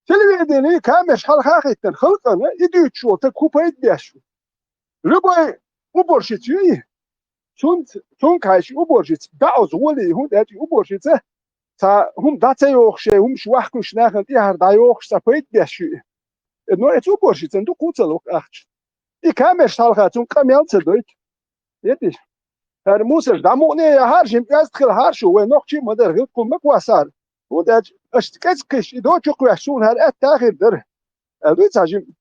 Televizyonu kameş halkakitten halkana idüç şota kupayı diyaşı. Lübay uborşitiyor. Son karşı uborşit. Dağız voli hun derdi uborşitse. Ta hum datsa yok şey hum şuah kuş nahan diyar da yok sapayı diyaşı. No et uborşitsen du kutsalok ahç. Kameş halkatun kamyaltsa doyt. Yedi. Her Musa damu ne ya harcım yazdıkıl harşu ve nokçi madar gıl kumak vasar. Bu da اشتكيت كش إذا تقوى شون هر التاخير در أدويت عجيم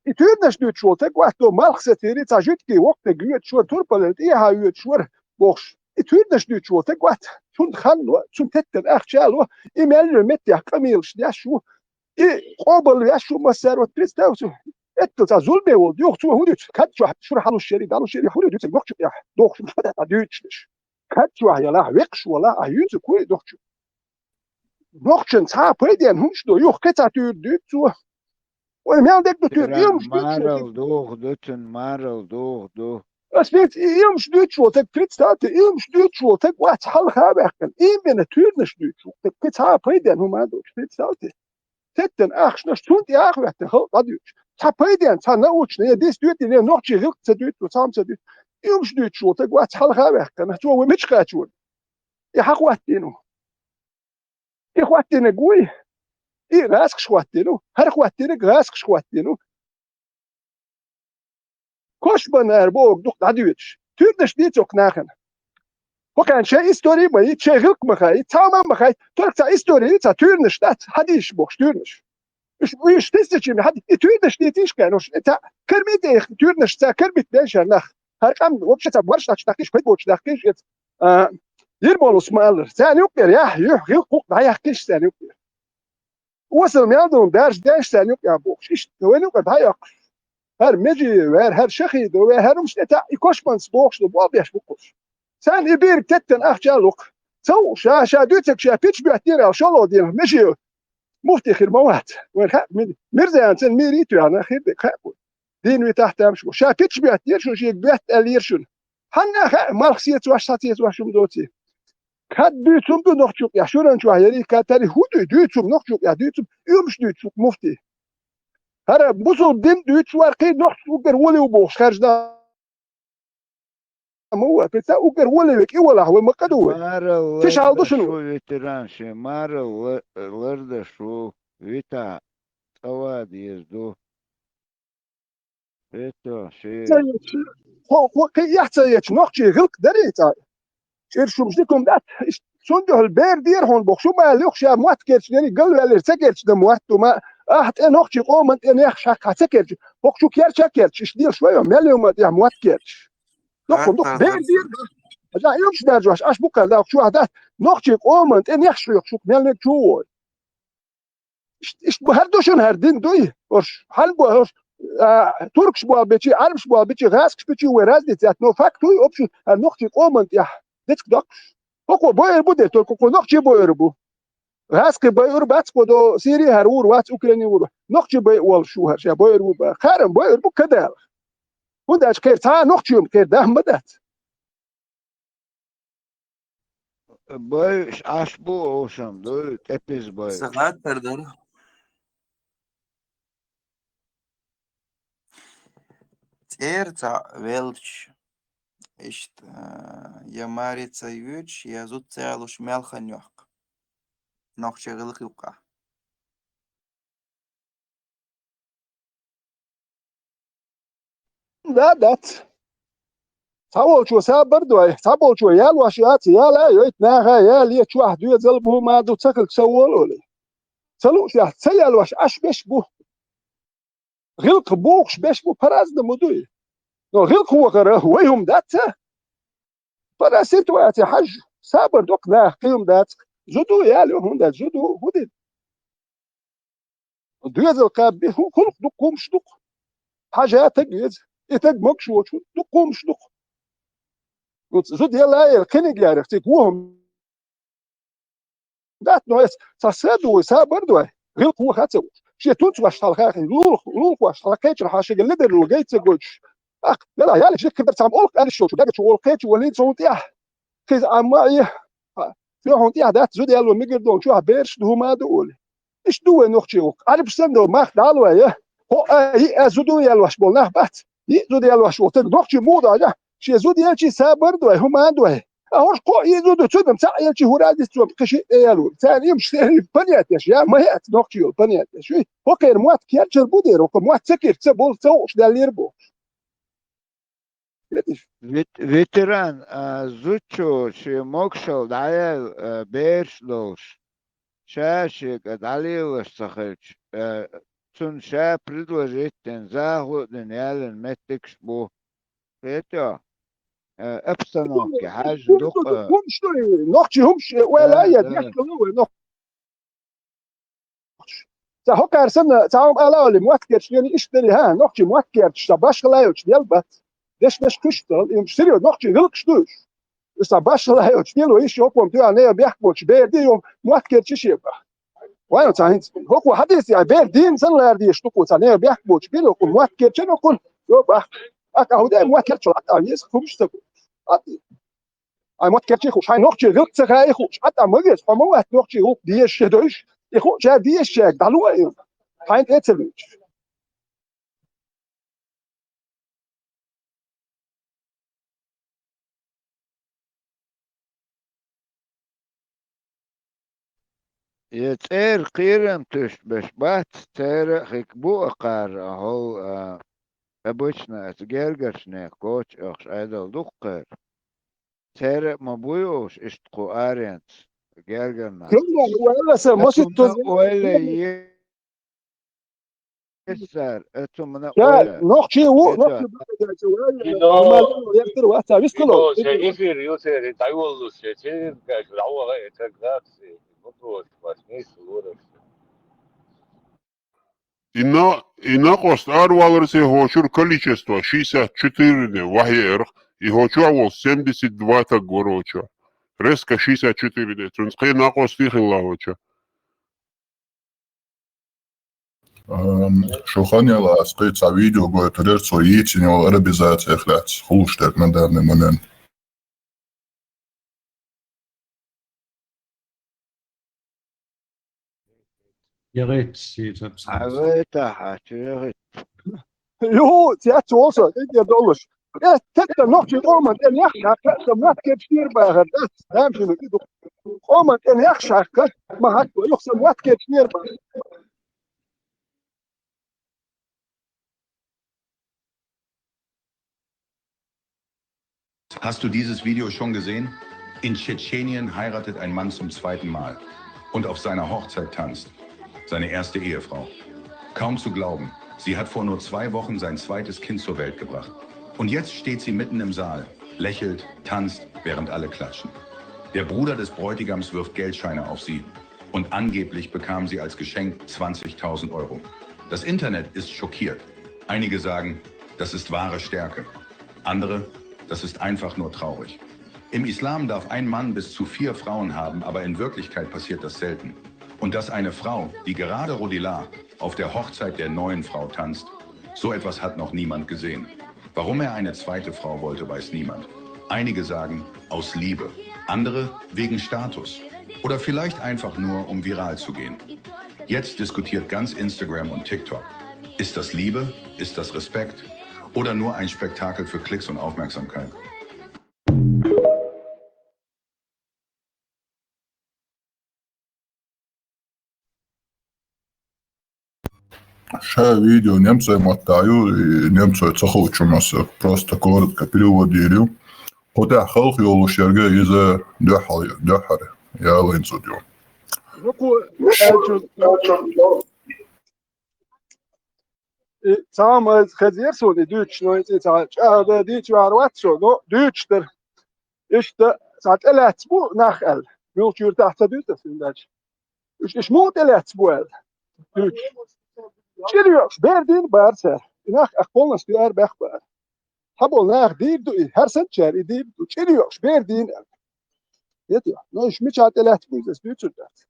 يتوردش دوت شو تقوى تو مالك ستيري تاجيت كي وقت جوت شو توربل إيه هايوت شو بوش يتوردش دوت شو تقوى شون خلوا شون تتر أخشالوا إيميل مت يا كميلش يا شو إيه قبل يا شو مسار وتريستاوسو أنت تزول بيول يوم شو هو دوت كات شو حلو الشري دالو الشري هو دوت يوم شو يا دوخ مش بدأ دوتش Katja ja la wex wala a juse koe dochtje. Dochtjen ta predien hunch do joch ketatur dut zo. O mel dek do tur ilms Marel doch dutun marel doch do. as weet ilms dut zo tek prit staat ilms dut zo tek wat hal ga werken. In ben natuurlijk dut zo tek prit ta predien hoe maar do prit staat. Tetten ach na stund jaar werd hal dat dut. Ta predien ta na uch ne dis dut ne noch je hilt ze dut wat sam ze dut. Ilms dut zo tek wat hal ga werken. Zo we mitch gaat zo. Ja haqwatino. إخواتنا قوي إيه غاسك شواتينو هر إخواتنا غاسك شواتينو كوش بنار بوك دوك دادويتش تردش ديتوك ناخن وكان شيء إستوري ما يتشغلك مخاي تاما مخاي ترك تا إستوري تا تردش دات حديش بوكش تردش مش تستشي حد تردش ديتيش كانوش تا كرميت إيه تردش تا كرميت ديشر ناخ هر كم وبشة تا برش تاكيش كويت بوكش تاكيش يربولوس مالر ثاني يقدر يح يقوق ضايع يحكيش ثاني يقدر وصل ميادون داش ثاني يقدر بوكش إيش وين يقدر ضايع هر مجي هر شخيد هر مش نتا يكوش بنس بوكش لبوا بيش بوكش ثاني يبير تتن أخجالوك سو شا دوتك شا بيتش بيعتير على شلو دير مجي مفتي خير موات وين خاب مرزا أنسان ميريتو أنا خير دك خاب دين وتحت أمشو شا بيتش بيعتير شو شيء بيت أليرشون حنا مالكسيت واش ساتيت واش مدوتي Kat düğütüm de noch çok ya şuran şu hayali katari hudu düğütüm noch çok ya düğütüm ümüş düğütüm mufti. Hara busul din düğüt var ki noch ugar wali uboş karşıda مو بتا ugar wali ki wala هو مقدو. Fiş aldı şunu. Şu veteran şey marel larda şu vita tava diyezdu. Eto şey. هو كي يحتاج noch شيء غلق دريتا. شرشوم شدكم دات سندو البير دير هون بخشو ما ليخش يا موات كيرش يعني قال ولا سكرش ده موات وما احت انا اختي قوم انت انا شاك سكرش بخشو كير شكرش ايش دير شويه مليون يا موات كيرش دوكم دوك بير دير اجا يمش دارجواش اش بوكا لا شو هذا نختي قوم انت انا يخش يخشو ملك شو ايش بهردوشن هردين دوي اش حل بو تركش بو بيتي عربش بو بيتي غاسكش بيتي وراز دي ذات نو فاكتوي اوبشن نختي قوم انت يا ديك دوك Oko boyer bu de toko nokçi boyer bu. Haske boyer bats kodo Siri her ur wats Ukrayna ur. Nokçi boyer wal şu her şey boyer bu. Kharem boyer bu kadar. Bu da çıkar ta nokçiyum kır dahmadat. Boy aş bu olsam do tepiz boy. Sakat perdar. Терца велч. İşte Yamaritsa yüç yazut sayalış melhan yok. Nokçalık yok. Da dat. Sabol şu sabar doy. Sabol şu yal vaşiyat ya la yoyt naha ya li şu ahdu yazal bu ma do takıl sawol oli. Salu ya sayal vaş aş beş bu. Gılk boğş beş bu paraz da muduy. No gılk huwa qara huwayhum dat. فراسيت وقت حج صابر دوك لا قيم دات زدو يا له هون زدو هودي دوز القاب هو كل دوكم شدوك حاجه تجيز يتج مكش وشو دوكم شدوك زد يلا كنيج يا رختي وهم دات نويس تصدو صابر دو غير هو خاتو شي توت واش طلقاخ لول واش طلقيت حاجه اللي لقيت تقولش لا يا ليش كبرت عم اقول انا شو داك شو لقيت وليت صوت يا كيز أما إيه في هون إيه ده زود يلو ميجر دون شو هبيرش ده ما دول إيش دوه نوختيوك عارف سندو ما دالو إيه هو إيه زودو يلوش بولنا بات إيه زود يلوش وتك نوختي مودا ده شيء زود يلشي سابر دوه هم عنده أهوش قو يزودو تودم سا يلشي هورادي تسوم كشي يلو ثاني يمشي بنياتش يا ما هي نوختيو بنياتش هو كير موات كيرجر بودير وكم موات سكر تسبول سوش داليربو ветеран зучу ши мокшал даял бершлош шашик далилаш сахач цун ша предложить ten заходен ялен меттекш бу это обстановки حاجة دوق همش نوختي همش ولا يد يحكوا نوختي هو كارسن تعاهم على اللي موكرش يعني اشتري ها نوختي موكرش باش خلايوش ديالبات دش كشتل يمشتري نوختي غلقشتوش بس باش خلايوش ديالو ايش يوقوم تو انا بيحكوش بيردي يوم موكرش شيبا وانا تعين هو حديث يعني بيردين سن لا يردي يشتكوا ثانيه بيحكوش بيلو كل موكرش نقول يبا اكو ده موكرش حتى يسخمش تقول I moet kertje goed. Hij nog je wilt zeggen hij goed. At dan moet je. Maar moet nog je goed. Die is je dus. Ik goed. Ja die is je. Dan hoe je. Hij het zelfs. يتير قيرم تشبش بات تير خيكبو أقار هو أبوشنا أتجرجرشنا كوش أخش أيضا دقر تير مبويوش اشتقو آرينت جرجرنا كلنا ولا سموش التوزيع. ولا يسار أتمنى يا ولا nog je hoe nog je dat je wel. Maar je hebt er wat. Wist je nog? شايفير يوسر تعول شايفير كلاوة غاية تجات نطوة بسنيس ورا И на костар валрсе хошур количество 64 вахер и хочуавол 72 та гороча. Реска 64 трунске на кости хилавоча. شوخانيلا سقيت فيديو قلت ريرسو ييتشني والعربيزات اخلات خلوشتك من دارني منن Gerät sieht es. عبيتا حاشي Jo, het is zo zo. Ik heb alles. Ja, het nog je om en ja, dat moet ik hier bij dat. Hem je niet. Om en ja, schak. Maar het nog zo moet ik hier bij. Hast du dieses Video schon gesehen? In Tschetschenien heiratet ein Mann zum zweiten Mal und auf seiner Hochzeit tanzt. Seine erste Ehefrau. Kaum zu glauben, sie hat vor nur 2 Wochen sein zweites Kind zur Welt gebracht. Und jetzt steht sie mitten im Saal, lächelt, tanzt, während alle klatschen. Der Bruder des Bräutigams wirft Geldscheine auf sie. Und angeblich bekam sie als Geschenk 20.000 Euro. Das Internet ist schockiert. Einige sagen, das ist wahre Stärke. Andere, das ist einfach nur traurig. Im Islam darf ein Mann bis zu 4 Frauen haben, aber in Wirklichkeit passiert das selten. Und dass eine Frau, die gerade Rodila auf der Hochzeit der neuen Frau tanzt, so etwas hat noch niemand gesehen. Warum er eine zweite Frau wollte, weiß niemand. Einige sagen, aus Liebe. Andere wegen Status. Oder vielleicht einfach nur, um viral zu gehen. Jetzt diskutiert ganz Instagram und TikTok. Ist das Liebe? Ist das Respekt? Oder nur ein Spektakel für Klicks und Aufmerksamkeit? Ша видео немцы мотаю и немцы цахучумасы. Просто коротко переводили. Хотя халк йолушерге изе дөхар. Я линзудю. Samen gezeer zo in Duits nooit iets aan. Ja, die waren wat zo. No, Duits er is de zat elets boel nach el. Wil je dat dat doet dat vind ik. Dus moet elets boel. Duits. Serieus, berdin barse. Nach akpolnas die erbechbaar. Habol nach die hersencher die serieus berdin. Weet je, nou is met elets boel dat Duits dat.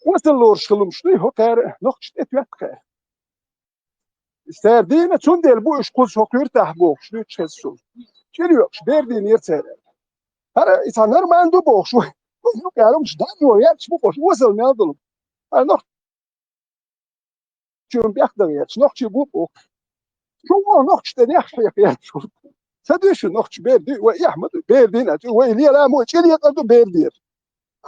Was de loorschelum stui hokker nog steeds weg. استردين تون دل بو اشقوز هكير تحبوك شنو تشسو شنو بردين يرتر هذا يتعنر ما عنده بوخ شوي قالوا مش دانو يرش بوخ وصل ما يضلم أنا نخ شو بيقدر يرش نخ شو بوخ شو نخ تنيح في يرش سديش نخ بيردي ويحمد بيردين ويلي لا مو تشيل يقدر بيردير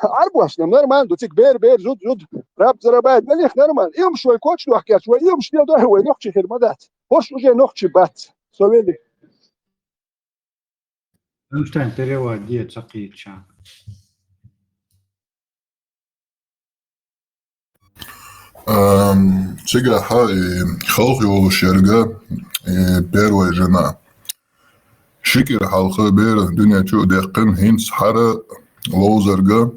عربوش نمر ما عنده تك بير جد راب زربات مليخ نرمان يوم شوي كوتش لو حكيت شوي يوم شتي ده هو نخ خدمات hoş وجه نخ بات سويلي Einstein تريوا دي تسقيت شان. تيجا هاي خلق يولو شرقة بيرو جنا شكر حلقة بير دنيا شو دقن هنس حرا لوزرقة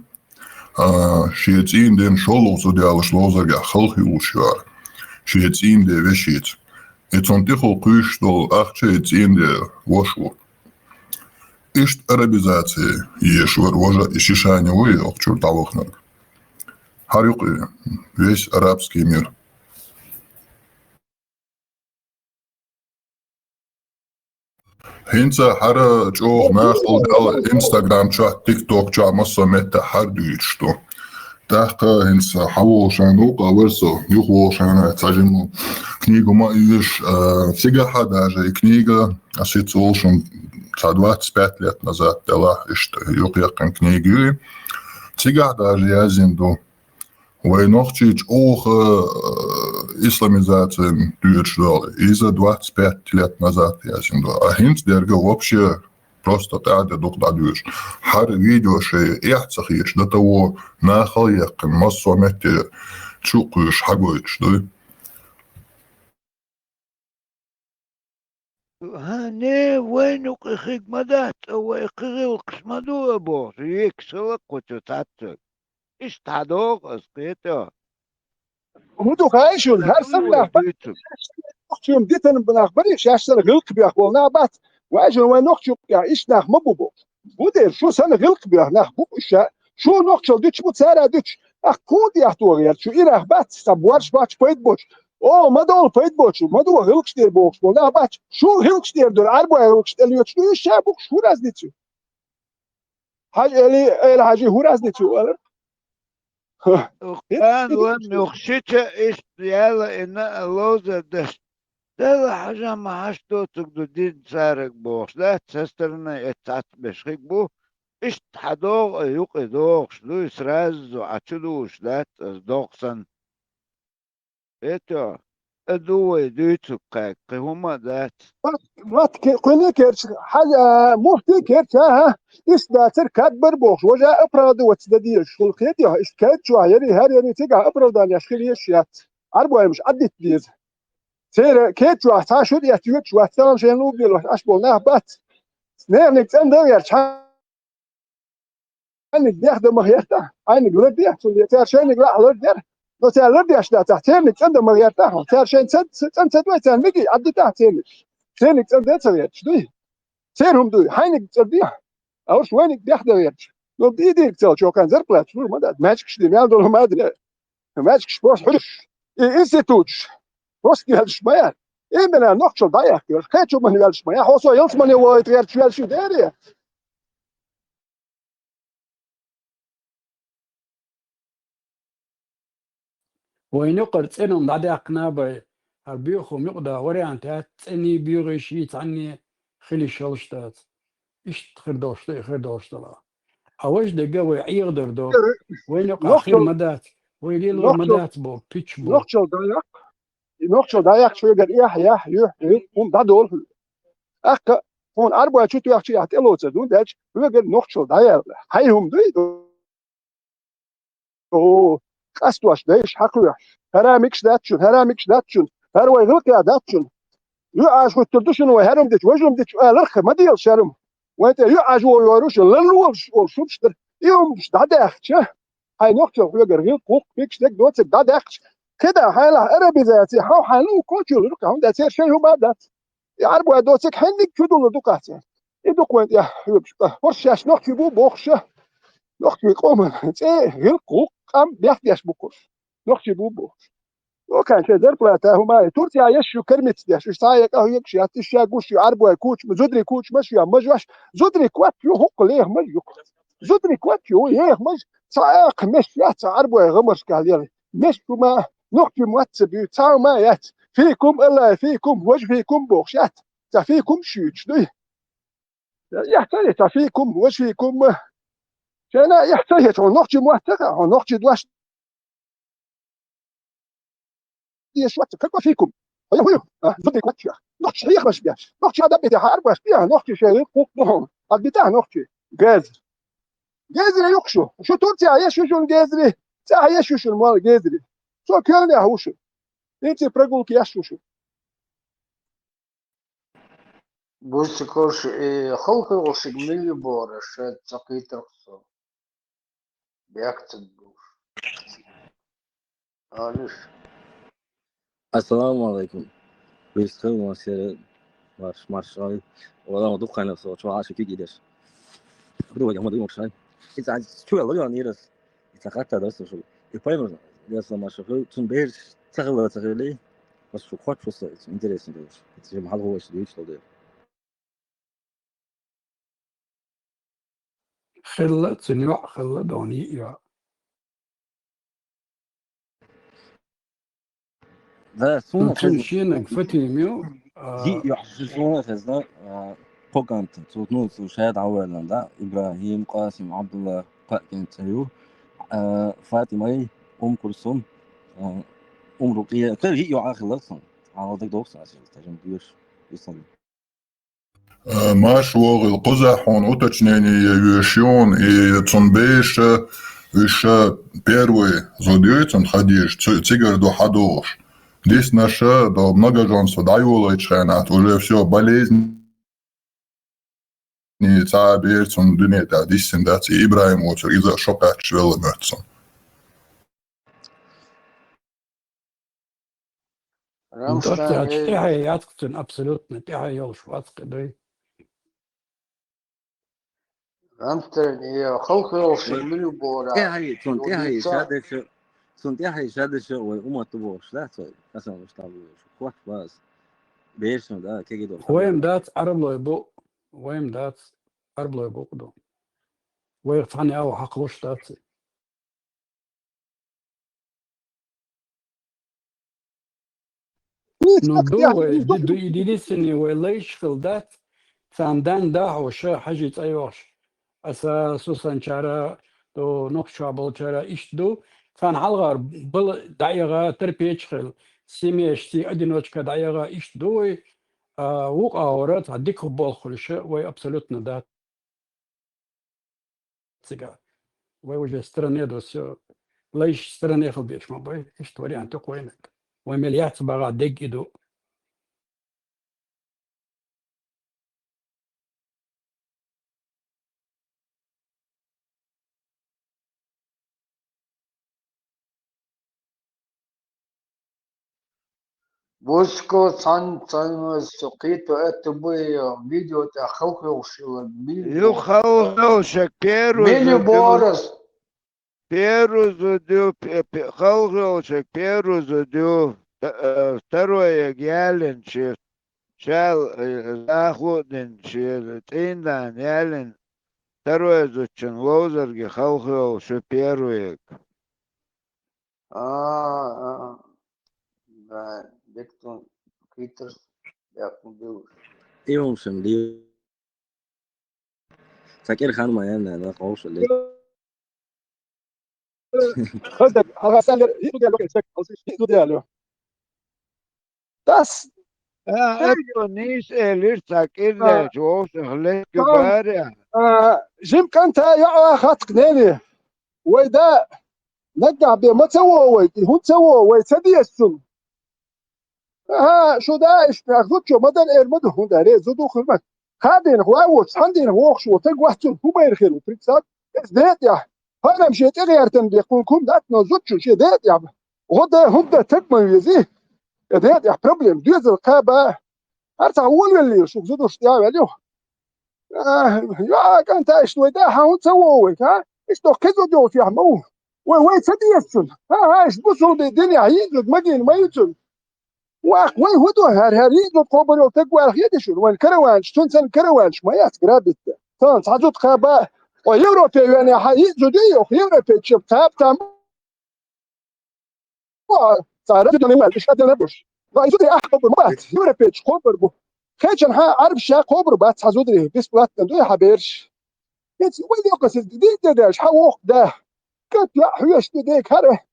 شيتين دين شولوزو ديالش لوزرقة خلق يولو شوار شيتين دي وشيت يتنتخل قيش دول أخشى يتين دي وشور إشت أرابيزاتي يشور وجه إشيشاني وي أخشور تعوخنك حريقي весь арабский мир. هنسا حرا جوغ ناخل دال انستغرام شا تيك توك شا مصا متى حر ديشتو تحقا هنسا حوال شانوقا ورسو يخوال شانا تاجمو كنيغو ما إيش تيجا حدا جاي كنيغا أسيت سولشن تا 25 лет назад дала إشت يقيقن كنيغي تيجا حدا جاي يزندو وينوخчич ох исламизация дюрчдал из-за 25 лет назад я синду а хинт дерга вообще просто тада докладываешь хар видео шей яхцахиш до того нахал якын массомете чукуш хагоич да هني وينك إخيك مدات أو إخيك قسمدو أبو يكسلك وتتعتك إيش تعدوك أسقيته هدو خايشون هر سنة نخشيهم ديتن بناخبري شاشتر غلق بيخ والنا بات واجن وين نخشيهم إيش ناخ مبوبو بودير شو سنة غلق بيخ ناخ بوشا شو نخشل ديش بوتسارا ديش أخ كود يحتوغير شو إيراخ بات سبوارش باتش بيت بوش أو ما دول بيت بوش ما دول غلق شتير بوش والنا باتش شو غلق شتير دول عربو غلق شتير يوتشتو إيش بوك شو راز ديتشو حاج إلي حاجي هو راز ديتشو كان وين يخشيت إيش يلا إن اللوزة ده حاجة ما هشتو تقدر دين سارك بوش لا تسترنا يتعت بشخيك بو إيش تحدوغ يوقي دوغ شلو يسراز وعتلوش لا تزدوغسن إيتو أدوي ديتو قاك هما ذات ما تقولي كيرش حاجة مفتي كيرش ها إستاتر كاتبر بوش وجا أبراد وتددير شو كيديا إستكاد شو هيري هيري تيجا أبراد أن يشكل يشيات عربو مش عدت ديز سير كيد شو تاشو دي أتيوت شو تلام شيء نوبيل أشبه بات نعم تندر يرش عندك بياخد مغيرته عندك لد يحصل يتار شيء لا لد ير لو تار لد يشتا تحتين تندر مغيرته تار شيء سد ويتان ميجي عدت تحتين سينك تندر تريش دي سيرهم دي حينك ترديه أوش وينك بياخد يرش لو بإيديك تل شو كان زرقلات شو ما ده ماجكش دي ما دول ما أدري ماجكش بوش حرش إنستيتوتش روسكي هالشمال إيه من النقطة ضايع كيف شو من هالشمال حوصو يلص من هو يتغير شو داري وينقر تسألهم بعد أقنابة البيوخو مقدا وريانتات تسألني بيوغي شي تعني خلي شلشتات إيش خردوشت لا أوش دقاوي يقدر دو وينقر خير مدات ويليل مدات بو بيتش بو نقطة ضايع شو يقدر يح ده دول أك هون أربعة شو تيجي يحتلوا تدون ده يقدر نقطة ضايع هايهم ده أوه أستواش دايش حقوش هرامكش داتشون هروي غلق يا داتشون يعاش وتردشون وهرم ديش وجلم ديش الرخ ما ديال شرم وانت يعاش ويروش للو والشوبشتر يوم مش دادخش هاي نقطة ويقدر يقوق فيكش دك دوت دادخش كده هاي لا أربي ذاتي هاو حلو كوتشو لك هم ده شيء هو بدات يعربوا دوتك حنك كدول دوقاتي يدوق وانت يا ورشاش نقطة بو بوخشه نقطة يقوم إيه يلقوق قام بيحكيش بكر نقطة بوبو وكان شيء درب لا تاهو ما تورتيا يشو كرمت دي شو سايق أهو يكشي هتشيا قوشي عربو كوش زدري كوش مشي مجوش زدري كوات يو هوق ليه مجو زدري كوات يو يه مج سايق مش يات عربو غمرش قال مش ما نقطي مواتسب يتساو ما يات فيكم إلا فيكم وجه فيكم بوخشات فيكم شيوش دي يحتاج فيكم وجه فيكم شنا يحتاج نقطي مواتقة نقطي دواش دي شوات كيف فيكم هو زدري كوات يا نقطي شيخ مش بياش نقطي هذا بتاع عربو بيها نقطي شيخ فوق بتاع نقطي جاز جازري يقشو شو تورتي عايش شو الجازري عايش شو المال جازري شو كان يا هوشو انت برجل كياش شو بوسكوش خلق ملي بورش تقيت رقصو بيكتب بوش عارف السلام عليكم. بيستخدم وسيلة مارشال ولا موضوع كان صوت شو عاش في جديش. بدو جماعة دي مارشال. إذا شو يلا يعني رس. إذا خدت درس شو. البايمر درس ما شافه تنبهر تغلى بس شو خد شو صار إنتريسنت دوش. إذا محل هو إيش ديش تودي. خلة سنوع خلة دوني يا ذا سونا ممكن خز شيء نقفتي ميو جي يحسسونا خزنا بوكانت صوتنوس وشهد عوالنا ده إبراهيم قاسم عبد الله قائم تيو فاطمة كلثوم رقية كل جي يعاخ لطن على ضد دوس عشان تجمع بيوش يصلي ما شوغ القزح هون أوتشنيني يوشيون تنبيش إيش بيروي زوديوتن خديش تيجر دو حدوش ديس نشا دو много جونس دايولا يتشانات уже все болезнь تعبيرتون دنيا دا ديسن داتي إبراهيم وتر إذا شقات شويل مرتسون رامشتاين تحيا ياتكتن أبسولوتنا تحيا يوش واتق دوي رامشتاين خلق ملي بورا هاي سنتي هاي شادش وأمة تبوش لا تسوي أصلا مش طبيعي شو بس بيرسون ده كي جدول ويم دات عرب لو يبو ويم دات عرب لو يبو قدو ويرفعني أو حقوش دات ندو دو يديسني ويليش خلدات ساندان دا وشا حاجة أيوش أساسا شارع دو نقشة بالشارع إيش دو كان حلقة بل دعيغة تربيتش خل سيميشتي أدينوش كدعيغة إيش دو وقع ورات هديك بول خلشة وي أبسولوتنا دات سيجا وي وجه ستراني دوسيو ليش ستراني خل بيش ما باي إيش توري أنت قوينك وي مليات بغا ديك دو بوسكو صن سقيتو اتبوي فيديو تاع خلق يو خلق شكيرو ملي بورس بيرو زوديو خلق شكيرو زوديو تروي جالن شال زاخودن شيل تيندان يالن تروي زوتشن لوزر خلق شبيرويك دكتور بيتر ياكم بيوش يوم شملي فاكر خان ما يانا أنا قوش اللي هذا هذا سالر يدو لو كيسك يدو ديالو das eto nis elirsak illa جوش خليك بارع جيم كانت يا خاطق نيني ويدا نقع بما تسوى ويدي هون تسوى ويسدي السن شو دا اشتاخذت شو مدن ارمد هون دا ري زدو خدمت هادين هواوش عندين هوخش وتق واحتن هو ما يرخير وتريكسات ازديت يا هذا مشيت غيرتن بيقولكم دات نزوت شو شي ديت يا غدا هدا تقمن يزيه ديت يا بروبلم ديز القابه ارتع اول اللي شو زدو اشتيا عليه يا كانت اشتوي دا هون تسوى ها اشتو كذو دو في عمو وين سديسون ها ايش بصوا الدنيا يزود مجين ما يزود وين هدو هر يزود قبل تقوى الخيدشون وين كروانش تنسى كروانش ما يسقرابت تان صعدت خبا ويوروبي يعني يزود يوروبي شوف تام صارت لنا مش قادر نبش يزود احبب مات يوروبي قبر بو خيشن ها عرب شا قبر بات صعدوا بس بلات ندو حبيرش يت وين يقص دي داش حوق ده قلت لا حياش ديك هره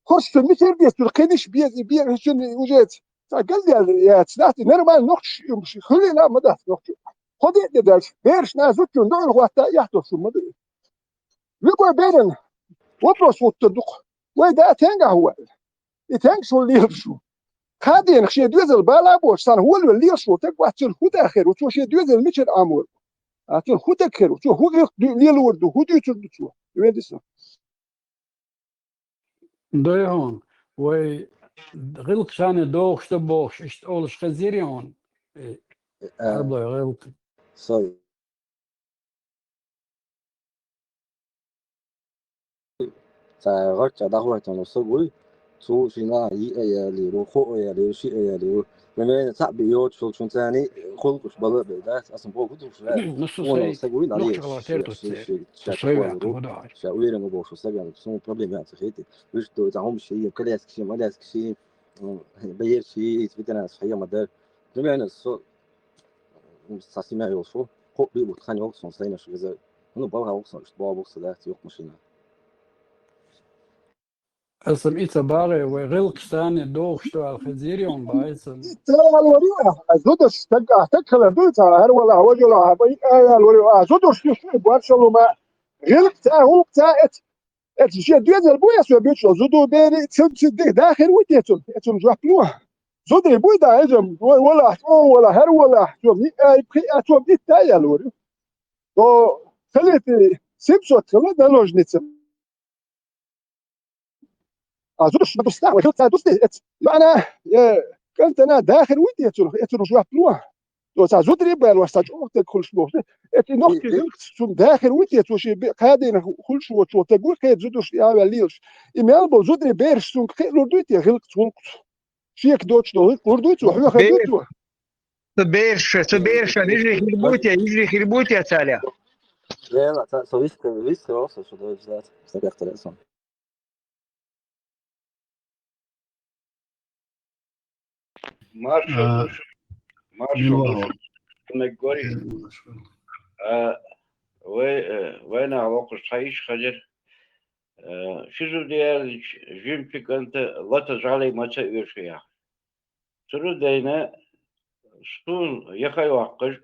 خرج في المتر بيس القيدش بيز شن وجات قال لي يا تسلاتي نرمال نقش يمشي خلي لا ما ده نقش خدي داش بيرش نازوت ندور وقت يحتو شو مدري لقوا بيرن وبروس وتدق ودا تنجا هو يتنج شو اللي يبشو خادي نخشي دوزل بالا بوش صار هو اللي شو تقوى تشوف اخر وتشوف ديوزل مش الامور اتون خوتك خير وتشوف هو ليل ورد هو تشوف وين دسنا دوي هون وي غلط شان دوغ شتبوغ اشت اولش خزيريون عربي غلط sorry غرت دعوة نصبوي تو فينا يا ليرو خو يا ليرو شيء يا ليرو لما تعب يوت شو ثاني خلقش بلا بدات اصلا بو قلت شو نص وانا سي سوي نقش عليه غلطير شيء تصوير تبدا شاوير ما بوش سجن سو بروبليم يعني خيتي وش تو تعهم شيء كل ياس شيء ما ياس شيء بير شيء يثبتنا صحيح ما ده لما انا سو مستعصي ما يوصل خو بي وتخاني وقت صنصينا شو زي انه بقى وقت مش بقى وقت ده يوق مشينا اسم ايتا باغي وغلق ثاني دوغ شتو الخزيريون بايسم ترى الوريوه زودش تدخل دوتا هر ولا وجلا باي الوريوه زودش شو بوارشلو ما غلقت هو بتاعت الشيء دوزل بويا سو بيتشو زودو بيري تشد داخل وديتون اتون جوابلوه زودي بويدا اجم ولا هر ولا شو مي اي بخي اتوم دي تايا الوريو تو خليتي سيبسو تخلد لوجنيتس زودش بستع وقلت دوستي معنا كنت انا داخل وديتون اتون جوابلوه تو زودري بال واستاجو كل شو اتي نوختي غلقت شو داخل وديت وشي قادين كل شو تقول كيد زودش يا ليش ايميل زودري بيرش سون لوردوتي غلقت ولقت شيك دوتش لوردوت وحنا خدوتو تبيرش يجري خربوتي سالع لا لا سويت خلاص شو ده ذات استبقت اصلا مارشال نقولي وين عواقب حيش خجر شو ديال جيم في كنت لا تجعلي ما تسوي شيء شو دينا شو يخي واقج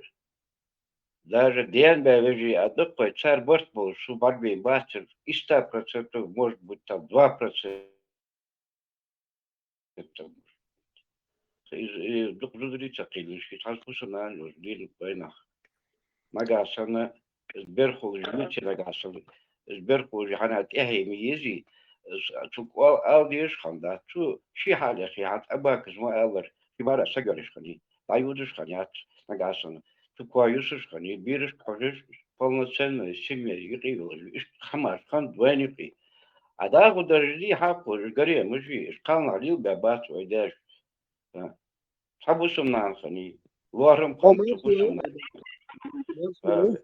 даже день бежи а такой царь борт был что борьбе бачер и 100% может быть там 2% и دوك جدري تقيل شي تعرفوش انا ندير بينه ما قاسنا البرخو جميتي لا قاسنا البرخو جانا تاهي ميزي شو اوديش خندا شو شي حاله خي حت اباك زما اول في مره سجلش خني دايودش خنيات ما قاسنا شو كويس خني بيرش كويس полноценная семья يقيل خمس خن دوين يقي عدا قدرجي حقو جري مشي قال عليه بابات ويداش حبوسم نانخني وارم قم تبوسم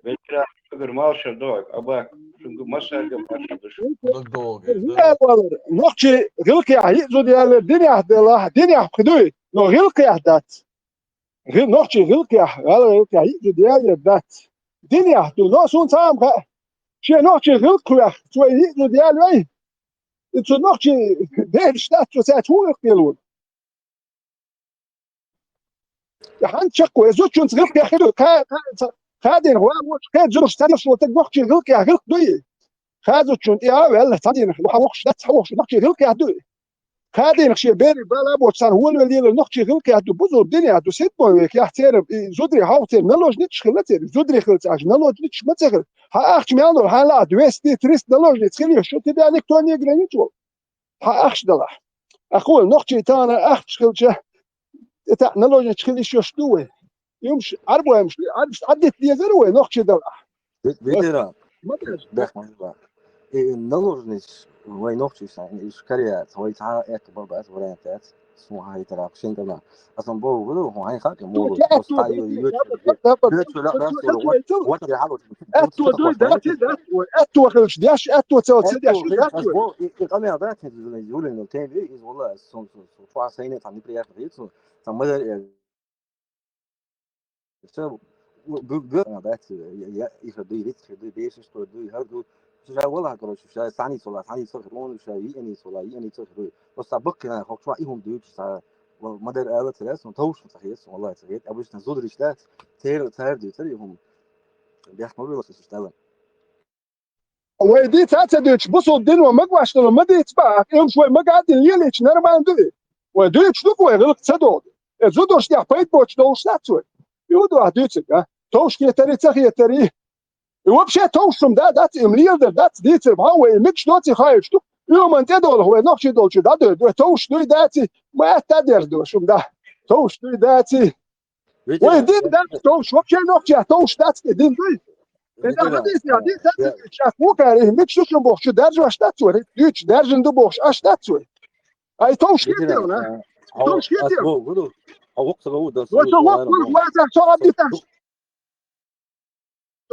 بكرة أقدر مارشة دوك أباك شنو مسألة مارشة بس لا والله نقشي غلقي عيزو ديال الدنيا الله الدنيا خدوي نو غلقي احدات نقشي غلقي غلقي عيزو ديال الذات دنيا تو نو سون سام شي نقشي غلقي تو عيزو ديال وي انتو نقشي دير شتات تو سات هو يقيلون حن شقو يزوج شنت غلقي خدو خادين هو كاد جرش تنش وتقوقشي غلقي غلق دوي خادو شنت يا ولا تادين وحوقش لا تحوقش نقشي غلقي دوي خادين شي بيري بلا بوتسان هو اللي نقشي غلقي دو بوزو الدنيا دو سيت بو يا احترم زودري هاوتر نلوج نيتش خلتي زودري خلت اج نلوج نيتش ما تغل ها اخش ميانو ها لا دويستي تريست نلوج نيتخلي شو تبي الكتروني جرانيتو ها اخش دلا اخو نقشي تانا اخش خلشه تا نلوج نيتخلي شو شدوه يمشي عربو يمشي عدت لي زروه نقشي دلا بيترا ما تاش داخل نلوجنش وين نوختش يعني إيش كريات هو يتعا أكبر بس ولا أنتات سو هاي ترى شين كنا أصلا بو ولو هو هاي خاطر مو بس تايو يوتشو لا بس وات بيحاول اتو دو داتي اتو خلش داش اتو تسوي داش بس بو يقامي هذاك يقول إنه تاني إز والله سون شو عسينة عندي برياك ريتو تمام So good dat ja ik ga die dit de deze stoor doe heel goed dus hij wil haar dus hij staat niet zo laat hij niet zo gewoon dus hij niet zo laat hij niet zo goed dus dat boek kan ook zo iemand doet dus ما دار قالت ثلاث متوش متخيل والله صغير ابوش نزود رشتات تير دي تريهم بيحملوا بس يشتغل ويدي تعتدش بصوا الدين وما قواش لما دي تبع يوم شوي ما قاعد يليش نرمان دي ودي تشوف ويغلق تصدق زودوش دي حبيت بوش دوش تاتوي يودو عديتك توش كيتري تخيتري وبشي توشم دات امليل دات ديتر هو مش دوتي خايش يوم انت دول هو نوكشي دولش دات توش دوي داتي ما تدر دوشم ده توش دوي داتي ويدي دات توش وبشي نوكشي توش دات دين دوي إذا حديث يعني دي شافوك عليه مش شو بوخش درج واش تاتوري ديش درج ندو بوخش اش تاتوري اي توش كيديرنا توش كيدير او وقت هو ده وقت شو غادي تاش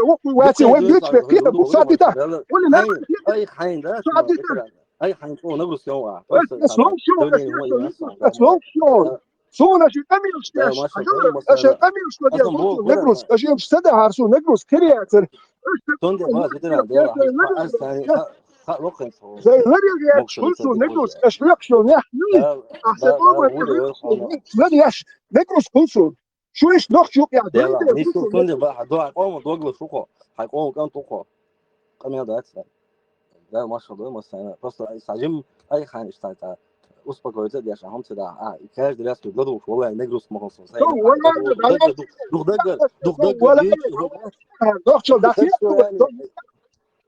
وقت واتي وديتش في بوصاتي تا ولا لا اي حين ده اي حين هو نبرس يوم سونا شو كميل اش كميل شو دي نجروس اش يوم سدا هارسو نجروس كرياتر تون دي ما بدنا ده زي هريا شو نجروس اش يقشو نحني احسن ما ياش نجروس كونسول شو ايش نخ شو يعني تون دي بقى دو قوم دوغلو شوكو هيقوم كان توكو كم ده ده ما شاء الله مثلا بس ساجم اي حين اشتغلت أسبوع كويس دي عشان هم تدا كاش دراسة تبلده والله نجروس ما هو صحيح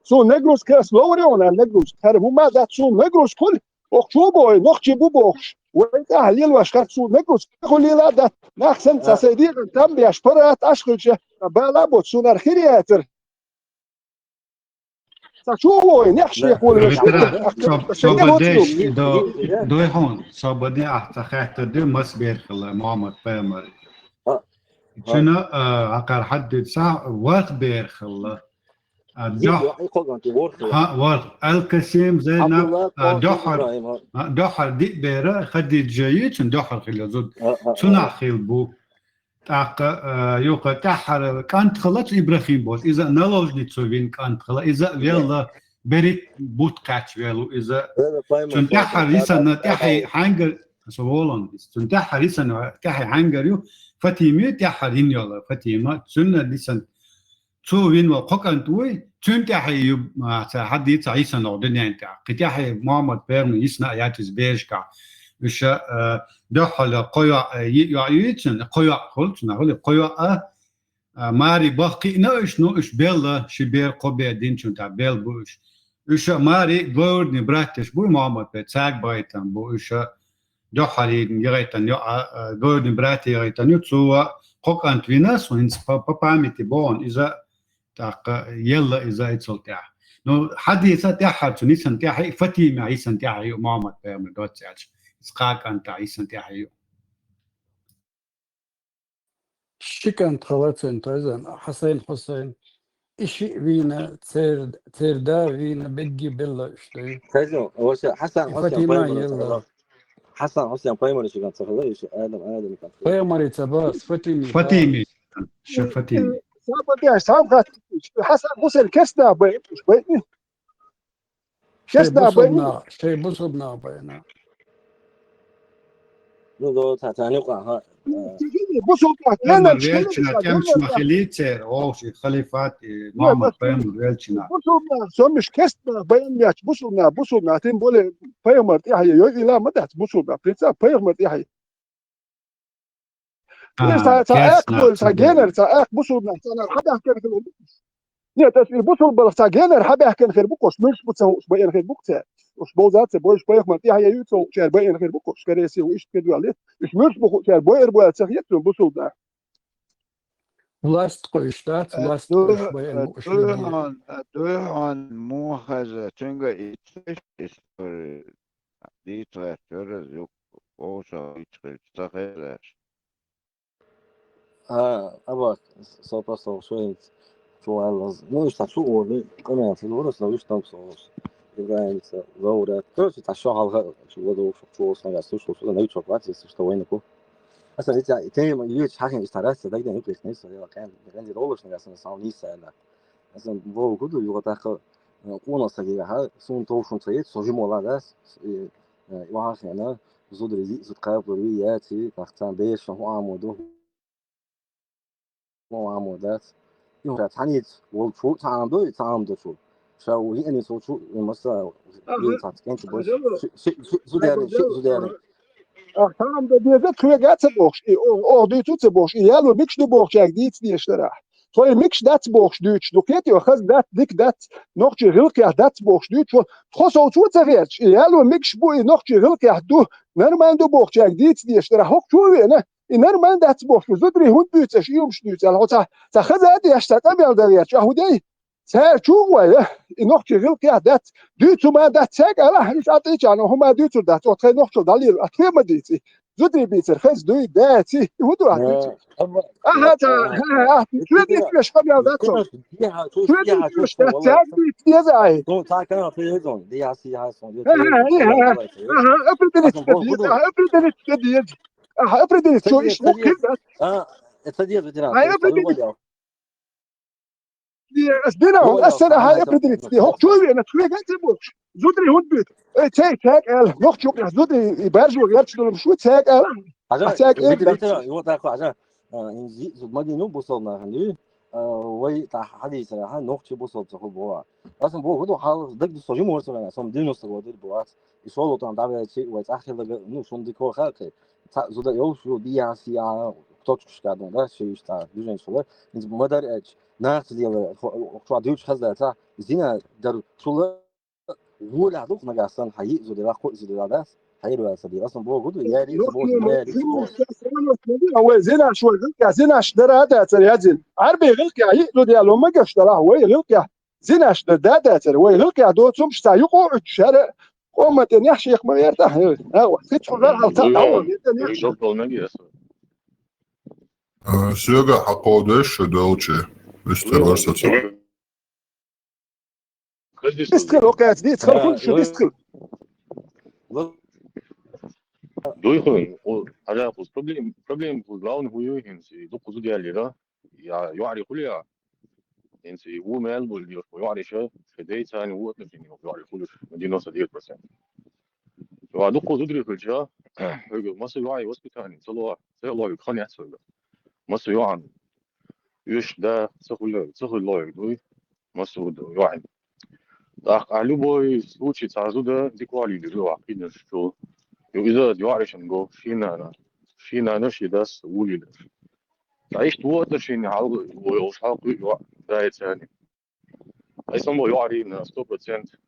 سو نجروس كاس لوريونا نجروس كارب وما ذات سو نجروس كل وخشو بوي نخشي بوبوخش وانت هليل واشكات سو نجروس كل لا ده نحسن تسيدي تم بيشبرات اشخلش بالا بوت سو نرخياتر شو هو نحشي يقول صبديش دو هون صبدي احتخت دي مسبير خلا محمد فامر شنو عقار حدد ساعة وقت بير خلا وقت الكسيم زينب دحر دي بيرا خدي جايت دحر خلا زود شنو خيل بو تاق يوقع تحر كانت خلت إبراهيم بوت إذا نلوج نتسوين كانت خلا إذا ويلا بريت بوت كاتش ويلو إذا تنتحر يسنا تحي حنجر سوولن تنتحر يسنا تحي حنجر يو فتيمة تحر ينيلا فتيمة سنة لسن تسوين وقكن توي تنتحي يب ما حد يتعيش نودني أنت قتحي محمد بيرن يسنا ياتس بيشكا وش دخل قيا يعيشن قيا خلص نقول قيا ماري باقي نوش بيلا شبير قبي دينشون تابيل بوش وش ماري غورد نبراتش بو محمد بتساق بايتن بوش دخل يغيتن غورد نبراتي يغيتن يتسوى قوك أنت فيناس وينس بابا ميتبون إذا تاق يلا إذا يتصلتها نو حديثة تحر تنيسن تحي فتي معي سنتحي محمد بيرن دوت سالش سقاك أنت عيسن تحيو شكن خلصن تزن حسين إشي فينا تير دا فينا بيجي بالله اشتري تزن وش حسن فاطمة يلا حسن بايمر شو كان تخلص إيش آدم كان بايمر تباس فاطمة شو فاطمة صعب حسن غسل كسنا بين كسنا بين شيء بصبنا بينا نو تانيقا ها بصوا لما ريالشنا تمش مخليتر أو شيء خليفات محمد بيم ريالشنا بصوا سمش كسنا بين ياش بصوا تيم بقول بيمر يحيى لا ما ده بصوا برنسا بيمر يحيى ساجينر ساق بصوا انا حدا كان في نيت بصوا بالساجينر حدا كان خير بكوش مش بتصو بين خير بكتا os bozat se boys poeg maar ja je zo cher bij en boek skere se is kedu ali is murs boek cher boer boer zeg je toen bosul da last qoyshtat last دوهان موخ خزة تنقى إيش إستوري دي تغير يوك أوشا يتغير تغيرش أبا só passou شوالز مو يشتغل ولا أنا في الورث لو يشتغل صوص إبراهيم زورة كل شيء تشغل شو وضو شو صنع شو أنا يشوف وقت يستوينكو أصلا إذا تاني يجي حاجة يشتغل ده ده يمكن نفسه ده كان عندي رولش نجاسنا ساونيس أنا أصلا بو كده يقول تاخد قونا سجيها سون توشون تريد سوجي مولا داس واحد هنا زود رزق زود قاب ورياتي تختان بيش هو عمودو هو عمودات يوم تاني وشو تعمدو شو شو هي أني شو مثلا ينتظر كنت بس زود Tamam da diye köye gelse boş. O diye tutsa boş. Ya lo mix du boş jak diye diye ştara. Soll mix dat boş düç. Du ket yo khaz dat dik dat noch gehilk ja dat boş düç. Tros au zu zerert. Ya lo mix bu noch gehilk ja du. Nerman du boş jak diye diye ştara. Hok tu ne? Nerman dat boş. Zudri hund düç. Yum düç. Al hota. Ta khazat ya ştata mi al deriyat. Yahudi. Ser çuğwa noch gehilk ja dat. Düç ma dat sag ala hiç atı canı. Huma düç dat. O tre noch dalil. Atma diye. زودري بيتر خز دوي داتي ودو هاتي هاتا تريدي فيش قبل ذاتهم تريدي فيش تاعدي تيزاي تو تا كان في هذون دي سي ها سون افرض افرض شو ايش ممكن تصدق بدنا اسدنا السنه هاي افرض هو شو انا شو قاعد بوش زودري هون بيت تاك قال نوخ شو زودري يبرجوا غيرش دول شو تاك قال عشان بيتر يو تاك عشان انزي زود ما دينو بوصلنا هني وي تاع حديث ها نوخ شو بوصل تاخذ بوا اصلا بو هدو حال دك سوجي مو وصلنا سوم دينو سوادر بوات يسولو تاع دابا شيء واخر نو شون ديكو خالك زود يو شو دي سي توتش قاعدين ده شيء تاع ديجن شو انت مدار اتش ناس ديال خو ديوش خزله تاع زينا دار شو هو لا دوك نغاسان حي زود لا خو زود لا داس حي لا سدي اصلا بو غدو ياري هو زينا شو زينا اشترى هذا تريازين عربي غلق يا يلو ديالو ما قشتراه هو غلق زينا اشترى هذا تر هو غلق دو تم شتا يقعد شارع وما تنيح شيخ ما يرتاح هو فتح غير هو سيغا حقودش دوتشي استرورسة استقل وقعت دي تدخل كل شيء استقل دويخون على خص problem главный هو هنسي دوق زودي عليها يا يعري كلها هنسي هو مال بول يعري شو فدي ثاني هو تنفيني يعري كلش مدينة صديق بس وعدوق زودي كل شيء ما سو يعري وسط ثاني صلوا الله يخلي يحصل ما سو يعن يش ده سخل الله دوي ما سو يعن так а любой случай сразу декларирует активно что إذا يعرف إنه فينا نشي داس ولي تعيش توقت شيء نعالج ويوش حاقي ده ثاني أيضا ما يعرف إن 100%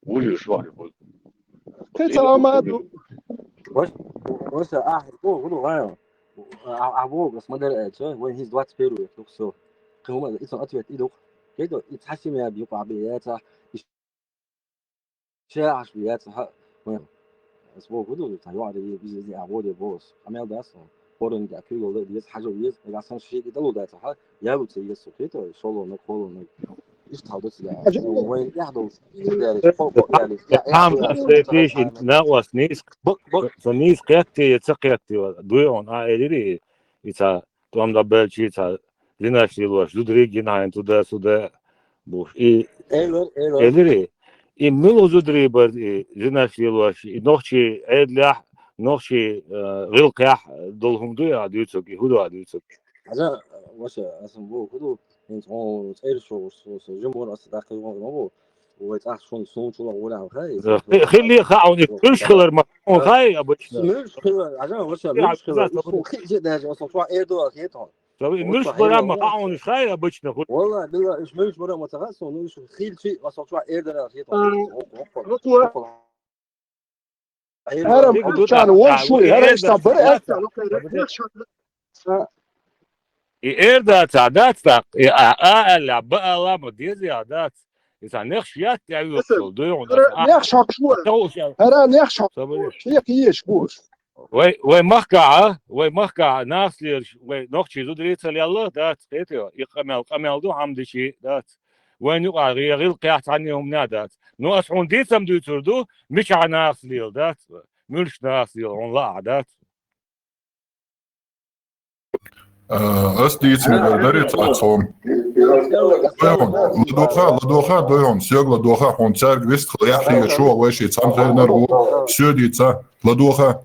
ولي شو يقول كيسا ما وش هو غير عبوه بس ما درى وين هيز دوات بيرو يفلوك سو كهما إذا أتوت إيدك كده يتحسم يا بيقع بياته شاع بياته وين اسبوع كده تايوان دي بيزي عبود بوس عمل ده اصلا فورن ده كيلو دي حاجه ويز اصلا شيء ده لو ده صح يا بتي يسوكيتو شولو نكولو ايش تحدث يعني وين يحدث عام فيش ناقص نيس فنيس قيادتي يتسقيتي دويون إليري إذا توم دبل شيء إذا لناش يلوش دودريجي ناين تودا سودا بوش إليري إملو زودري بر لناش يلوش نوشي عدلح نوشي غلقيح دولهم دويا ديوتسوكي هدو ديوتسوكي عشان واش اسمبو كدو انتو تعير شو جمهور اصدقائي ونو ويتاخ شون شو ولا خاي خلي خاوني كلش خلر ما خاي ابوش مش عشان واش مش جدا اصلا ايردو اخيتو مش برا ما خاوني خاي ابوش والله بالله مش برا متغاص ونو خيل شيء اصلا ايردو اخيتو هرم كان وشوي هرم استبر إيردا تعدات تاق أقل بقى لا مديزي عدات إذا نخشيات يوصل دون نخشى شوي هرا نخشى شيء شوش ومخكع ناس ونخشي زودريت يلا دات خيتي يقمل دو حمدشي دات وين يقع غير قياس عنهم نادات نو أسعون ديتم دو تردو مش على ناس ليل دات مش ناس ليل on لا دات أستيت مقدرت أتصوم لدوخا دويون سيوغ لدوخا هون تارج ويست خليحي شو واشي تام غيرنا رو سيوديتا لدوخا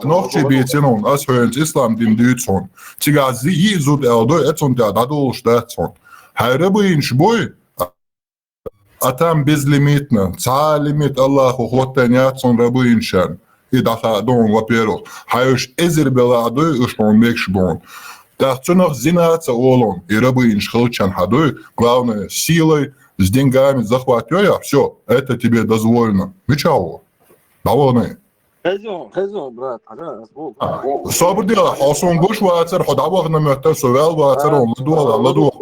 نوخشي بيتينون أسهوينت إسلام دين ديتون تيغا زي يزود ألدو أتون دادولش داتون هايربين شبوي أتام بز ليميتنا تا ليميت الله خطانياتون ربين شان إذا دون وبيرو هايش إزر بلا عدو إشون ميكش بون تахтунах зинаться олон и рабынь шхалчан хадой, главное силой, с деньгами захватывая, все, это тебе дозволено. Мечало. Довольны. брат. Собор дела, осон гош вацер, ходавах на мёте, совел вацер, он ладух.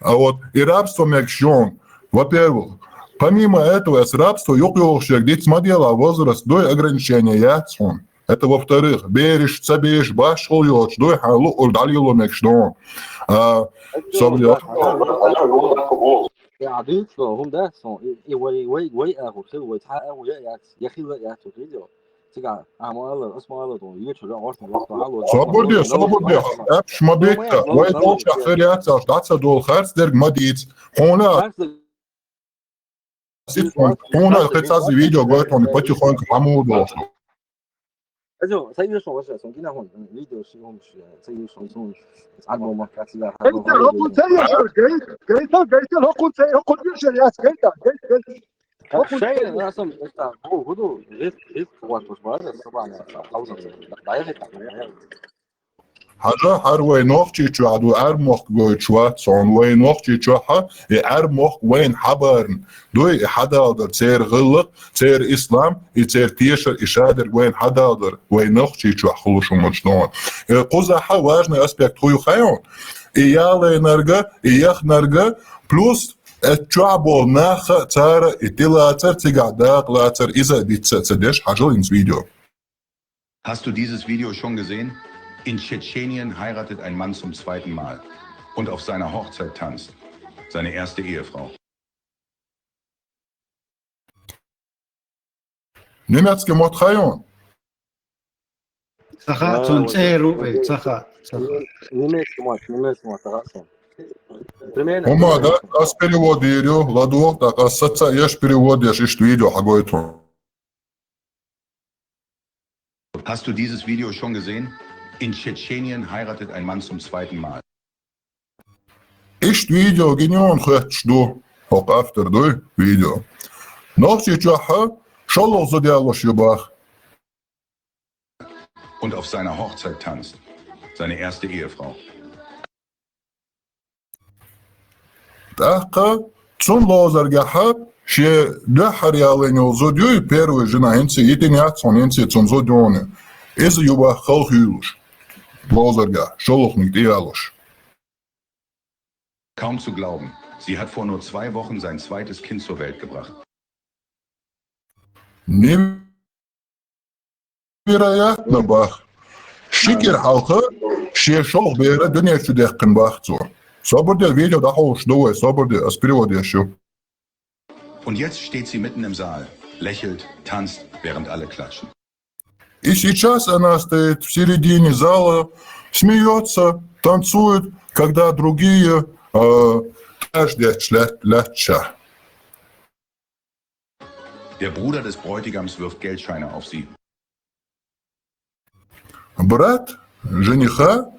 А вот и рабство мекшон, во-первых, помимо этого, с рабства ёк-ёк-щек, где смотрела возраст до ограничения яйцом. Это во-вторых, берешь, цабешь, баш, холёч, дой халу, урдалило мекшдон. Собор Соборде, шмабекта, вай долча херяца, ждаться дол харцдерг мадиц, хона хэцаз видео гойтон потихоньку хаму дошло. هذا وين نوختي شو عدو أرمخ جوي شوات صون وين نوختي شو ها أرمخ وين حبرن دوي حدا در تير غلق تير إسلام تير تيشر إشادر وين حدا در وين نوختي شو خلوشو مجنون قوزا ها واجنا أسبكت هو خيون إيالي نرجع إياخ نرجع بلوس الشعب ناخ تار إتلاتر تقعداق لاتر إذا بيتصدش حاجة إنس فيديو. Hast du dieses Video schon gesehen? In Tschetschenien heiratet ein Mann zum zweiten Mal und auf seiner Hochzeit tanzt seine erste Ehefrau. Немецкий модхайон. Сахатун церу, сахат. Немецкий мод, сахатун. Ома, да, аз переводирю, ладух, так, аз саца, еш переводишь, ишь видео, хагойтун. Hast du dieses Video schon gesehen? In Tschetschenien heiratet ein Mann zum zweiten Mal. Ишь видео, генион, хэчду, хоп, автор, дой, видео. Нохти чаха, шалох задиалош юбах. Und auf seiner Hochzeit tanzt seine erste Ehefrau. Таха, цун лозаргаха, ше дахар ялэнил зодюй, первая жена, инси, итинятсон, инси, цун зодюны. Из юбах халхюлуш. Lozerga, Schollochnik, Dialosch. Kaum zu glauben, sie hat vor nur 2 Wochen sein zweites Kind zur Welt gebracht. Невероятно, бах. Шикер халха, ше шолх бера, дюня чудехкен бах цо. Соборде видео дахолш дуэ, соборде, аз переводящу. Und jetzt steht sie mitten im Saal, lächelt, tanzt, während alle klatschen. И сейчас она стоит в середине зала, смеется, танцует, когда другие ляча. Der Bruder des Bräutigams wirft Geldscheine auf sie. Брат жениха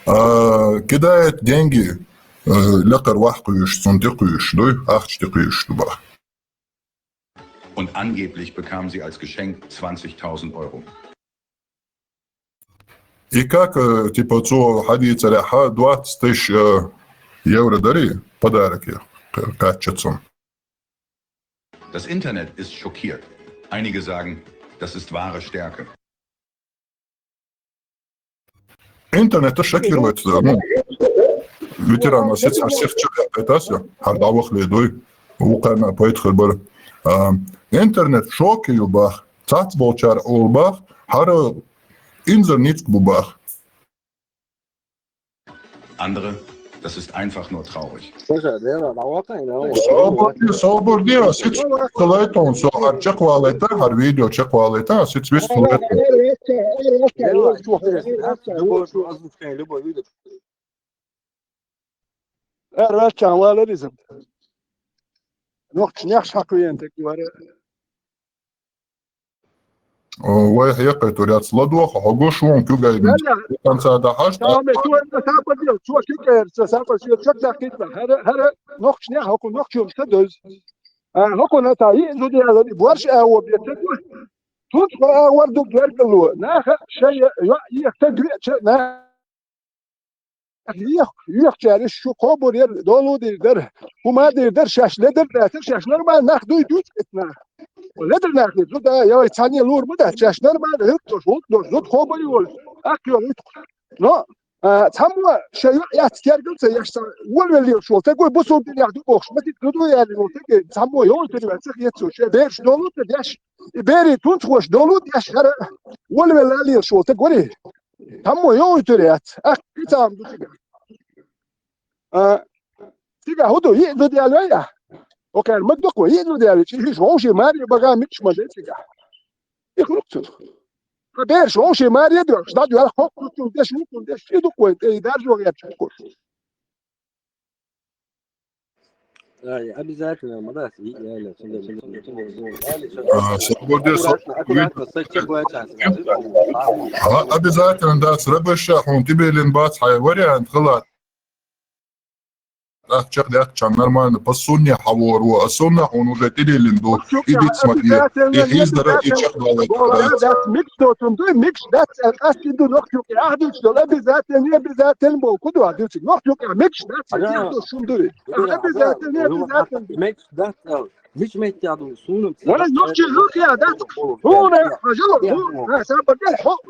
кидает деньги лакарвахкуюш, цунтикуюш, дой ахчтикуюш тубах. Und angeblich bekam sie als Geschenk 20.000 Euro. И как, типа, цо хадица ляха 20 тысяч евро дари, подарок я, качаться. Das Internet ist schockiert. Einige sagen, das ist wahre Stärke. Интернет шокирует, ну, veterana sets hartstikke har dawakhle doy وقعنا بيدخل بر انترنت شوك يباخ تات بوچار اولباخ har inser nichts bubach. Andere, das ist einfach nur traurig. Sauber dia, sits teleton, so ar čekvaleta, ar video čekvaleta, sits viss teleton. Ervaçan valorizm. Noqt nyax hakuyentek var. Vai hieqet turjāt sladoha, hogošu un kugaidim. Kansā da hašta. Tamam, tu enda sapa diyor. Tu kiker, sapa diyor. Çok dakika. Her noqt nyax hakun noqt yum sadöz. Hakun ata yizu diyor. Bu arş awo biyetek. Tut wardu gerkelu. Nax şey yektegri na Yok yani şu kobur yer dolu der. Huma der şaşledir der. Şaşlar ben nakdu düz etme. Nedir nakdu? Bu da ya saniye lur mu da şaşlar ben hep zot kobur yol. Akıyor. No. Tam bu şey ya gergelse yaşta wol veriyor şu. Tek bu son bir yakdı boş. Metit dudu yani o tek tam bu yol veriyor. Tek yetiyor. Şey beş dolu der yaş. Beri tunç hoş dolu yaş. Wol veriyor şu. Tek gori. Tam o yol veriyor. Tamam dur. Tiga hudu yidu dialo ya. Okay, magdok wa yidu dialo. Hiç hoşi mari baga mix made tiga. Ikruktu. Kader hoşi mari diyor. Da diyor hoktu deş mutun deş yidu koy. Derjo yapacak koş. Yani abi zaten ama da iyi yani. Şimdi abi zaten da sıra başa hon tibelin bat hayvariant khalat. Чак да чан нормально по сунне хавору а сунна он уже телелин до идит смотри и издара и чак далай that mix totum do mix that asli do nok yok ya hadi dola bizaten ya bizaten bu kudu hadi nok yok ya mix that do şundu ya bizaten ya bizaten mix that مش متعدو سونو ولا نوكي لوك يا ده هون رجل هون سبب الحق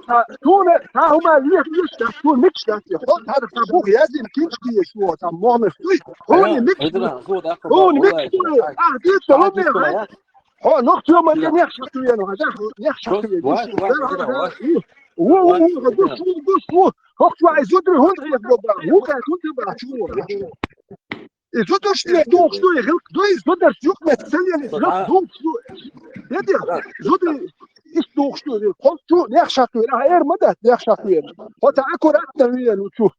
هون ها هما ليه يشتا هون ميكس ده يحط هذا فابوك يازم كيشكي يشوا تم مهم هون ميكس هون ميكس دي طلبني هو نوكي يوم اللي يخشى يعني هذا يخشى هو هو عايز يدري هون هو كان كنت بعشوه Zodat je toch zo je doe zodat je ook met zelf je doet zo. Weet je? Zodat is toch zo je komt zo neerschat je naar maar neerschat je. Wat accuraat dan weer nu zo.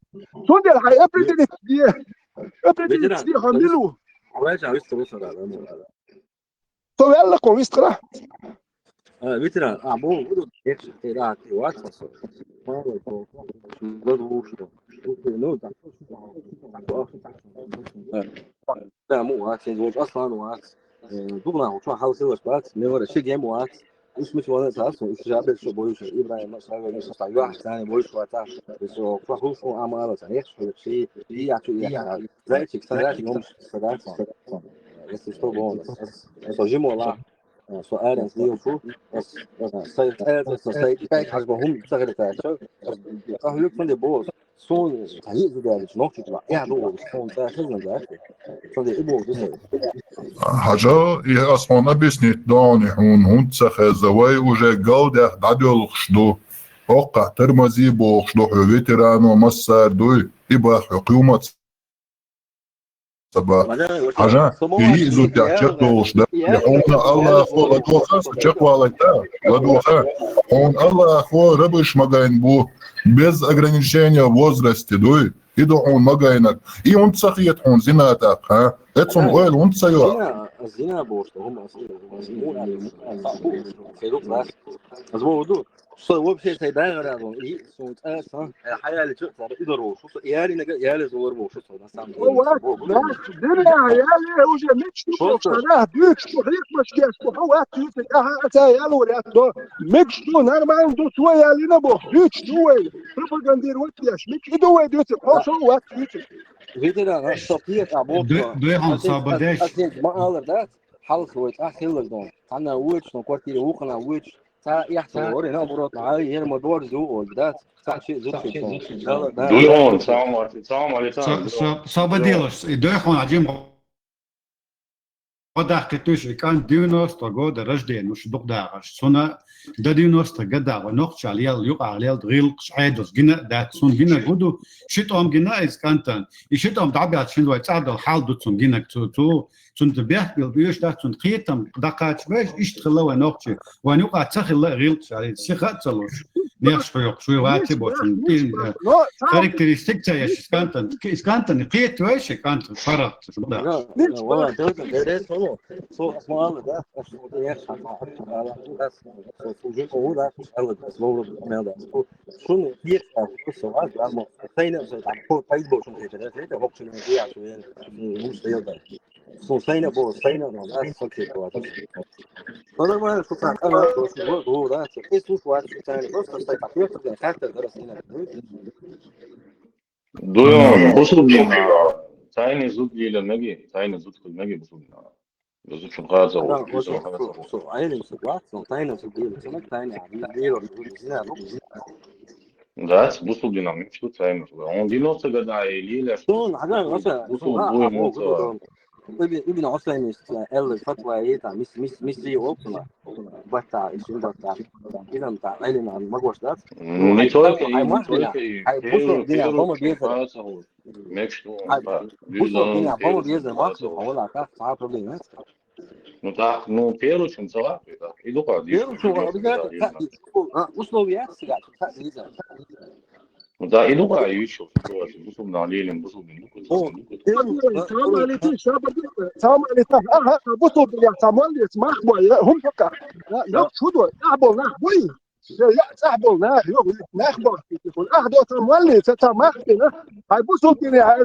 Zodat hij opbrengt die handelen. Hoe zou het zo zijn? Zo wel kom is klaar. Weet je abo het raak je wat zo. Maar dat hoeft niet. لا مو واحد يزوج اصلا واحد ضمنا وشو حاول يسوي سبات نور شيء جيم واحد مش ولا اساس استجابه شو بويش ابراهيم مثلا مش صايع واحد ثاني بويش وقتها بس هو فهو عماله ثاني شيء يعني زي شيء ثلاث يوم ثلاث بس شو بون سو جيم ولا سؤال انسي شو بس سايت باك حسبهم تشتغل تاعو قالوا لك من بوز صون تهيئ ذلك نقطة يعني صون تاخذنا ذلك صون يبغوا ذلك حاجة إيه أصلاً بيسنيت داني هون تسخ زواي وجا جودة داديول خشدو أوقع ترمزي بوخشدو فيترانو مسار دوي يبقى حكومة حاجة هي زو تحتوش ده هون الله أخو لدوخاس تشكوا لتا لدوخا هون الله أخو ربش مجاين بو без ограничения в возрасте, да, и до он магайнак, и он цахиет он зинатак, это он ойл он цаю. زينة بوش هم صار وب شيء سيدان غرابون إيه صوت أصلا الحياة اللي شو صار يدروا شو يالي نجا يالي زور بوش شو صار نسام دنيا يالي وجه مش شو صار بيك شو هيك مش كيس هو أكيد أتا يالو ولا تو مش تو نرمى دو شو يالي نبوه بيك شو propagandир وقتيش مش دو يدوس شو أكيد فيديو صوتية عبوط دويهم صابداش ما قال ده حلق ويت أخيل دون أنا ويتش نقطي وقنا ويتش تا يحصل وري هنا مرات معاي هنا مدور ذوق وبدات تا شيء ذوق شيء دويون سلام عليكم صابديلوس دويخون عجيم وداخلتوش كان 90 года рождения уж догдагаш сона до 90 года ونقش عليها يقع عليها غيل قشعيدوس جنا دات سون جنا جودو شتهم جنا إز كانتن يشتهم دعبيات شنو يتعدل الحال دوتسون جنا تو سون تبيح بالبيوش دات سون قيتم دقات باش يشتغلوا ونقش ونقع تخل غيل قشعيد سخات تلوش نيخش شوي واتي بوتن كاركترستيك تاعي كانتن قيت واش كانت فرق والله ده صو اسمه ده ده شنو يخاف السؤال لما سينا على فيسبوك شنو كده ده هو شنو دي عشان مش يقدر سو سينا ده فكر انا ما شفت انا هو ده اسمه واحد ثاني بس تستطيع تقدر حتى درس هنا دويون بوصل لنا تايني زود لي للنجي تايني زود في النجي بوصل لنا بزود شو غازة وكيسو حاجة سو عيني سوات سو تايني زود لي سمك تايني عبيد هنا ده بوصل لنا مش شو تايني on dit non c'est gada il شلون حاجة مثلا بوصل دوي مونتا ابن عثمان الفتوى ايه مش زي اوبنا بتاع الشين بتاع كده بتاع علم عن المجوش ده هيبصوا الدنيا بابا بيزر بصوا الدنيا بابا بيزر مصر هقول لك صعب بروبلم no pelo شو مسوي إيه قاعد بيرو شو بجد وصلوا بيحسي ده إيه قاعد يشوف بوصل من عليهم بوصل من السلام عليكم شباب السلام عليكم بصوا يا سامويل اسمع هم فكر لا شو ده يعبوا نحوي يعبوا نحبوا يقول أخذوا سامويل تتمخنا هاي بصوا كده هاي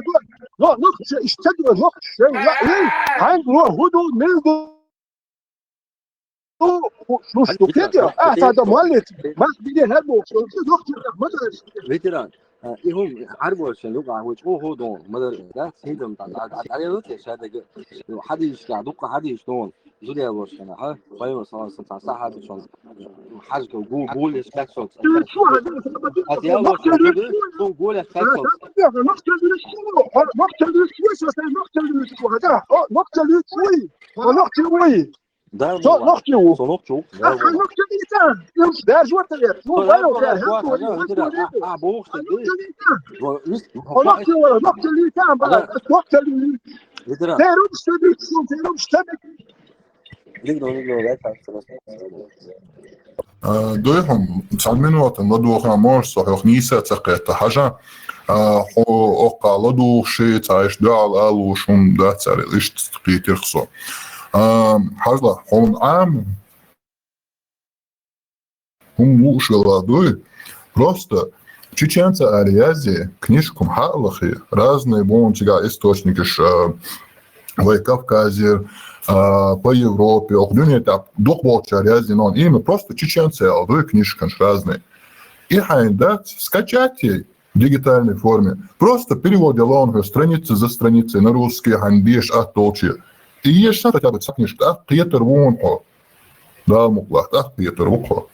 نقش اشتدوا نقش لا عنده هدوء نلدو شو كده أحسن مولد ما بدي هربوا شو نقش فيتران هم عربوا عشان يوقع هو دون مدر ده سيدم على وقت شهاده حد يشجع دوق حد يشتون زودي ابوش انا ها فايو صار صح هذا شلون حاجه جول اسبكسون شو هذا هذه اول شو جول اسبكسون نقطه ده نقطه صنوقته نقطه دي ده جوه تغير شو بايو نقطه اللي تام بقى نقطه اللي تيروش دويهم 9 minūtes لدوخنا مورس صحيح نيسا تقيت حاجة هو أقع لدو شيء تعيش دعال ألو شون دا تساري ليش تقيت يرخصو حاجة هون عام هم وش دوي просто чеченцы Азии книжкам халахи разные бончига источники в Кавказе по Европе, это двухболча Азии, но именно просто чеченцы, алды книжки разные. И хайндат скачать в дигитальной форме, просто переводя лонга страницы за страницей на русский, хандиш, толчи. И есть хотя бы книжка, Петр Вунхо, да, муклах, Петр Вунхо.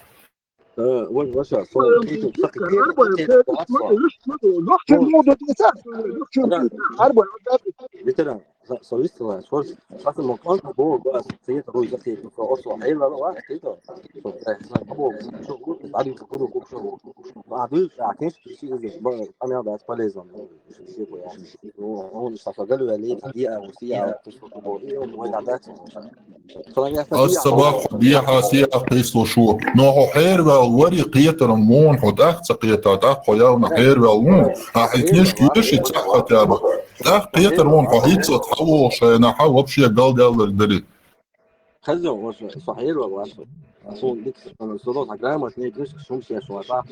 صويصة شورس شخص المقال هو بقى سيد روي زكي في أصله حيل لا واحد كده هو شغل بعد يفكروا كل شغل بعد عكس شيء زي بقى أنا بعد فلازم شيء يعني هو استغلوا عليه دقيقة وسيعة تشوفوا بوريه وما عدات الصباح بيها سيعة قيسو شو نوعه حير والوري قيتر مون حداخ سقيتات أخويا حير والمون حيتنيش كيش يتصحى تابع قيتر مون حيت تحول شيء نحو بشيء قال دليل خذوا وش صحيح ولا واش صون ديك الصوت حقها ما تني كريش شومش يا شو صح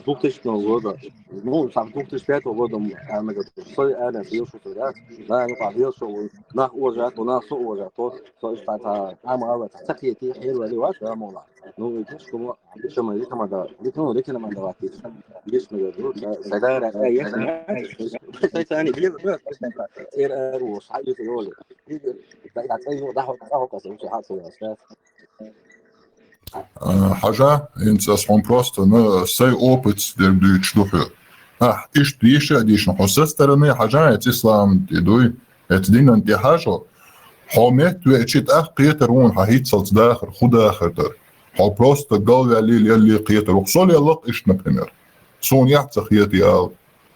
دوكتش نوضه مو صح دوكتش بيت وضده ما قد صي انا في شو ترى لا نقع في شو نا وجهت ونا سوق وجهته سو اشتاعتها عام اول تحقيقي حلوه لي واش لا مولا نو كريش كم ليش ما ليك ما دا ليك ما دواتي ليش ما يقولوا سدار اي ثاني بلي اير وش حاجه تقول لا تعطيه ضحك قصه مش حاصل يا استاذ حاجة انت اسهم بروست نا سي اوبت در دوش دوحو ايش ديش نحسس ترني حاجة اتسلام تدوي اتدين انت حاجة حومت واتشت قيترون هيتصلت داخل خد داخل در حو بروست قال يلي قيتر وقصول يلق ايش نبريمير سون يحتخ يتي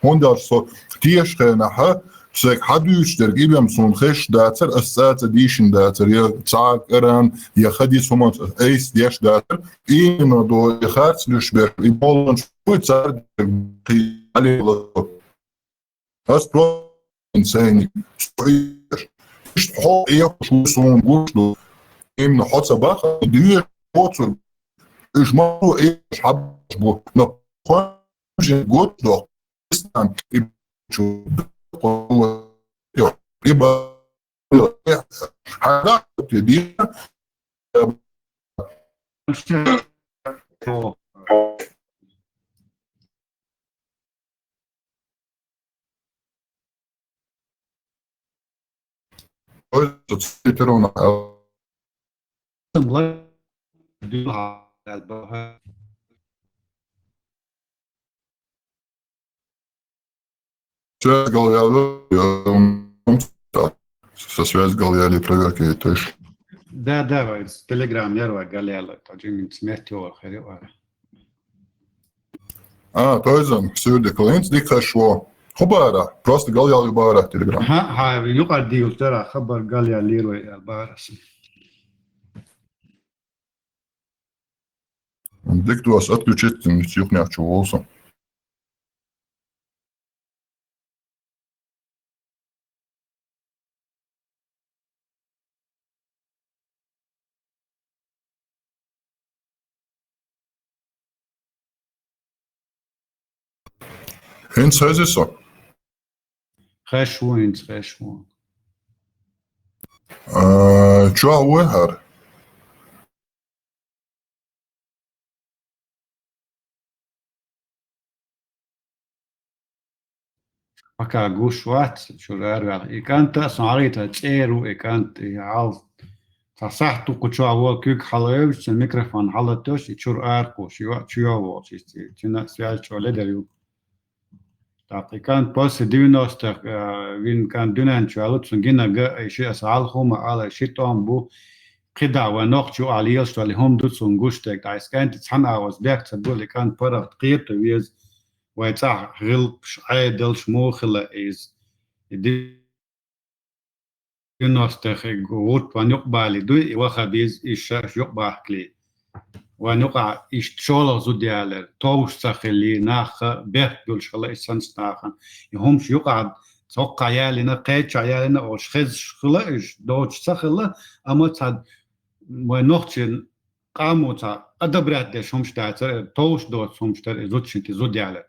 هون دار صو تيش خينا سيك حدوش در جيبهم سون خش داتر اسات ديشن داتر يا تاك اران يا خدي سومت ايس ديش داتر اينو دو يخارت لوش بير يبولن شو تار علي هاس برو انساني صحيح مش حق ايه شو سون قوشلو ايم نحط صباح دي قوتر ايش ما ايش حبو نو خوش قوتلو استان شو يبقى حاجات دي связь галиали проверки тоже. Да, Телеграм ярва галиала, таджин смертью ахири. تويزن سيودي كلينت ديك خشوا خبارة просто галиали бара Телеграм. ها يقعد ديو ترى خبر галиали روي البارس. Дик tu vas atключить, ничего не очувался. Hens هزيسو. خشوين. شو هو هار؟ أكا جوش وات شو رأي إكانت صاريتها تيرو إكانت عال تصحتو كتشوا هو كيك حلاوش الميكروفون حلتوش يشور أرقو شو هو تنا سيال شو لدريو تاقي كانت بس دينوستر وين كان دونان شو على تسنجينا جا شيء أسعال خما على شيء توم بو قدا ونوق شو عليل شو اللي هم دوتسون جوشتك تعيس كانت تسحنا was بيك تقول كانت برا قيرت ويز ويتاع غلبش عادلش موخلة إز دينوستر جوت ونقبالي دوي وخبيز إيش يقبح كلي ونقع إيش تشولا زوديالر توش سخلي ناخ بيحدل شلا إسانس ناخن يهمش يقعد توقع يالنا قيتش يالنا أوش خز شلا إيش دوش سخلا أما تاد ونوختين قاموا تا أدبرات ديش همش داتر توش دوت همش تر زودشنتي زوديالر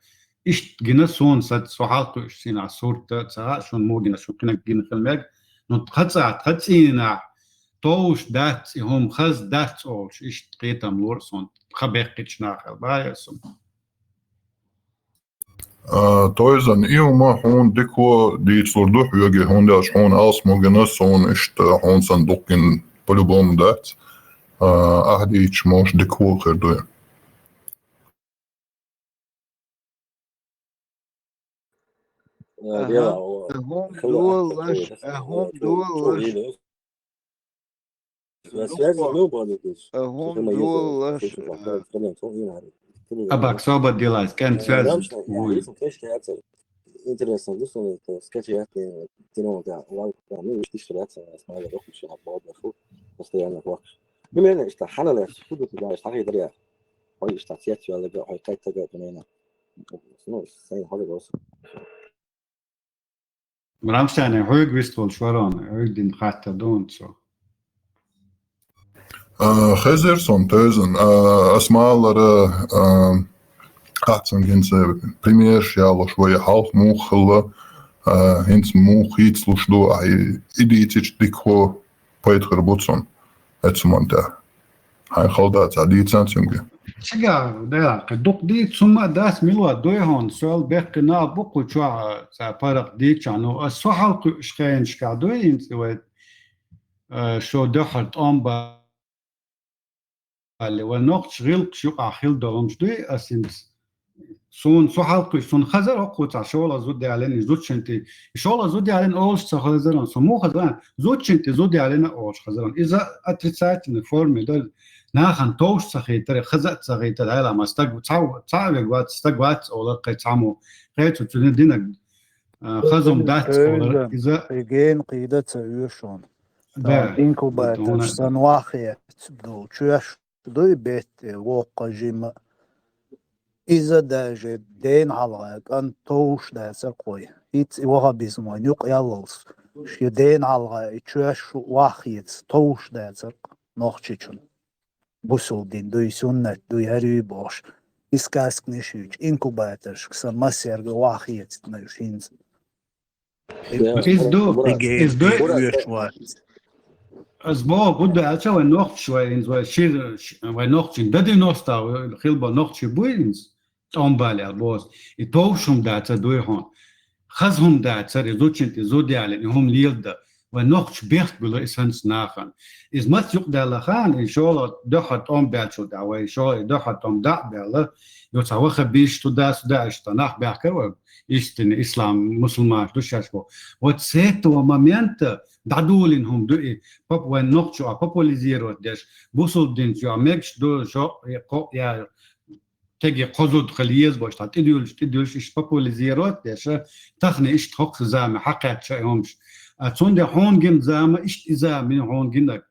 إيش جنا سون سد سحالتو إيش سينا صورة تا شون موجنا شو كنا جنا خلمك نتخطينا توش دات هم خز دات أولش إيش تقيتم لورسون خبيقتش ناخل بايسون تويزن إيو ما هون ديكو دي صردوح يجي هون داش هون أص موجناس هون إشت هون صندوقين بلوبوم دات أهديش موش ديكو خير دوي هم دول أباك صوبة ديلاس كان سواز Interesant, dus dan sketch je echt in ja, nu is die straat maar de rokjes op bal daarvoor als de aan wax. Nu men is de hanel goed dat daar is hij daar. Hij staat jetzt wel de hij kijkt dat beneden. Nou, zijn hadden was. مرامشان هوج ويستول شورون هوج دين خاطر دون سو خزرسون توزن اسمالر قاتسن جنس بريمير شيالو شوية حالخ موخلة هنس موخيت لوشدو اي ايديتش ديكو بيتخر بوتسون اتسمانتا هاي خلدات عديد سانسونجي شجع ده قدوق دي ثم داس ملوا دوي هون سؤال بقنا بقو شو سافرق ديك شانو السحل شخين شكادوين سويت شو دحرت أم اللي ونقط شغل شو أخيل دوم شدوي أسيمس سون سو حلقي سون خزر أقوى شغل زودي علينا زود شنتي شغل زودي علينا أولش خزران سمو خزران زود شنتي زودي علينا أولش خزران إذا أتريسات من الفورم دل ناخن توش سخيتر خزت سخيتر على ما استق تعب وقت استقوات أو لقي تعمو قيت وتندينا خزم دات إذا يجين قيدة يوشون إنكو باتش سنواخية دو تشوش دو بيت وقا جيم إذا داجي دين علغاك أن توش دا سقوي إيت وغا بيزمان يوق يالوس شي دين علغاك تشوش واخيت توش دا سق نوخشيشون بوسول دين دوي سنة دوي هري باش إسكاسك نشيج إنكو باتش كسر مسير واخيت نيوشينز أسبوع قد أتى ونوخت شوي إنز وشير ونوخت دادي نوستا الخلبة نوخت شبوينز توم بالي البوس يتوشهم داتا دوي هون خزهم داتا رزوتشنتي زودي على إنهم ليلدا ونوخت بيخت بلو إسانس ناخن إز ما تيقدر لخان إن شاء الله دخت أم بالشو دعوة إن شاء الله دخت أم دع بالله يتوخى بيش تداس داش تناخ بيحكوا إستن إسلام مسلمان دوشاشبو وتسيت ومامينت دعدولينهم دوئي باب وين نقشوا بابوليزيرو داش بوصل دين جو ميكش دو جو يا تجي قصد خليز باش تديولش إيش بابوليزيرو داش تخني إيش تحق زامة حقيقة شيءهمش أتصون ده هون جن زامة إيش إذا من هون جنك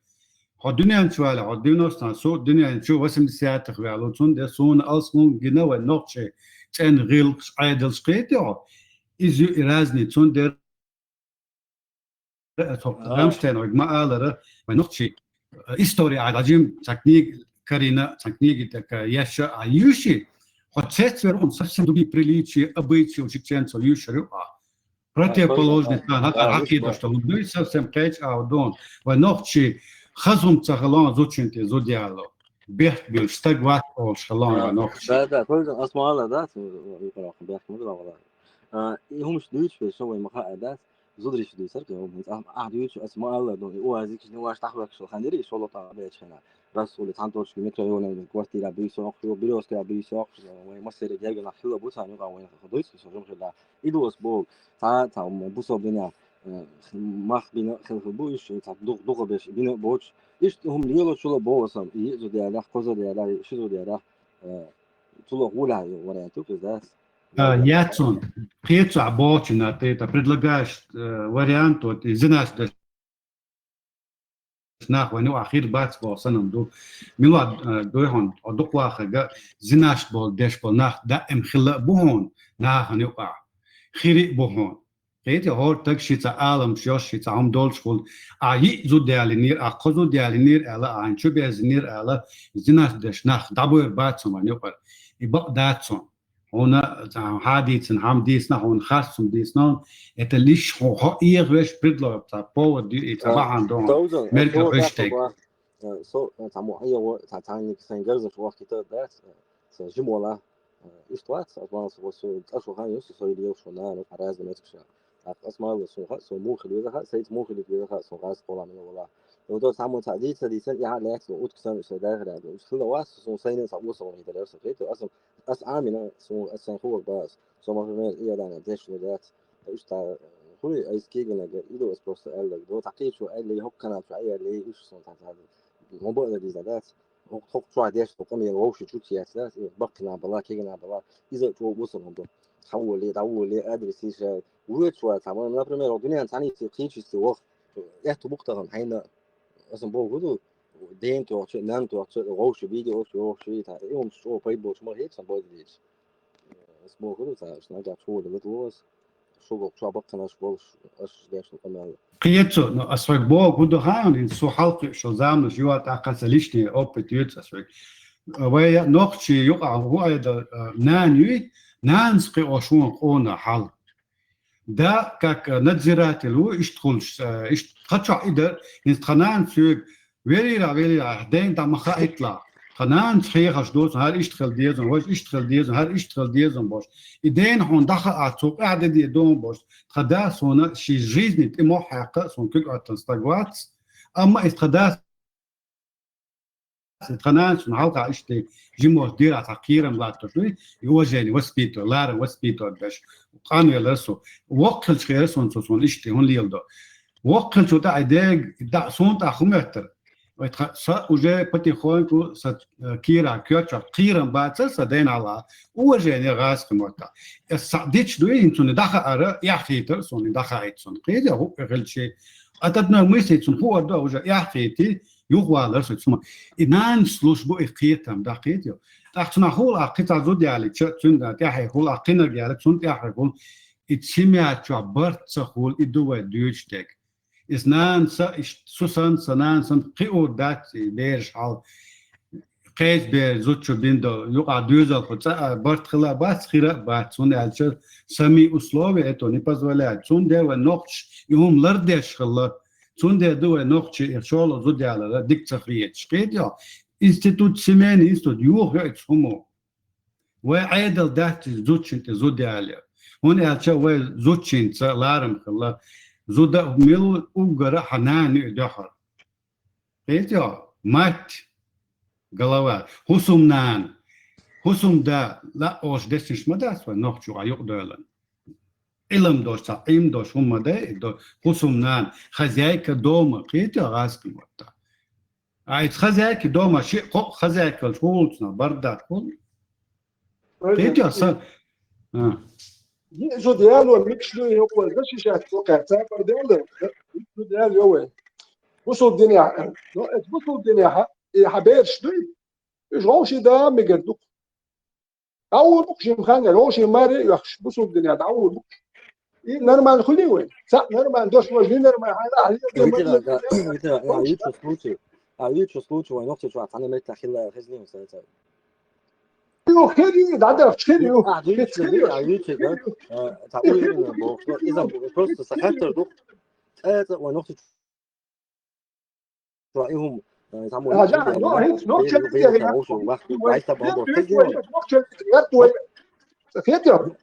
الدنيا نشوالة الدنيا نستان سو الدنيا نشوف واسم السياسة تخوالو تصون ده صون أصلا جنا والنقشة تن غير عادل سقيتو إزو إرازني تصون ده رامشتين وجماعة على ونقشي إستوري على جيم تكنيك كارينا تكنيك تك ياشا عيوشي حتى ورون سبسم دوبي بريليتشي أبيتشي وشكتين سوليوشرو براتي بولوجني كان هذا عقيدة شتلو دوي سبسم كيتش أو دون ونقشي خزم تغلان زوتشنتي زوديالو بيحت بيستقوات أو شلون ونقشي ده كل أسماء الله ده يقرأ بيحت مدرع ولا هم مش دويش في شو المقاعد ده زودريش دوي سرك هم أحد أسماء الله دون وازيك نواش تحبك شو خندري شو الله تعالى هنا رسول تانتوش كمية يونا من كوارتي لابي سوق شو بيروس كلابي سوق ومصير جاي نحلو بوسان يقع وين خدويس شو جم خلا إدوس بول تا بوسو بينا مخ بينا خل بويش تا دوغ بيش بينا بوش إيش هم ليلو شو بوسام يجوا ديالا خوزا ديالا شو ديالا تلو غولا ورا توكس ياتسون قيتو عبوش ناتيتا предлагаешь вариант вот изинаш ناخ ونو أخير بات بوصلنا دو ميلاد دوهون أدق واخد زناش بول دش بول ناخ دائم خلا بهون ناخ نوقع خيري بهون قيت هور تكشيت عالم شيت عم دولش بول أي زود ديالنير أقصد ديالنير على عن شو بيزنير على زناش دش ناخ دابو بات سما نوقع يبقى داتسون هنا حادثن هم ديسنا هون خاصم ديسنا اتليش هو إيغوش بدلو بتاع بو دي طبعا دون ملك رشتك سو تعمو أيه تعاني سنجرز في وقت كده ده جمولا إستوات أصلا سو أشو هاي يوسف سو يديو شو نار حراز بنتكش أسمع سو مو خلي ذا سيد مو خلي ذا سو غاز طلع من ولا لو ده تعمو تعديل سديسن يا لاكس وأتكسر مش داخل مش خلا واس سو سينس أبو سو يدرس فيته أصلا عامنا سو أسنخور باس سو ما في مال إيه ده داش ودات إيش تا خوي أيس كيجنا إيده إسبوس قال لك ده تعقيد شو قال لي هو كان في عيال ليه إيش صنع هذا الموضوع ده ديزادات هو شو عاديش تقوم يروش شو سياسات بقنا بالله كيجنا بالله إذا تو وصل هم ده تحول لي أدرس إيش ويت شو تعمل من البريمير الدنيا ثاني تقيش استوى يحتو مقترن حين أصلا بقول دين تو أشياء نان تو أشياء روش فيديو روش تا يوم شو بايبوش ما هيك سبب ديش اسمه كده تا شنو جات شو اللي بتوص شو بقنا شو اش داش كمان قيتو نو أسرق بو كده هاون سو حلق شو زامن شو تاقسليشني أوبتيوت أسرق ويا نقشي يقع هو هذا نانسقي أشون قونا حل ده كك نتزرات له يشتغلش يشتغلش إذا يستخنان سوق ويلي دين تا مخا يطلع خنان خيخش دوس هل يشتغل ديزن واش يشتغل ديزن هل يشتغل ديزن باش إدين هون دخل عطوق قاعدة دي دوم باش تخداس هون شي جيزني تمو حقا سون كل تنستقوات أما إتخداس تناس نحلقة إشتي جموس دير عتقيرم لا تشوي يوجيني وسبيتو لار وسبيتو باش قانو يلرسو وقل خيرسون سون إشتي هون ليلدو وقل شو تاع داق دا صون تاع خمتر ويتخ وجا بتي خوينكو ست كيرا كيوتشا قيرم باتس سدين على وجيني غاس كموتا الصديتش دوي انتو ندخل ارا يا خيتر سون ندخل ايتسون قيد هو غل شيء اتدنا ميسيتسون هو دو وجا يا خيتي يوغوالر سوتسما إنان سلوش بو إقيتم دقيقيو تحتنا هول أقيتا زودي على تشون تاحي هول أقينا جالك تشون تاحي هول إتشيميا تشابرت سهول إدوه ديوشتك إسنان سوسان سنان سن قيو دات بيرش حال قيس بير زوتشو بيندو يوقع دوزل خطا برت خلا بات خيرا بات سون الشر سمي أسلوبي إتو نيباز ولا تشون ده ونقش يوم لردش خلا Sunde due noche solo zodiala dictatoriet spedio institut semeni institut yuh etsumo wa aidal dat zuchint zodiala hon elcha wa zuchint laram khalla zoda mil ugara hanani dahar spedio mat galava husumda la os destish madas wa nochu ayuq dolan علم داشت علم داشت هم ده خصومنان خزایک دوم قیت آغاز کن وقتا عید خزایک دوم شی خزایک کل شولتنا بردا کن قیت اصلا يجو ديالو الميكس له هو باش يشات وقع تاع ديالو ديالو هو وصل الدنيا وصل الدنيا حبيرش دوي جوشي دا ميقدو اول بوكش مخانه روشي ماري يخش وصل الدنيا اول بوكش نرمال خلي وين صح نرمال دوش وجه نرمال هذا يوتشو سلوتشو وين وقت شو عطانا ميت تخيل خزني وسالتها يو خيري دعدرف خيري يو يوتشو تعقول بوك اذا بروست سخافتر دوك وين وقت رايهم تعملوا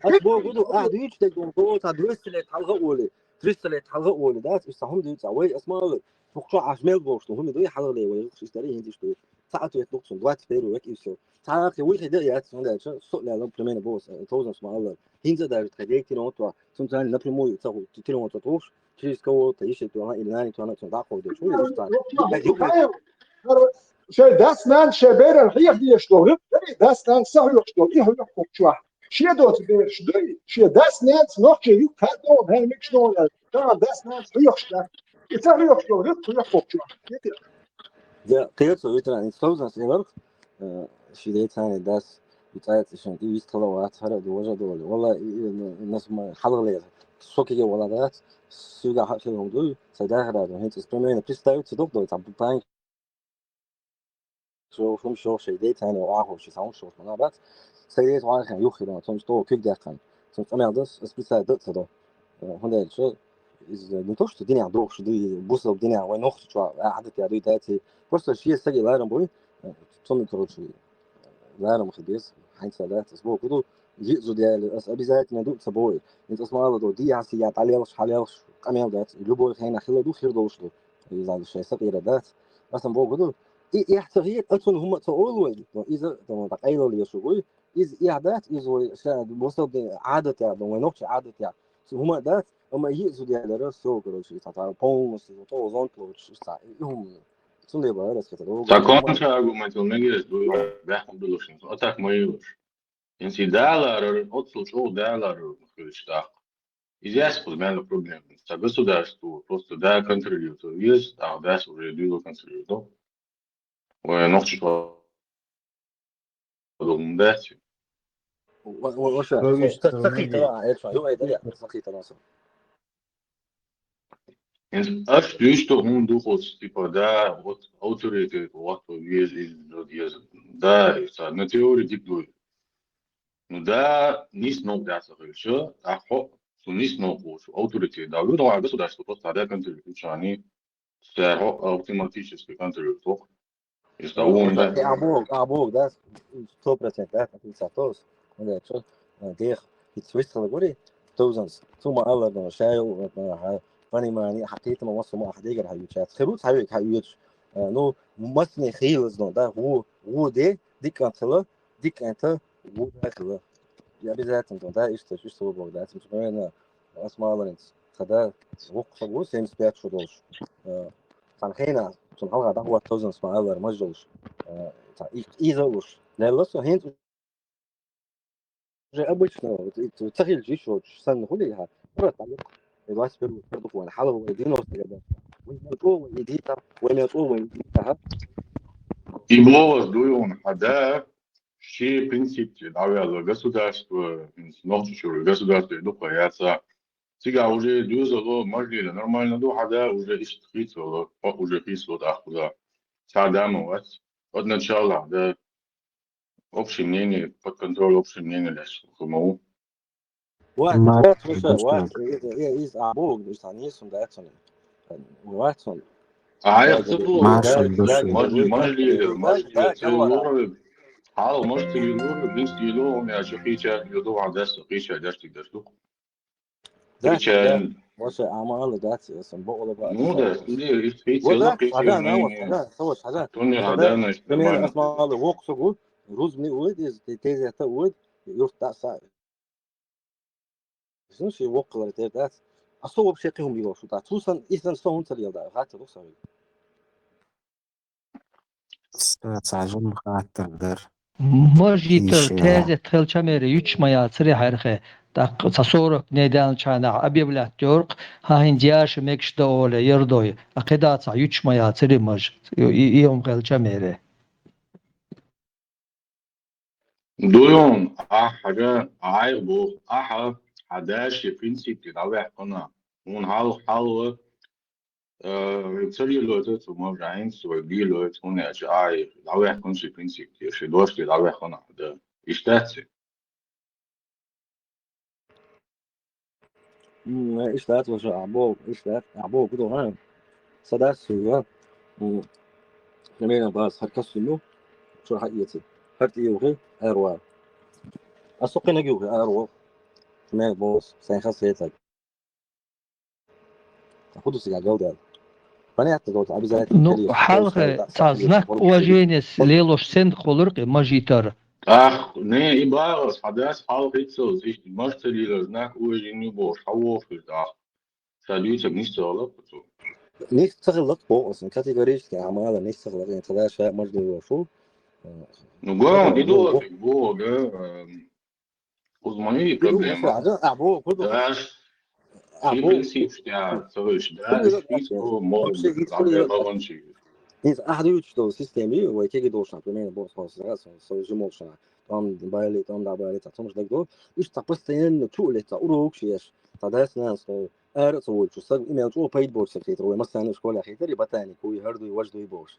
أسبوع قدو قاعد يجتهد وقوت هدرستلت حلقة أولى درستلت حلقة أولى ده استهم دي تعوي اسمه فوق عشمال بوش هم دوي حلقة ليه ويخش يشتري هندي شوي ساعات يتنقصون دوات فيرو وك يسوي ساعات يوي خدي يات هذا شو سوق لا بريمين بوس توزن اسمه الله هندي ده تخديك كيلومتر سنتين لا بريمو يتسوي كيلومتر توش تريس كو تعيش تو هاي الناني تو أنا تداخل ده شو شيء داسنان شبير الحيح دي يشتغل داسنان سهل يشتغل إيه يحكم شوي شيء دوت بيرش دوي شيء داسنان نوكش يكادون هاي ميكشنون ترى داسنان يخشى يتعرف يشتغل يحكم شوي ده قيادته ويترا إن توزن سيرك شيء ده ثاني داس بتاعت عشان دي يستلوات هذا دوجا دول والله الناس ما حلق ليه سوكي ولا ده سودا حشلهم دول سيدا هذا هنت اسبرمين بيستايت تدوق دول تبع باين شو فهم شو شيء ده ثاني وعاقو شيء سامو شو ما بعد سيدات وعاقو كان يخي ده تونس تو كيك ده كان تونس أنا عدس اسبيسا ده تدا هذا الشيء إذا نتوش الدنيا عدوش دي بوصل الدنيا وين نخش شو عدت يا دوي تاتي بس الشيء السجل لا رمبوي تصمم تروح لا رم خديس حين سالات أسبوع كده يجزو ديال أبي زايد ندوق سبوي أنت اسمع الله دو دي عسيات عليش حاليش كمية دات يلبوا خينا خير دو خير دوش دو إذا الشيء سقير دات أصلا بقول كده يحتاجيت أصلا هم تقولوا إذا تمام تقيلوا لي شوي إذا إعداد إذا شاد وصل عادة يعني وين نقش عادة يعني هم دات هم يجزو ديال رأسه كده شيء تعال بونس وتوزن كلوش صار هم سنلي بقى رأس كده تا kontra argumentul negirez behom bilošins otak mojuš si dēlāru odslušu dēlāru šta izjās uz mēnu problēmu tā государству просто да контролирует есть а дас уже дело контролирует ой ночь подобным дать وش سقيت لا شو هاي ده سقيت راسه Aš isto duhos tipa da od autoritet ovako jest da sad na teoriji diktuje. No da nismo da se reče, a ho su nismo hoću autoritet da ljudi da государство просто да контролирует, они все автоматически контролируют. И что он да. عبوك ده 100% ده في ساتوس ولا شو ده يتويست لغوري توزنز ثم الله ده شايو فاني ماني حقيقة ما وصل ما أحد يقدر هيوتشات خروج هيك هيوتش ну масне хилзно да у де дикантла диканта у дакла я обязательно да что было да примерно осмаланец когда وقت 75 شدوش تنخينا تنخلق دعوة توزن سماعة مجلوش إيزوش لألوس هنت جاء обычно تخيل جيش سنة خليها مرات عليك الواس برضو وانا حاله يدينه كده ويمتقوه يديتا ويمتقوه يديتا И было дуем, да, все принципы, наверное, государство, ночью государство иду появится. Сега уже дюзало, можно нормально до хада уже исхитрило, уже хитрило да куда. Садамовать от начала, да, общее мнение, под контроль общее мнение лишь, кому. واحد إيز أبوه مش هنيسون ده أصلا واحد يختفوا مجلي تلور حال مش تلور بنس تلور يا شقيشة يدو على شقيشة داشتك داشتو ده مش أعمال ده أصلا بقول بقى مو ده دي إستريت وده يلا قيشة هذا أنا يعني هذا سويش هذا توني هذا أنا كمان أسمع هذا وقت سقول روز من ود إز تيجي تود يفتح ساعة شنو شيء وقت ولا تيجات أصوب شيءهم يلوشوا ده توصل إذا صون تليل ده غات توصل تعجب مخاطر در Možite teze thelčamere jučmaja crihärhe tak sasorok nedan çana abiyavlat Türk hahin diaş mekşde ole yerdoy akedatsa juçmaya cirimaj iom thelčamere دويون حاجة عايبو حداش برنسيب تدعوه قنا ون حال تري لوتة مرجعين سوى دي لوتة هون أجاي دعوه كونش برنسيب يشدوش تدعوه قنا ده إشتاتي إشتات وش إشتات عبو كده هاي سداس سوى كمان باس هركس منه شو حقيقتي هرتي يوغي أروى السوق نجيوغي أروى كمان بوس سينخاص يتك تاخدوا سجع جودة فأنا حتى جودة أبي زايد no halge znak uvaženjes leloš send holurke mažitar ne ibaras hadas hal hitsos ich möchte dir znak uvaženju boš hawofir da salute nicht so nicht تغلق بوس كاتيجوريش كعمالة nicht تغلق يعني تلاقي شيء مرضي وشو نقول يدور في بو ده uzmanı problem أعبو كده في برنسيب يا سويش ده إستريت هو مول على بلانشي إذا أحد يشتغل سيستمي ويكيد دوشنا بمين بوس خاص رأس سوي جموشنا تام بايلي تام دابايلي تامش دكتور إيش تقصتين تقول تقولوك شيء تدرس ناس أرد سوي شو صار إيميل شو بايد بورس كتير هو مثلا إشكال أخير يبقى تاني كوي هردو يوجدو يبوش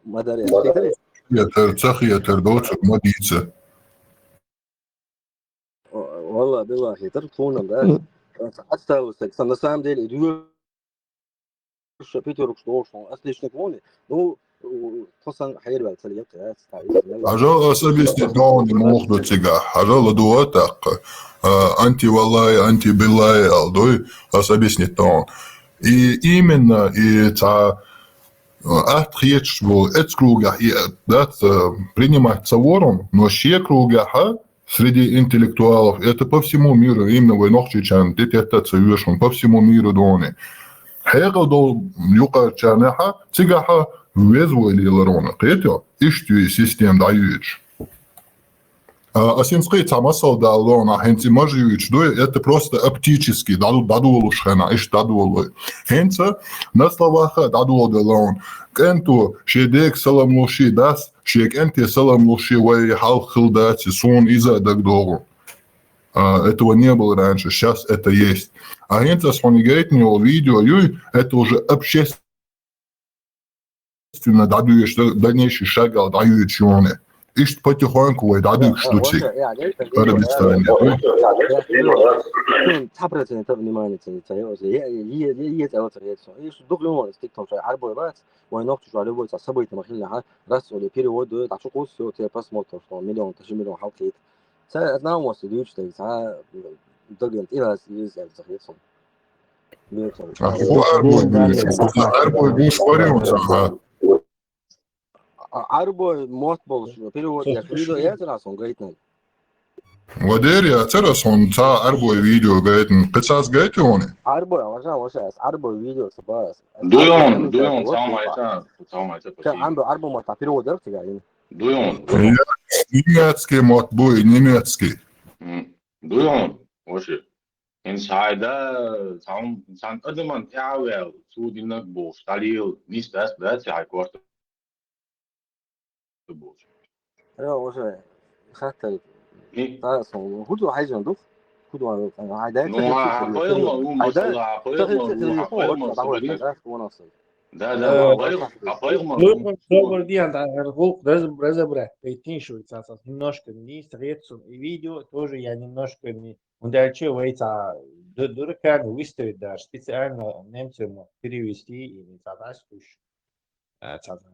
ما داري أخير يا تردوش ما ديتسه والله بالله أخير تركونا ده حتى سنة سام ديل إدوش بيتر وكشتوش أصليش نكوني نو خصنا حير بعد سليك حاجة أسابيسني دون موخدو تيجا حاجة لدواتك أنتي والله أنتي بالله الدوي أسابيسني دون именно и та أتخيش بو أتكروجا دات принимать вором, но все круга среди интеллектуалов это по всему миру именно войнохчичан это совершен по всему миру доне حقا دو يقع جانحة تيجاها ويزوي ليلرون قيتو إشتوي سيستم دايوش أسين سقيت عمصل دالون هنتي ماجيوش دوي это просто оптически дадулуш хена إيش дадулу هنتا на словах дадулу далон كنتو شيدك سلام لوشي داس شيك أنت سلام لوشي وي حال خلداتي сун إذا دك догу этого не было раньше, сейчас это есть. А это спонигейтнего видео, это уже общественно даешь дальнейший шаг, дают чёрные. Ишь потихоньку и дадут штучек. تحبرت أنت بنيمانة تيجي هي تأوتر إيش دقلون استيكتهم شيء عربوا بس ويناقشوا شو عليه بس سبوا يتمخلنا رأس ولا بيريود ده تعشوا قوس يو تي بس موتور مليون تجي مليون حوكيت سأتنام وسديوش تيجي ساعة دقلون إلى سيز يعني تخيلهم أربعة بيش قريم عربو موت بولش перевод я видео я раз он говорит ودير يا ترى صون تا أربو فيديو جايتن قصص جايتوني عربو عشان عربو فيديو سباس دويون تاو مايتا كان عنده عربو ما تعبير ودرت يعني دويون نيميتسكي مطبوع نيميتسكي دويون وشي إنسان ده تاون إنسان أدمان تعاوي سودينك بوش تاليو نيس بس هاي كورت بوش ايوه وشي خاطر هدو عايز ندوخ هدو عايز نو هاقير ما مثلا هاقير ما صغيرين ده هاقير ما Dobar dia, da Волк разобрать, пойти шуйцаться, немножко не средством и видео тоже я немножко не удачи выйти дурака выставить, да, специально немцам перевести и не задачуешь.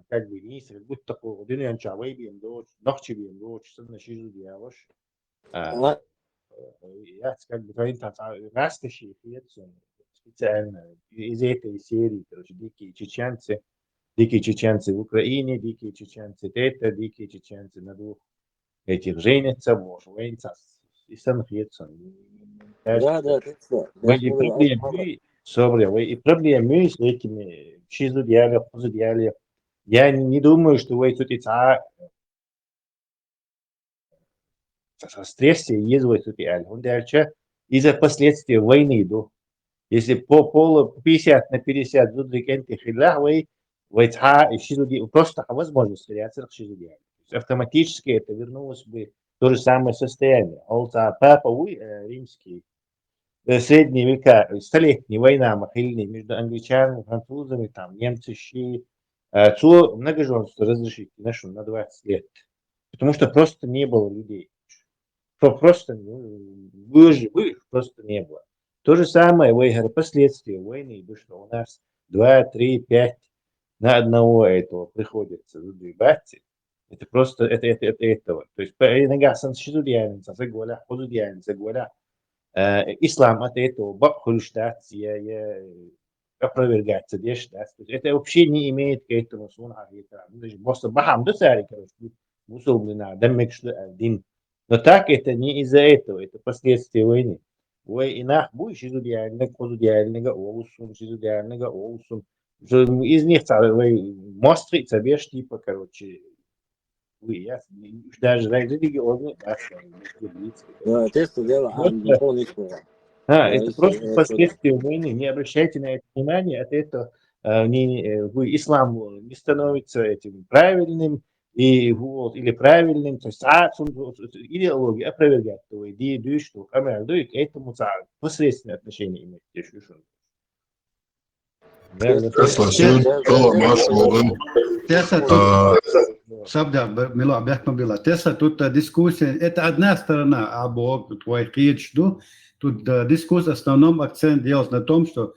Как бы не сред, будь такой, днем чавай бьем дочь, ночью бьем дочь, что на шизу делаешь. Я как бы твоим растущий фиетсон специально из этой серии, короче, дикие чеченцы в Украине, дикие чеченцы это, дикие чеченцы на двух этих женятся, военца и сам фиетсон. И проблемы с этими шизу диали, хузу диали. Я не думаю, что вы тут и со стрессе ездят тут и он дальше из-за последствий войны иду. Если по 50 на 50 зудрик энти хилах вы просто возможность реакции шизу автоматически это вернулось бы то же самое состояние. А папа римский средние века, столетняя война махильная между англичанами, французами, там немцы, многоженство разрешить на 20 лет. Потому что просто не было людей. Просто живых просто не было. То же самое последствия войны, что у нас 2, 3, 5 на одного этого приходится забивать. Это просто этого. То есть иногда саншизудианин, заголя, худудианин, заголя. Ислам от этого бабхульштат, опровергаться, это вообще не имеет к этому сунха. Просто бахам досари, короче, мусульмана, дамек что один. Но так это не из-за этого, это последствия войны. Ой, инах будешь шизудиальнega, худудиальнega, оусун, шизудиальнega, оусун. Из них мостры, цабеш типа, короче, я даже религиозный, это просто последствия войны. Не обращайте на это внимание, от этого ислам не становится этим правильным или правильным, то есть идеология опровергает твою идею, что к этому посредственное отношение имеет. Сабда мило объяснил было. Теса тут дискуссия. Это одна сторона, обо твой кичду. Тут дискуссия, основном акцент делать на том, что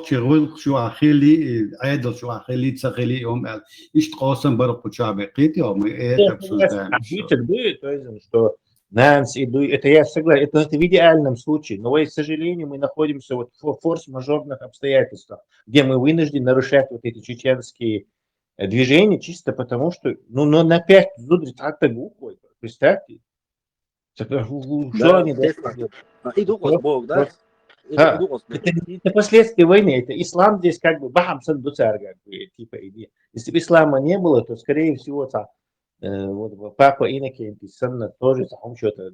червил شو أخلي عادل شو أخلي تسخلي يوم إشتقاسم برق شعبي قيتي أو ما إيه обсуждаем. Что Нанс, это я согласен, это в идеальном случае, но, к сожалению, мы находимся вот в форс-мажорных обстоятельствах, где мы вынуждены нарушать вот эти чеченские движения чисто потому, что, на 5 зудрит так-то глухой, представьте. Что они это последствия войны, это ислам здесь как бы бахам сандуцар, типа идея. Если бы ислама не было, то, скорее всего, папа Иннокентий Санна тоже что-то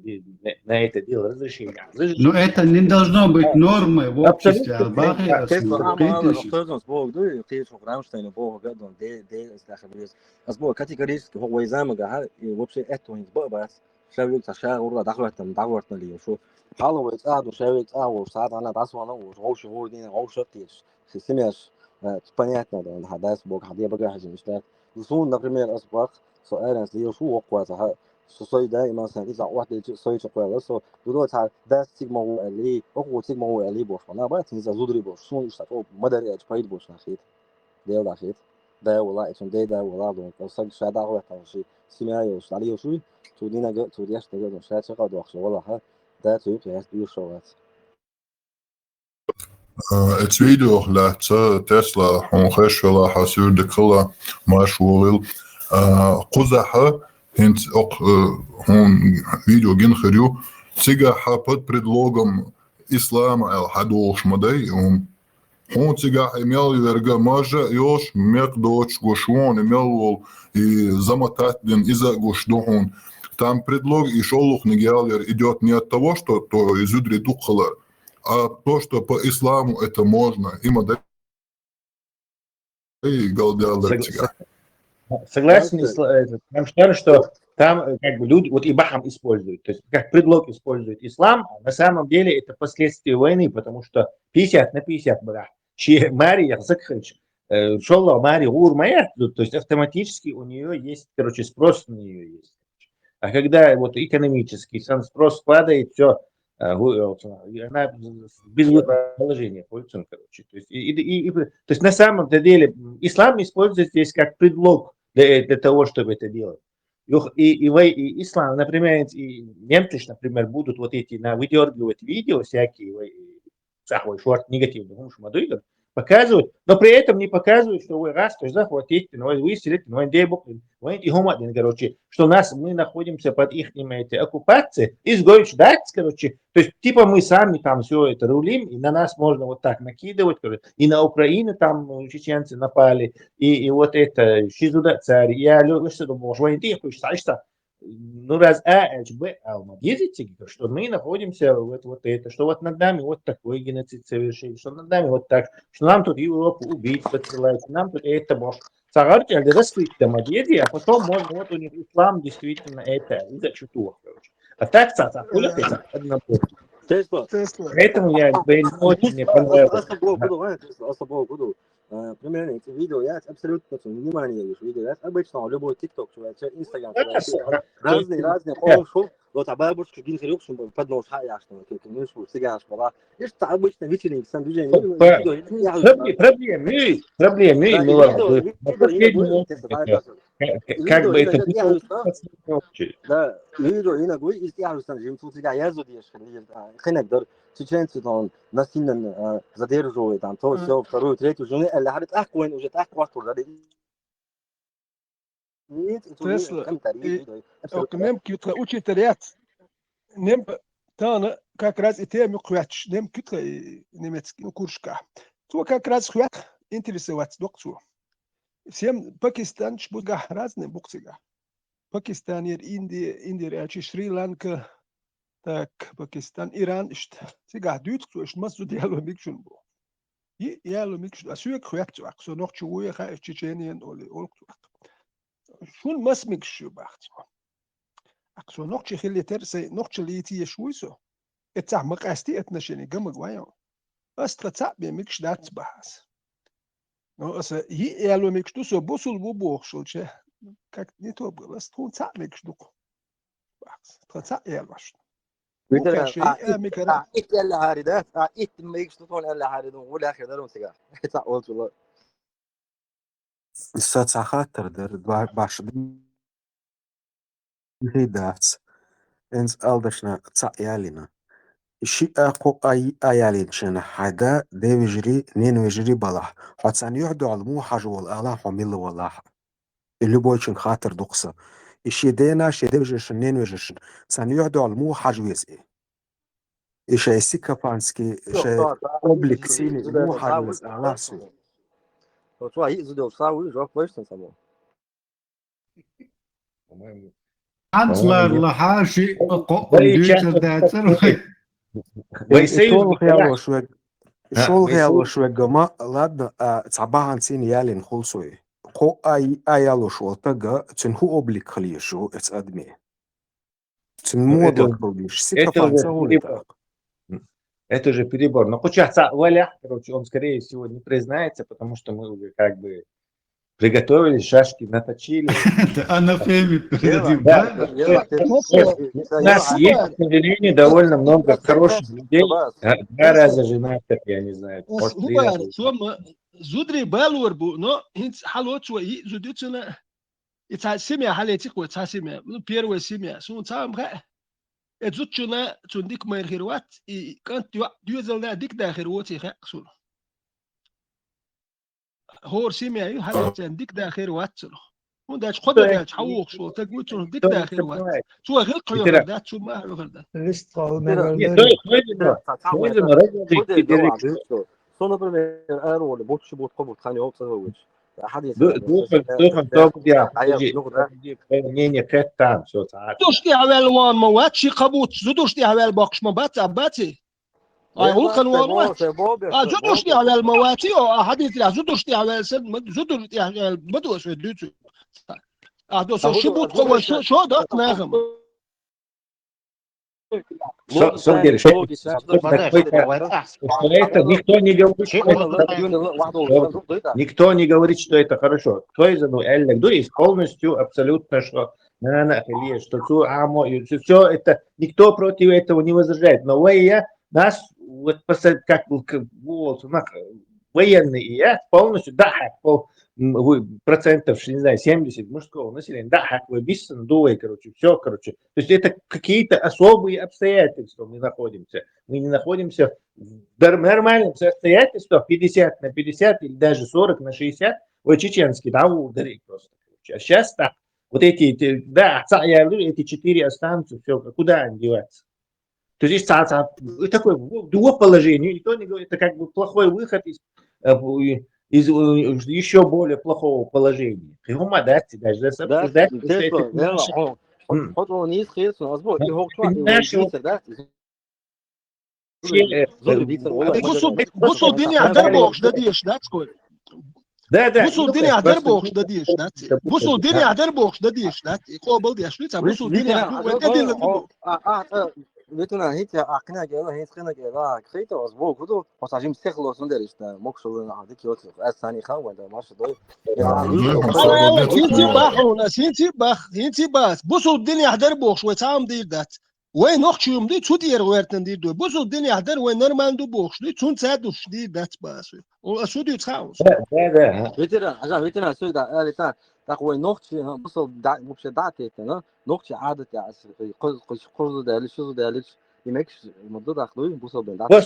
на это дело разрешение. Но это не должно быть нормой в обществе Албании. سؤال شو وقوعتها سوسي دائما مثلا اذا واحد سوي شغله سو دلوقتي ده سيجما هو اللي هو سيجما هو اللي بوش انا بقى اذا زودري بوش شو اشتغل مدري اجبايد بوش اخير ده اخير ده والله عشان ده والله لو صار شهاده هو شيء سيناريو عليه شو تودينا جو توديش ده شهاده شغل والله ده تيجي في هذه الشغلات Het video laat Tesla ongeveer wel hasur de killa mashwil قزحة هنت هون فيديو جن خريو تيجا حابت предлогом إسلام الحدوش مدي هون تيجا إميال يرجع ماجا يوش مقدوش قشون إميال زمتات دين إذا قشدوهون там предлог и шолух нигиалер идет не от того, что то изудри духалар, а то, что по исламу это можно. Има да и галдиалер тига. Согласен, я считаю, что там как бы люди вот ибахам используют, то есть как предлог используют ислам, а на самом деле это последствия войны, потому что 50 на 50 брат. Чи Мария закрыч, шолла Мария урмая, то есть автоматически у нее есть, короче, спрос на нее есть. А когда вот экономический сам спрос падает, все, она без положения пользуется, короче. То есть на самом деле ислам используется здесь как предлог для того, чтобы это делать. И ислам, например, и немцы, например, будут вот эти выдергивать видео всякие, шорт негативные, показывают, но при этом не показывают, что вы раз, то есть захватите, но вы сидите, но короче, что мы находимся под их оккупацией, изгоить ждать, короче, то есть типа мы сами там все это рулим, и на нас можно вот так накидывать, короче, и на Украину там чеченцы напали, и вот это Шизуда царь, я что думал, что ну раз что мы находимся вот это, что вот над нами вот такой геноцид совершили, что над нами вот так, что нам тут Европу убить подсылается, нам тут это может. Сагарти, а потом можно, вот у них ислам действительно это, из-за чуток, короче. А так, поэтому я очень не понравилось. Примерно эти видео я абсолютно внимание вижу. Видео я обычно любой ТикТок, Инстаграм, разные шоу. Вот бабушка гинхерюк, чтобы поднос хаяшного, только не шоу, сигаш, бала. И что обычно вечеринки, сам движение. Проблемы. Как бы это да, видео иногда есть ярусан, жим тут я язу дешь, хенек чеченцы там насильно задерживают, там то все, вторую, третью жену, или говорит, коин уже так кварту зади. Тесла, нем кютра учителят, нем тана как раз и тем квач, нем кютра немецкий куршка. То как раз квак интересовать доктору. Всем Пакистан шбуга разные буксига. Пакистан, Индия, Шри-Ланка, так, Пакистан, Иран, сега дют, кто есть массу диалог микшун бо. И диалог микшун, а сюда квакчвак, so noch чуя ха Чеченien или олктвак. Шун масс микшу бахт. А so noch чехилитер се noch челити ешуисо. Это макасти отношения гамагвайо. Астраца бе микш дат бахас. Ну, я ломик что со босул бобох шолче, как не то было, струнца мик штук. Струнца я ваш. إت اللي هارده إت ما يكشطون اللي هارده ولا آخر دارون سجار إت أقول والله الساعة خاطر در باش هيدات إنس ألدشنا تعيالنا شيء أقو أي أيالين شنا حدا ده وجري نين وجري بلح حتى يعدوا على مو حاجة والله حمل والله اللي بوجن خاطر دقصة الشيء ده ناش ده وجري نين وجري سان يعدوا على مو حاجة ويزي إيش السكة بانسكي إيش أوبليك سيني مو حاجة ويز الله سو شو هي زودو صاوي جو كويس نسمو عنصر لحاشي كمبيوتر داتر شو غيالو شو جما لاد تعبان سين يالين خلصوي قو أيالو شو تجا تنهو أوبليك خليه شو اتقدمي تنمو دخليش سكة فانسهولي Это уже перебор. Но Кучаца Валя, короче, он, скорее всего, не признается, потому что мы уже как бы приготовили, шашки наточили. Она фемит. У нас есть, к сожалению, довольно много хороших людей. 2 раза женатых, я не знаю. Может, 3 раза. Зудри Белурбу, но халот свои зудицына. И та семья халетик, вот та семья. Ну, первая семья. Сун там اتزوجنا تنديك ما يرخيروات كانت ديوزلنا ديك داخل وتي خاصو هور سيمي هذا تنديك داخل واتسلو ونداش خدوا داش حوق شو تقول ديك داخل وات شو غير قيور دات شو ما غير Sono per errore, bocci bot come tani opsa hoje. حد دوخن توب دي мнение كتان شو ساعات دوش دي عوال وان موات شي قبوت زودوش دي عوال باقش مبات عباتي هو كان وان زودوش دي عوال مواتي او حديث لا زودوش دي عوال سن زودوش دي عوال بدوش دوتو دوش شي بوت قوه شو دق ناغم صدق شو никто не говорит, что это хорошо. Кто из есть полностью абсолютно что что все это никто против этого не возражает. Но нас вот как военные и я полностью процентов, не знаю, 70 мужского населения, выбисан, дуй, все, То есть это какие-то особые обстоятельства мы находимся. Мы не находимся в нормальных обстоятельствах 50 на 50 или даже 40 на 60, чеченский, ударить просто. А сейчас так, вот эти 4 останутся, все, куда они деваются? То есть такое двуположение, никто не говорит, это как бы плохой выход из еще более плохого положения. بصوا الدنيا دربوش ده ديش ده تقول بصوا الدنيا دربوش ده ديش ده بصوا الدنيا دربوش ده ديش ده قابل ديش بصوا الدنيا بتونا هيك أقنع كذا هيك خنا كذا خيطة أسبوع كده وصاجم سخلص من دريش ده مقصود هذيك يوتي الثاني خاوة ده ماشي ده هينتي باخ بصوا الدنيا دربوش وتعام دير دات وين نخشيهم دي شو دير ويرتن دير دو بصوا الدنيا هدر وين نرمان دو بوخش دي شون سادوش دير دات باس وشو دي تخاوس بيتنا سوي ده قال تقوي نخشي بصوا مش دعتي أنا نخشي عادة قصد ده ليش ده ليش يمكش الموضوع ده خلوي بصوا بالدعتي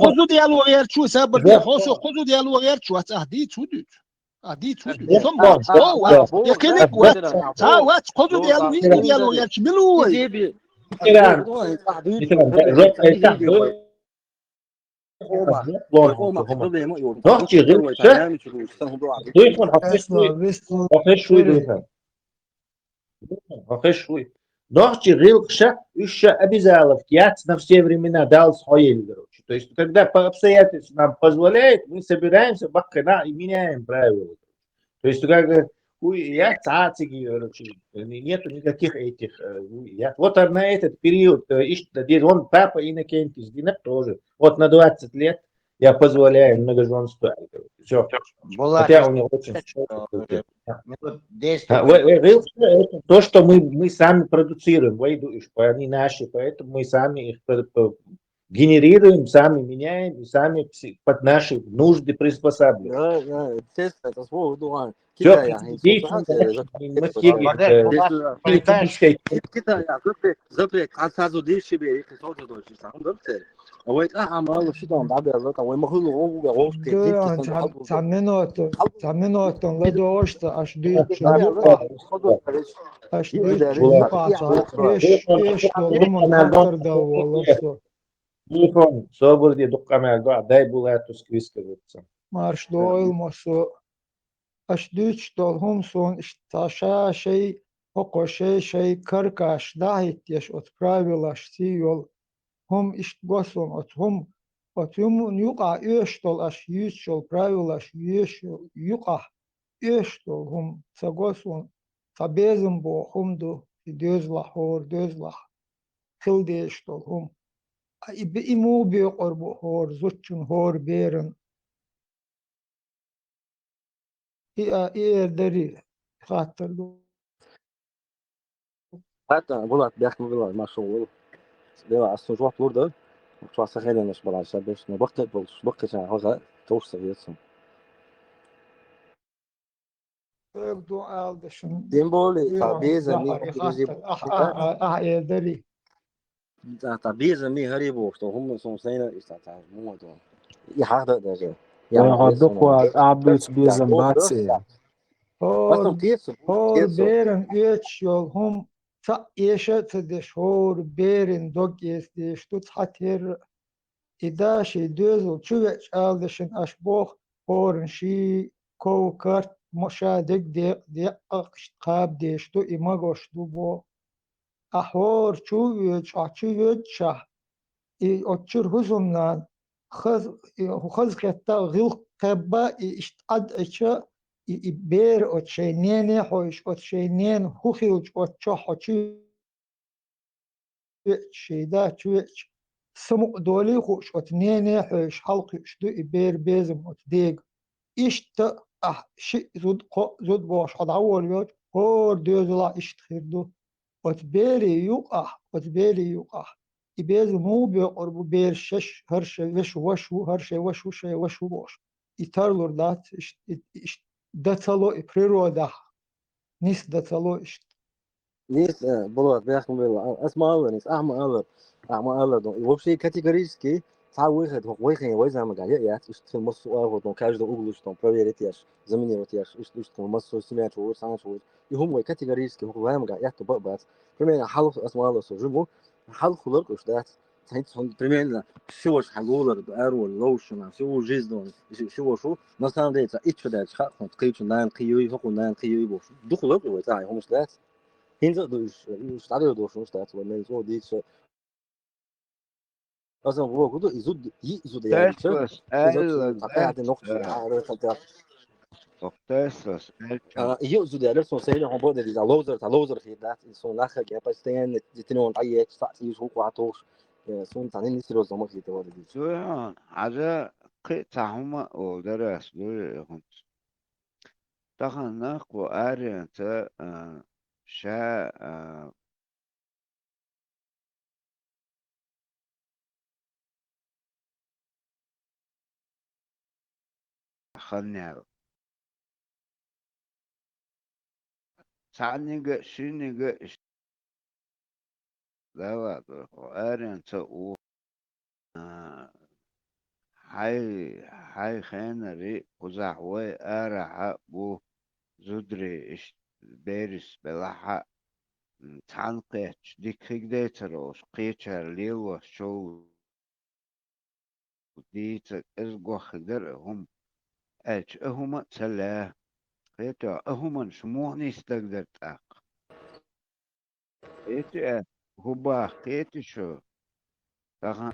خذوا ديال وغير شو سبب خذوا ديال وغير شو هديت شو دي أديت ثم يكنك وات خذوا ديال وغير شملوا Ногти рылкша еще обязалов яц на все времена дал свои. То есть, когда по обстоятельствам нам позволяет, мы собираемся бакана и меняем правила. То есть, как я цацики, нету никаких этих. Вот на этот период, он папа Иннокентий, Динак тоже. Вот на 20 лет я позволяю многоженство. Все. Хотя у него очень... То, что мы сами продуцируем, они наши, поэтому мы сами их генерируем, сами меняем и сами под наши нужды приспосабливаем. اويت اعمال شي دون بعد ذاك وين ما هو هو تعملوا لا دوشت اش دي اش دي ايش телефон собор дي дуккамаа дай булаатус квискавитса марш дойл мосо اش ديش دولهم سون اشتاشا شيء وقوشي شيء كركاش داهيت يش اتبرايبلاش سيول هم اشتغسون اتهم اتهم يقع يشتول اش يشتول برايبلاش يشتول يقع يشتول هم سغسون تبيزم بو هم دو دوزلح هور دوزلح خل ديشتول هم إمو بيقربو هور زوتشن هور بيرن دري خاطر حتى بولات بيحكي بولات ما شاء الله ده اصلا جوه فلور شو سخيل مش بلا شابش نبقى بقى عشان هذا توصل يسمع دو aldışın ديمبولي يوم تعبيزة مي ظهر هريجي يخاطر يدري تعبيزة مي هريبو شتو هم سون سينا إستعتاج مو دون يحاضر ده يعني ويهدوك وعبيت بيزنباتسي أصلا كيف hor beren üç yol hum ta yaşatıdış hor beren dog yestiş tut hatir idaşi düzül çüveç aldışın aşboh horun şi kovkart مشاهدك دي أقش قاب ديشتو إما قشتو بو أحور چوویج شاه أتشر هزمنان خز كتا غيل قبا اشتعد اشا بير أتشينين حوش أتشينين خوخيوج أتشا حوشي شيدا چوویج سمو دولي خوش أتنين حوش حلقي اشتو بير بيزم أتديق إشت شيء زود باش حد عول يوج هور ديوزلا إشت خيردو أتبيري يقع إبيز مو بيقرب بير شش هرش وشو هرش وشو شي وشو باش إتارلور دات داتالو إبريرودا نيس داتالو نيس بلوات بيحكم بالله اسمع الله نيس أعمى الله دون وبشي كاتيجوريسكي تعال واحد ويزا ما قاعد يات اشتغل مصر دون كاجدو اوغلوشتون بروفيريتياش زميني روتياش اشتغل مصر سمعت شهور سنة شهور يهم كاتيجوريسكي هو ما قاعد يات بقبات برمين حلو اسمع الله سجمو حلو خلق وش دات تحس هم برمين شوش حقولر بارو لوشن شو جيزدون شو مثلا ده ايش ده خا قيت نان قيوي فوق نان قيوي بوش دخلوا وتاعي هم دات هنزل دوش تعالوا دوش دات ولا يسوي ديش أصلا هو كده يزود يعني تسلس إذا قاعد نقطة عارف تسلس يزود يعني سون سيل هم بعد إذا لوزر في ده سون ناخذ يعني بس تين جتنون أي ساعة يشوف وعطوش سون تاني نسيرو زمان في توارد دي سويان هذا قطعهم أو درس دول هم تخن نقو أنت شا خلني سعنيجا شينيجا دوا أنت أو هاي خانري قزحوي أرح بو زدري بيرس بلحق تعنقيتش ديك خيجديتروش قيتشر ليلو شو ديت ازقو خدر هم اج اهما تسلا قيتا اهما شموعني استقدر تاق قيتا هبا قيتا شو تغن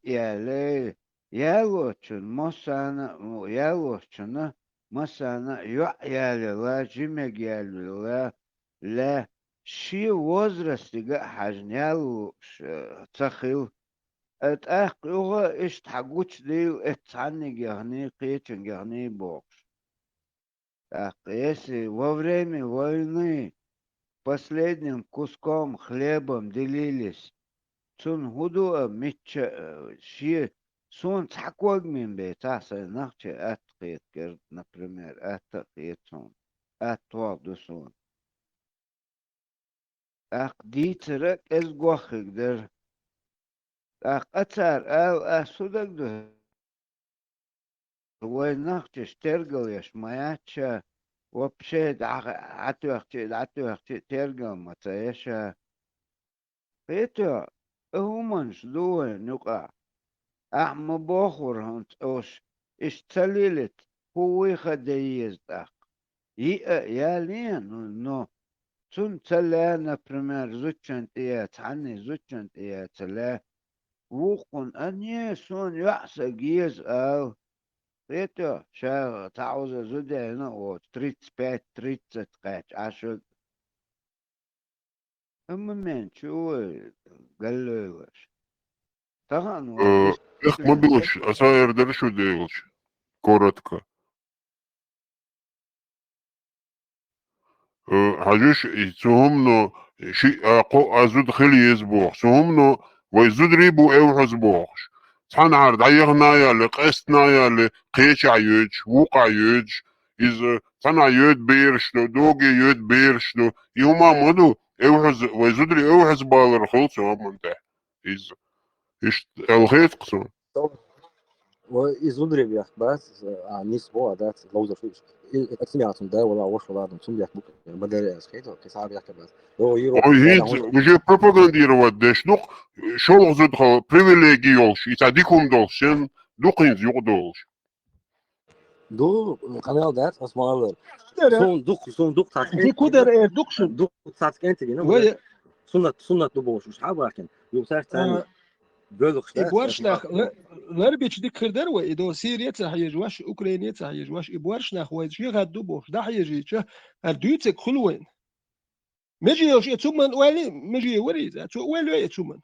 يالي يالوشن مسانا يالوشن مسانا يالي لا جمج يالي لا شي وزرستيقا حجنيالو تخيل اتاق يوغا اشت حقوش ديو اتعني جهني قيتن جهني بوكش если во время войны последним куском хлебом делились цун худуа митча ши сун цакваг мин бетаса нахче атқит гер например атқит сон атваг дусон ақ дитерек эз гохиг дер ақ атар ал асудак ду وين نختش ترجل يش ماياتشا وبشيد عتوختي ترجل متايشا بيتو همنش دوه نقع أحم بوخور هنت أوش اشتليلت هو خديز داق يا لين نو تون تلانا بريمير زوتشنت إيات عني زوتشنت إيات لا وقن أني سون يحسى جيز أو بيتو شا تعوز زودي هنا و 35 قاش عشر أما من شو قالوا طبعا Эх, мобилыш, асаер дершу дейлыш. Коротко. حاجوش سهمنا شيء أزود خلي يزبوح سهمنا ويزود ريبو أو حزبوحش سان عرض عيغنا يا لقستنا يا لقيش عيوج وقع يوج إذا صنع يود بيرشلو دوغي يود بيرشلو يوما مدو اوحز ويزدري اوحز بالر خلص يوم انت إز إيش الخيط قصون ويزودري بياخ بس نيس بوا دات لوزر فيش اكسمي عطم دا ولا وش ولا عطم سم بياخ بوك بدل اسكيتو كساب ياخ بس هو يرو هيز مجي بروباغاندي رو دش نوق شول زد خو بريفيليجي يولش يتعديكم دولشن دوقين يقدولش دو قناه دات اسمع صندوق تاع دي كودر دوكشن صندوق تاع انت هنا وهي سنة دبوش مش عارف لكن يوسف ثاني بلوغ إبوارشناخ غربيتش ديك خردر وإدو سيريا تحيجواش أوكرانيا تحيجواش إبوارشناخ ويجي غدو بوش ده حيجيش هردوتك خلوين مجي يوش يتومن والي مجي وريز والي يتومن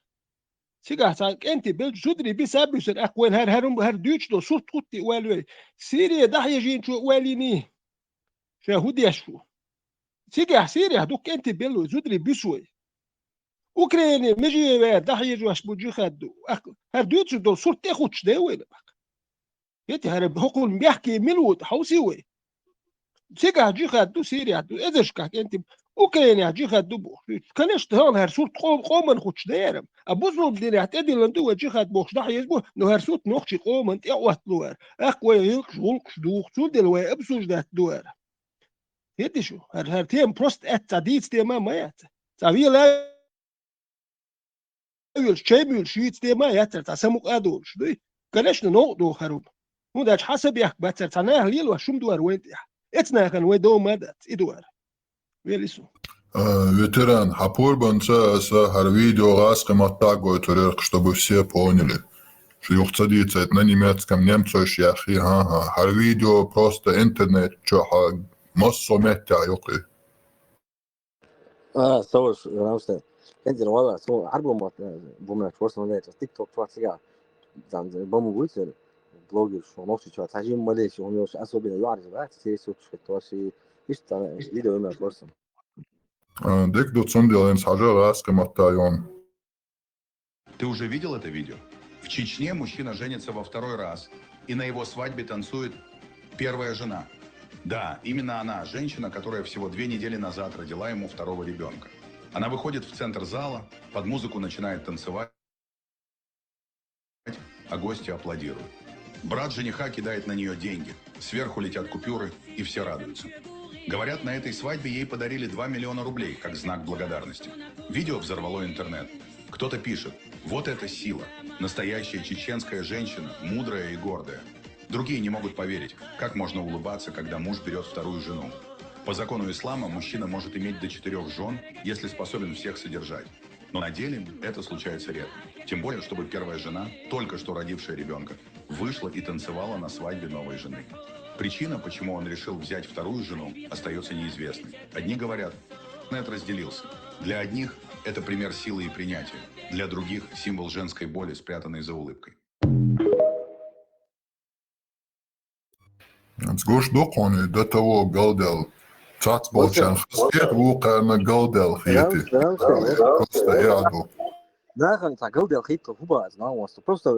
سيجا تاك أنت بل جدري بسبب سر أقوال هردوتش دو صورت قطي والي سيريا ده حيجين شو واليني شاهد يشفو سيريا دوك أنت بل جدري بسوي اوكراني مجي دحيج واش بوجي خدو هردوتش دول صورت تاخدش ده وين بقى يتي هرب هقول بيحكي ملوت حوسيوي سيجا جي خدو سيريا دو اذا شكاك انت اوكرانيا جي خدو بو كانش تهان هر صورت قوم نخدش ده يرم ابوزو بدي هتدي لندو جي خد بوش دحيج بو نو هر صورت نخشي قوم انت اوت لوار اقوى يلقش ولقش دوخ تو دلوا ابسوج ده دوار يتي شو هر تيم بروست ات ديت تيما مايات تعبي لا الشيء شيء تما ياتر تسمق ادوش دي كانش نوقدو خروب مو داش حسب يحك باتر تناه ليل وشم دوار وين اتنا كان ويدو مدت ادوار ويلسو ветеран хапур банца са хар видео гас кематтаго турер чтобы все поняли что юхцадица это на немецком немцош яхи хар видео просто интернет чё массо метя юқи صور رامستين انزل والله صور عربو مات بومنا فرصة ولا تيك توك فاتسيا زان بومو ويتر بلوجر شو نوشي شو تاجين ماليش هم يوش اسو بين يعرف بقى سيسو تشتوشي ايش فيديو ما فرصة ديك دو цундилens حاجة غاس كمتا يوم. Ты уже видел это видео? В Чечне мужчина женится во второй раз, и на его свадьбе танцует первая жена. Да, именно она, женщина, которая всего 2 недели назад родила ему второго ребенка. Она выходит в центр зала, под музыку начинает танцевать, а гости аплодируют. Брат жениха кидает на нее деньги, сверху летят купюры, и все радуются. Говорят, на этой свадьбе ей подарили 2 миллиона рублей, как знак благодарности. Видео взорвало интернет. Кто-то пишет: вот это сила, настоящая чеченская женщина, мудрая и гордая. Другие не могут поверить, как можно улыбаться, когда муж берет вторую жену. По закону ислама мужчина может иметь до 4 жен, если способен всех содержать. Но на деле это случается редко. Тем более, чтобы первая жена, только что родившая ребенка, вышла и танцевала на свадьбе новой жены. Причина, почему он решил взять вторую жену, остается неизвестной. Одни говорят, интернет разделился. Для одних это пример силы и принятия. Для других символ женской боли, спрятанной за улыбкой. Сгош доконы до того галдел. Цац болчан хскет вуқарна галдел хити. Просто яду. Да, kan ta галдел хит хуба, знал вас. Просто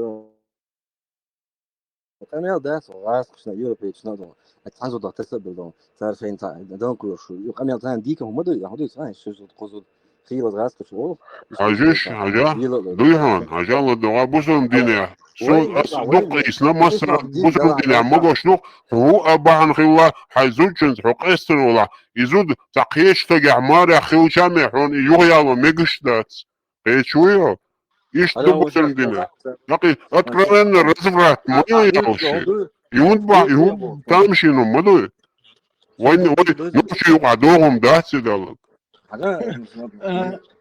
канал да, раз на Европе надо. تعزو ده تسبب تعرف انت دونك شو يقام تاع ديك هما دو هادو صح شو تقصد خير غاس شو عجيش حاجة دويهان حاجة لدوا بوزن دينيا سو أصدق إسلام مصر بوزن دينيا ما قشنو هو أباهن خيوا حيزوجن حق استر ولا يزود تقيش تجع مار أخيو شامحون يغيا ومجشدات إيشويو إيش تبوزن دينيا لقي أتكلم الرزقات ما يعوشي يوم تامشي نمدو وين نمشي يقعدوهم داسي دالك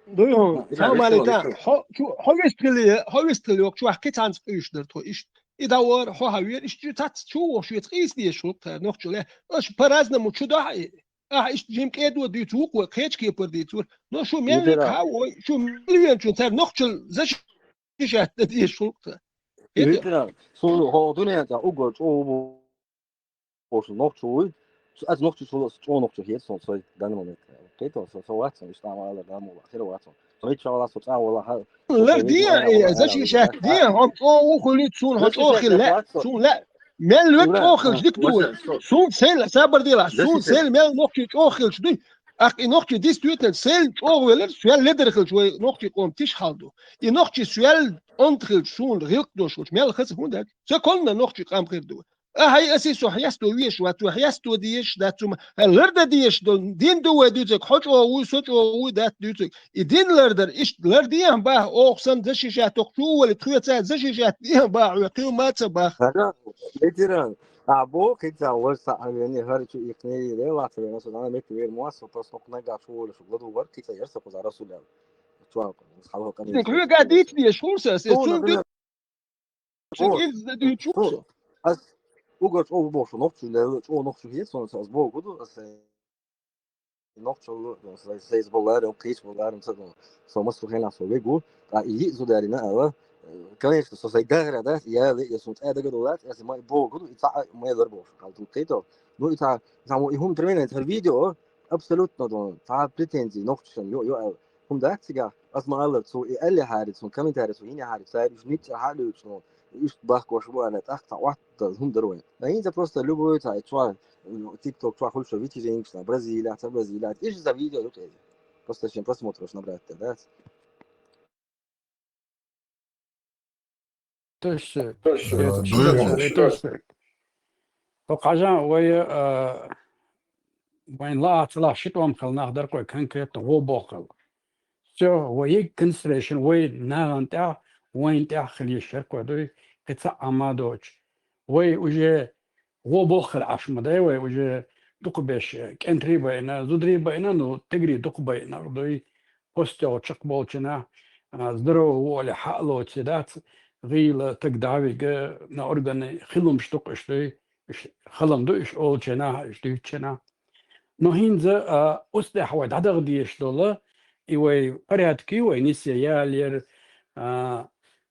دويهم سلام عليكم هوستري وقت شو حكيت عن إيش درتو إيش يدور هو هوير إيش جت شو شو تقيس دي شو نخ شو له إيش برازنا مو شو ده إيش جيم كيدو ديتوق وكيتش كيبر ديتور نو شو مين هاو شو مليون شو تر نخ شو زش إيش دي شو يترا سو هو دنيا تا اوغو تو بوش نوك تو از نوك تو تو نوك تو هيت سو سو دان مونيت كيتو سو سو واتس مش تعمل على دام ولا خير واتس تو تشاو لا سو تا ولا لا دي زش شات دي هم او خليت سون هات اخر لا سون لا مل وقت أخرج ديك دول سون سيل سابر ديلا سون سيل مل نقطة أخرج دي أخ نقطة دي ستويت سيل أول سؤال لدرخل شوي نقطة قوم تيش حالدو نقطة سؤال أنتخل سون ريق دوش مل خس هندك سكولنا نقطة قام غير دول هاي أسيسو حياستو ويش واتو حياستو ديش داتوم اللرد ديش دين دو ديتك حج أو سوت أو دات ديتك الدين لردر إيش لرديهم باه أقسم زشيشات تقطو ولا تخيط زشيشات ديهم باه وقيم ما تباه هذا ليتران أبو كده أول ساعة يعني هذا شيء يقني ده وقت بينا سودانا مكوير مواس وتصنع نجار شو الشغل ده ورك كده يرسل وزارة سودان شو أصحابه كانوا يقولوا قاعد يتبي شورسة سون أس وقت أو بوش نقطة لا أو نقطة هي صون أس بو قدو أس نقطة زي بولار أو كيس بولار مثلا سو مصر هنا سو بيجو يجوا دارنا أوه كمان سو زي جاهرة ده يا يسون هذا قدوات أس ما بو قدو يتع ما يضربوش قالوا كيتو نو يتع يتعمو يهم ترمينا الفيديو أبسولوت نضون تع بريتنزي نقطة يو هم ده تيجا أسمع الله سو يقل حارس سو كمان تارس وهنا حارس ساير نيت حارس شنو isto barco شوانة أخطأ واحد هم دروين لكن إذا بروست لوجو تاع تشوا تيك توك تشوا كل شو فيديو زينك تاع برازيل تاع برازيل إيش ذا فيديو دوك إيه بروست شين بروست موتروش نبرة التلات توش توش وقاجا ويا وين لا طلع شتوم خلنا نقدر كوي كان كي تو بوقل شو ويا كونسليشن وين ناغن تاع وين تاع خلي الشركة دوي قطع أمادوش وي وجه هو بوخر عش مداي وجه دق باش كنتري بينا زودري بينا نو تجري دق بينا دوي هوستو تشق بولشنا زدرو ولا حقلو تسدات غيل تقدعوي نا أورجن خلهم شتق اشتي خلهم دوش أول شنا اشتي شنا نو هينزا أصلح واحد هذا غدي يشتغل إيوه برياتكي وينيسيا يالير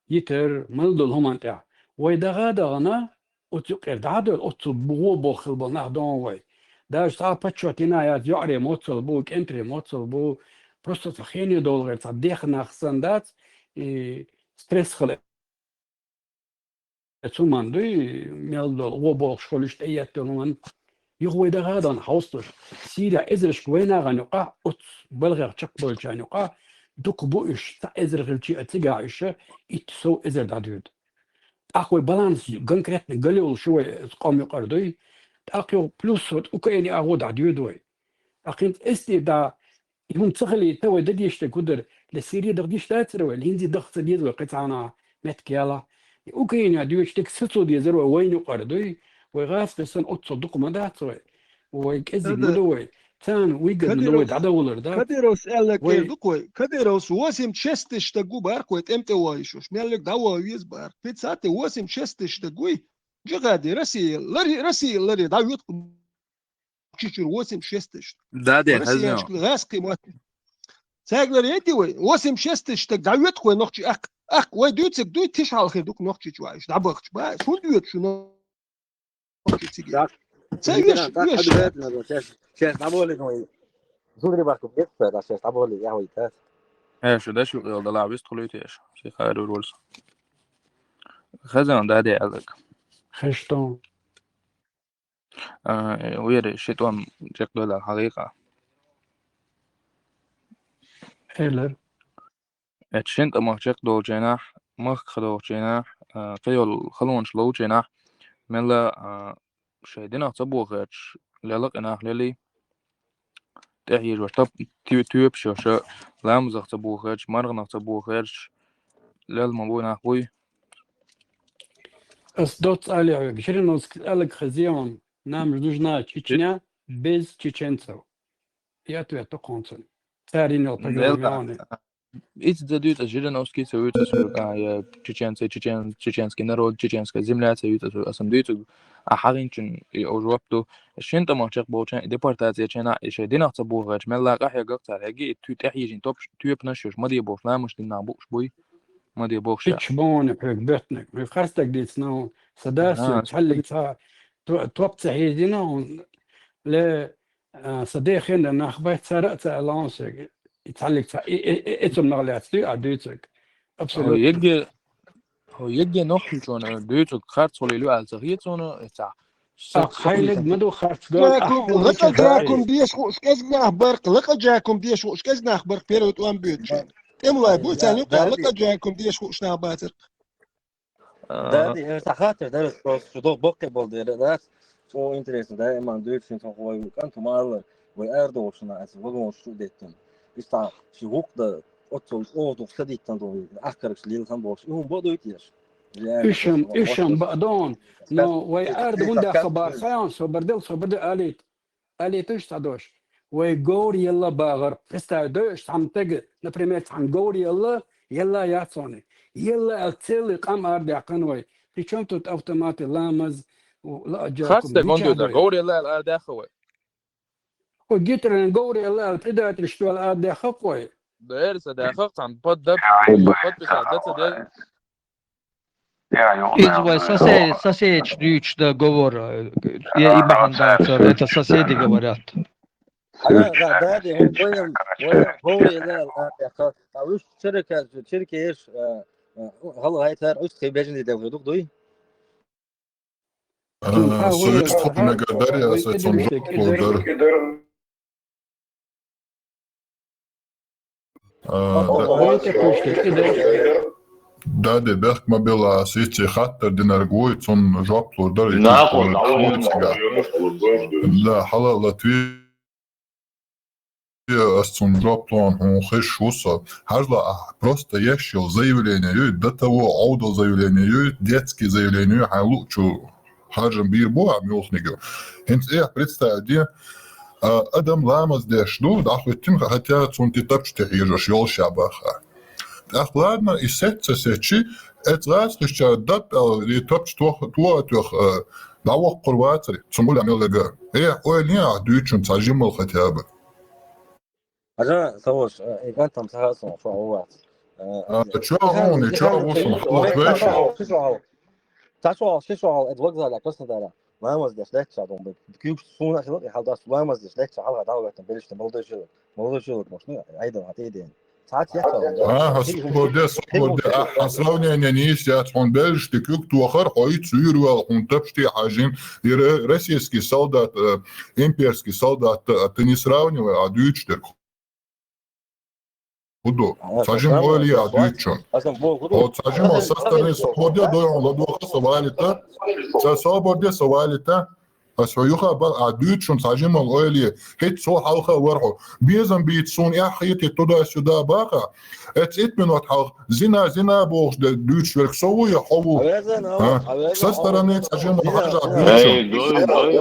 يتر ملدل هم أنت وإذا غادا أنا أتذكر هذا أتصل بو بخل بنا دون وي ده صار بتشوتينا يا جاري موتصل بو كنتري موتصل بو просто تخيني دول غير تصدق نخسن دات ستريس خلق ثم دوي ملدل هو بخل شولش تياتلون يغوي ده غادا حوصل سيدا إزرش كوينا غنقع بلغر تشقبل جانقع دوك بوش تا إزر غلتي أتجاعش يتسو إزر دادود أخوي بالانس كونكريت نقلل شوي قام يقردوي أخوي بلوس وكأني أعود عديودوي أخين استي دا يوم تخلي تو دديش تقدر للسيريا دغديش تاتروي الهندي ضغط اليد وقطعنا متكيلا وكأني عديوش تكسسو دي زرو وين يقردوي وغاس بسن أتصدق ما داتوي ويكذب مدوي تان ويقد مدوي عدولر دا كديروس قالك دوكوي كديروس واسم تشستش تقو باركو امتى وايشوش مالك دوا ويز بار في ساعه واسم تشستش تقوي جغادي رسي لري داويت تشير واسم تشستش دادي رسي هزنو غاس قيمات ساغلر يدي وي واسم تشستش داويت كو نوخشي اخ وي دوتك دوت تشعل خير دوك نوخشي وايش دابخش با شو دوت شنو تيجي سيش شاش عبولي كوي زودري باركو بيكفر شاش عبولي يا هوي تاس ايش ده شو يلا لاعب يدخلوا يتيش شي خير الولس خزن دادي عليك خشتون ويري شتوم جاكلو الحقيقة هيلر اتشنت أما جاكلو جناح مخ خلو جناح قيل خلون شلو جناح ملا شايدين أصبو غيرش لالق إناه للي تحيج وشطب تيوب شوشة لامز أصبو غيرش مرغن أصبو غيرش لال مبونا خوي أصدوت عليه بشرين ألق خزيون نام جدوجنا تشيشنيا بيز تشيشنسو ياتو ياتو كونسن تارينو تقريبا إيش زاديت أجرنا أوسكي سويت أسوق يا تشيشنسكي نرود تشيشنسكي زملاء سويت أسوق أسمديت أحاجين شن أوجوابتو الشين تما شق بوشان ديبارتازيا شنا إيش دينا تصبو غير ملا قاح يقطع على تو تحيجين توب تيوب نشوش ما دي بوش لا مش دينا بوش بوي ما دي بوش إيش بون بحق بيتنك بخرستك دي سنو سداسي تحلق توب تحيجينا ل صديقين أنا أخبرت سرقت لانسك يتحلق إتم نغلات دي عديتك يجي هو يجي نوخي شون دويتو خارج صوليلو الزغيت شون تاع خيلق مدو خرط دول جاكم أحكم لقى لك جاكم ديش خوش كزنا برق لقى جاكم ديش خوش كزنا برق بيروت وان بيوتشين املا بو ثاني قال لقى جاكم ديش خوش ناباتر دادي خاطر درس شو بوكي بول ده شو انترست ده ما دويت شو هو كان مال ويردو شو ناس وقوم شو ديتن يستا شو وقت أوتو أوتو خديت تندو أكرش ليل خم بوش يوم بدو يتيش إيشم بعدون نو ويأرد وندا خبر خيان سو بردل آليت إيش تدوش ويجور يلا باغر استعدوش عم تجي نبريميت عن جور يلا ياتسوني يلا أتسلي قام أرجع قنوي في شنطة أوتوماتي لامز ولا جاكم خارج تقول ده قوري لا داخل وجيت لنا جور يلا تقدر تشتغل الأرض خفوي داير صداقة عن بود دب بود بساعدات ده Izvoj соседич да говор и бахандаться это соседи говорят. أنا دادي هو وين هوري لا أوش شركة إيش هلا هاي تار أوش خيبجني ده ودوك دوي سويت خبنا قدر يا سيتون قدر دادي بيخك ما بيلا سيتي خاطر دينار قوي تون جواب لودر لا حلا لاتوي أستون جواب لون هون خش وصل هرلا просто يشيل заявление до того аудио заявление детский заявление حلو شو حاجة بير بو عم يوخنيجو هنت إيه представь دي أدم لامز ديش دو داخل хотя تون تتبش تحيجش يول شابخا أخلادنا إسات سيتشي أتراس لشة دب يتبش توخ دعوة قرواتري تسمول عمل لقا إيه أولياء دويتشن تاجيم الختابة أجا سووش إيقان تمسها صنع شو عوات تشاهوني تشاهوش محطوط باشي شو ادوغزا لا قصة دارا ما مزدش لك شادون بكيوش سونا خلق يحاول داس ما مزدش لك حلقة دعوة تنبلش موضوع شغل مشنو أيضا عتيدين ساعات هسبور دي حصلوني أننيش ياتحون بلش تكيوك توخر حوي تسير والحون تبشتي حاجين روسيسكي солдат имперский солдат تنسراوني وعدويتش ترك Hudo, сажим оли адуичон. От сажим састарни собордия дојон ладуха совалита. Са собордия совалита. Асојуха ба адуичон сажим оли. Хет со халха вархо. Биезам бит сон яхити туда сюда баха. Ет минут хал зина бог де дуич верк сову я хову. Са стороны сажим хажа адуичон.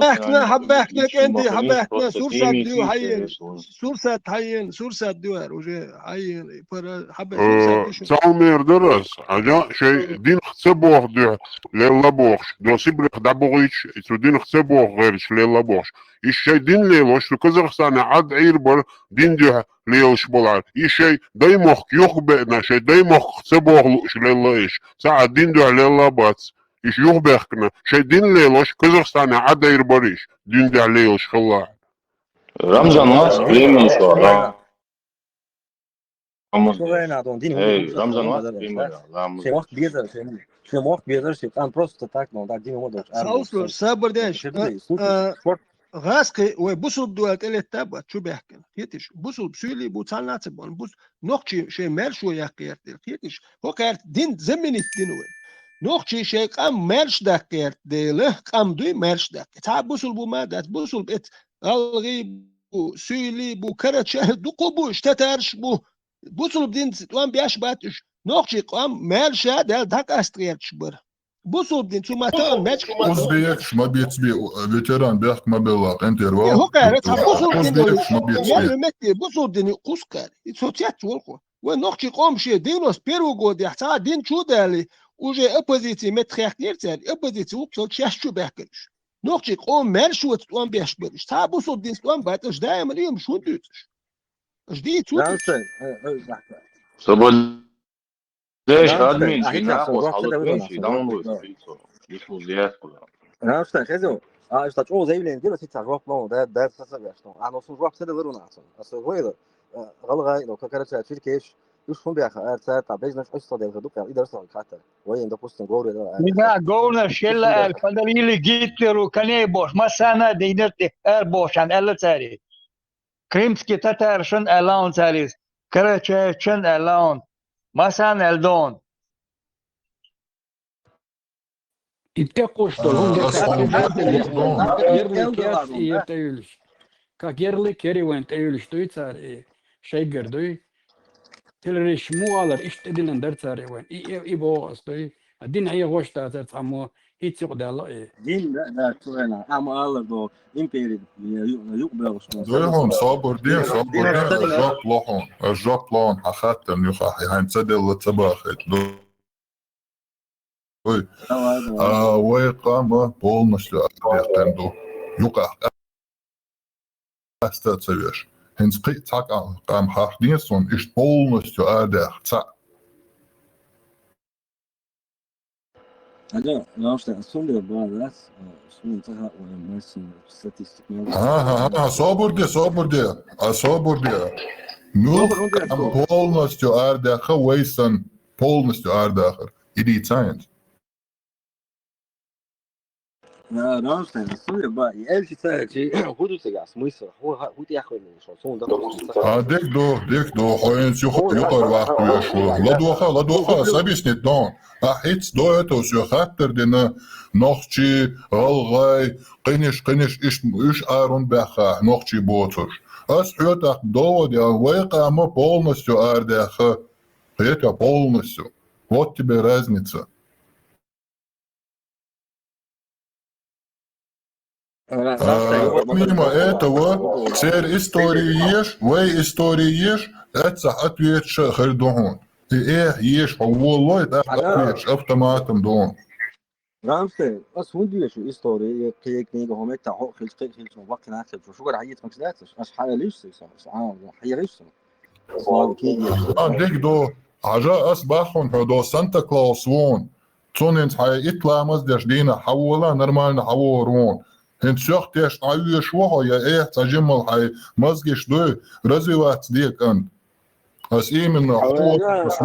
احنا حبحنا انت حبحنا سورسات ديو هين سورسات ديو روجي هين حب سورسات تعمير درس حاجة شيء دين خسبوه ده ليلا بوخش دو سيبلك دابوغيش دين خسبوه غيرش ليلا بوخش الشيء دين ليلوش لكزاخستان عاد عيربر دين ده ليلوش بولار الشيء دايموخ يخبئنا شيء دايموخ خسبوه لوش ليلا ايش ساعة دين ده ليلا باتس إيش يخبئنا شيء دين ليلوش كزاخستان عاد عيربريش دين ده ليلوش خلاص رمضان واس بريمي شو Рамзан Шемох бедерши он просто так но так дима модош Саусу сабрдеш غاسكي وبوسل دوات اللي تابع شو بيحكي كيتش بوسل بسولي بوتسالنات بون بوس نوخشي شي ميرشو يحكيرت كيتش هو كارت دين زمني دينوي نوخشي شي قام ميرش داكيرت ديله قام دوي ميرش داك تا بوسل بو مادات بوسل بيت الغي بو سولي بو كرتش دوقو بو اشتترش بو بوسل بدين وان بياش باتش نوخشي قام ميرشا دال داك استريتش بر بوسل بدين تو ماتان ماتش Uzbek ما بيتبي فيتران بيحك ما بيلاق انترفال هو كارت بوسل Uzbek ما بدين بيتبي متي بوسل بدين قسكر سوتيات ولخو ونوخشي قام شي دينوس بيرو غود يحتا دين شو دالي وجي اوبوزيتي متخيخ نيرتر اوبوزيتي وكل شي شو بيحكيش نوخشي قام مارشو توان بيحبرش تا بوسل دين توان باتش دايما اليوم شو دوتش اش دي توتش ليش ادمين في تاخذ حلقه ماشي داونلود يسمو زياد كلها انا مش خذوا اشتاق او زي اللي بس يتعرف له ده سبب اشتو انا وصل روح سده ورنا اصلا هو ده غلغه لو كانت شركه ايش dus van bij gaat het business uitstad dat ook ieder zal gaat وين ده posten gore ده نيجا جونا شيلا الفضليلي جيترو كنيبوش ما سانا دينرتي اربوش عن الا تاري كريمسكي تاترشن الون تاريس كراتشن الون ما سانا الدون يتقوش دول هم يرلي كاس Eldorado. يتقولش كاك يرلي كيري وين تقولش دوي تار شيجر دوي تلريش مو على اشتدلن در تار وين اي بوس دوي الدين هي غوش تار تامو يتسق دال دين ده تونا ام الله دو امبيري يقبل دويهم صابر دين الجاب لهم الجاب لهم حخات نيوخا يعني تصدق تباخت ويقام полностью ответendo юка остается Хинспри так am Hardinson ist полностью адерца. Ага, наушта асумбе бадас, сум таха уэмэсэн статистик. Соборде. Ну, полностью адерха, Уэйсон полностью адерха. Иди цайнс. Наушта асумбе ба, эльчи цайчи, худу сега смысл, худ яхвен шо, сум да. Дек до, хоенс юхор вахтуешо. Ладуха, сабиснет дон. Ахиц до этого все хаттер нохчи алгай قنش إيش آرون بخا نقشي بوتش أسحوتك دوود يا ويقع ما полностью أرداخا это полностью вот тебе разница. Помимо этого церь истории ешь, вы истории ешь, это ответ шахардон. И ешь, والله ده ответ автоматом дон. Ramstein, als hoe شو إستوري كيك نيجا هم يتعو خلص وقت ناخد شو قرا عيط مكسلاتش أش حالة ليش حيا ليش ديك دو عجا أصبحون هدو سانتا كلاوس وون تونين حي إطلع مزدش دينا حولا نرمالنا حورون هنت شوخ تيش عيو شوهو يا تجمل حي مزجش دو رزيوات ديك أنت أس من حوور بس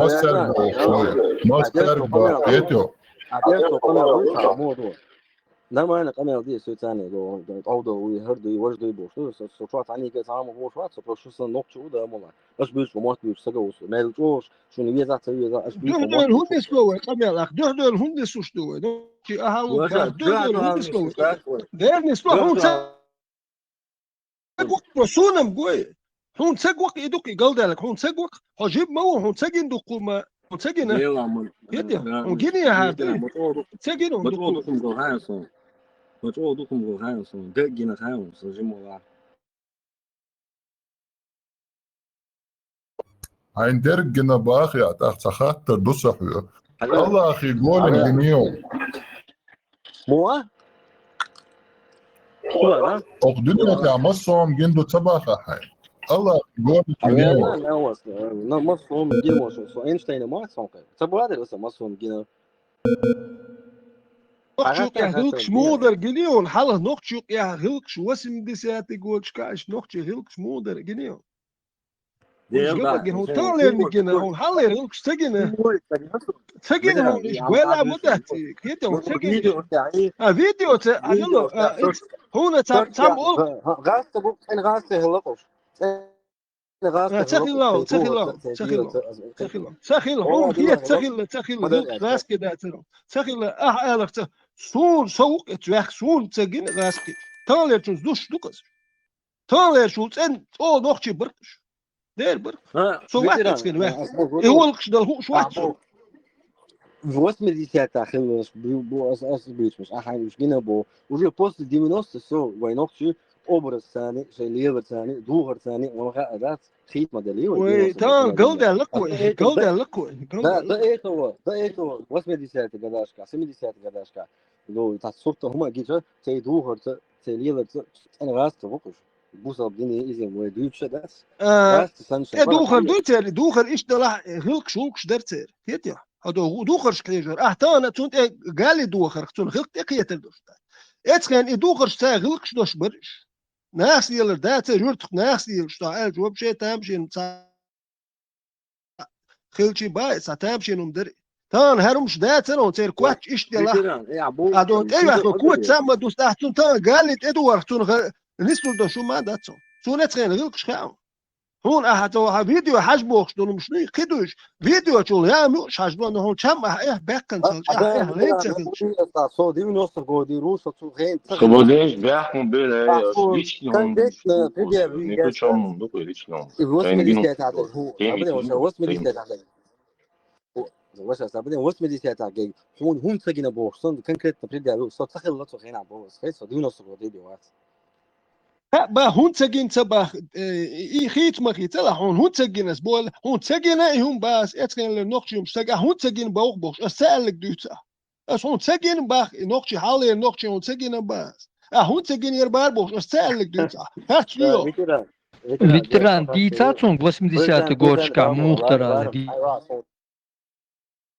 مستر بيتو Adesso come lo modo. Da ma أنا قناة دي سوتاني لو أوضو ويهردو يوجدو يبوشو سوتشوات عني كسام وبوشوات سوتشوس نقطة وده ماما أش بيش ومات بيش سجوس مالجوش شو نبي ذات سوي ذا أش بيش دول هندس لوه قبل أخ دول هندس وش دوه دوكي أهاو دول هندس لوه ده نسلوه هون سجوك رسونم قوي هون سجوك يدوكي قلدلك هون سجوك حجيب مو هون سجين دوكو ما هون سجين يدي هون جيني هذا سجين هون دوكو我都không có hay rồi, cái gì là hay rồi, sao chứ mà Ein dergena باخي أتاخد خاطر دوسحيو. الله أخي قول اليوم. مو؟ أقدمنا تعمصهم جندو تباخا هاي. الله قول اليوم. لا مصهم جينا شو إينشتاين ما صنقه. تبغى هذا بس مصهم جينا. نقشوق يا هلكش مودر جنيون حاله نقشوق يا هلكش واسم ديساتي قولش كاش نقشي هلكش مودر جنيون قبل جن هو تولين جن هون حاله هلكش سجن سجن هون إيش ولا مدتي كده هون سجن فيديو أقوله هون تام أول غاست بوك إن غاست هلكش سخيل هون هي سخيل غاس كده سخيل ألف سون سوق اتوخ سون تسجن غاسكي تالر تشوز دوش دوكس تالر شوز ان او نوخشي بركش دير برك سو واحد تسكن واحد يولكش دل هو شو واحد Вот медицинская охренеть, бич, мش جينا بو وجي بوست ديمينوس سو وينوكشي образ ثاني شيء ليفر ثاني دوغر ثاني وما أداة خيط مدلي وي تمام جودة لكوي ده إيه هو واسم مديسيات قداشكا سمي مديسيات قداشكا لو تصورته هما جيجا تي دوغر تي ليفر أنا غاست بوكش بوصل بدني إذا وديوتش داس دوغر إيش ده راح هلك شوكش درتير هيتيا هذا دوغر شكليجر أحتانا تونت قال دوغر تون هلك تقية الدوشتا إتكان دوغر شتا هلكش دوش برش ناس يلر داتا جورت ناس يلر شتا جواب شيء تامشي خلشي باي ساتامشي نمدري تان هرمش داتن وتير كواتش اشتلا ادون ايوه كوت سما دوست احتون تان قالت ادوار تون نسلو دو شو ما داتسون سونت خين غلقش خاو هون احتو فيديو حجبوخش دول مش ني خدوش فيديو تشول يا مش حجبو انه هون كم ايه باكن سلج ايه ليتش صودي ونص غودي روس غين Slobodeš bjahom bele lično neko čom doko je lično. الوسم اللي Vino سيتعطي هو ابدا الوسم اللي سيتعطي وش ابدا الوسم اللي سيتعطي هون تجينا بوخصن كان كريت بريدي صوت تخيل لا تخينا بوس خيس صودي ونص غودي بيوات با هون تجين تبا اي خيت ما خيت لا هون تجين اسبول هون تجين هم باس اتكن لنقش يوم تجا هون تجين بوخ بوخ اسالك دوتا اس هون تجين باخ نقش حالي نقش هون تجين باس هون تجين يربار بوخ اسالك دوتا هاتلو Veteran дійця цун 80 горшка мухтара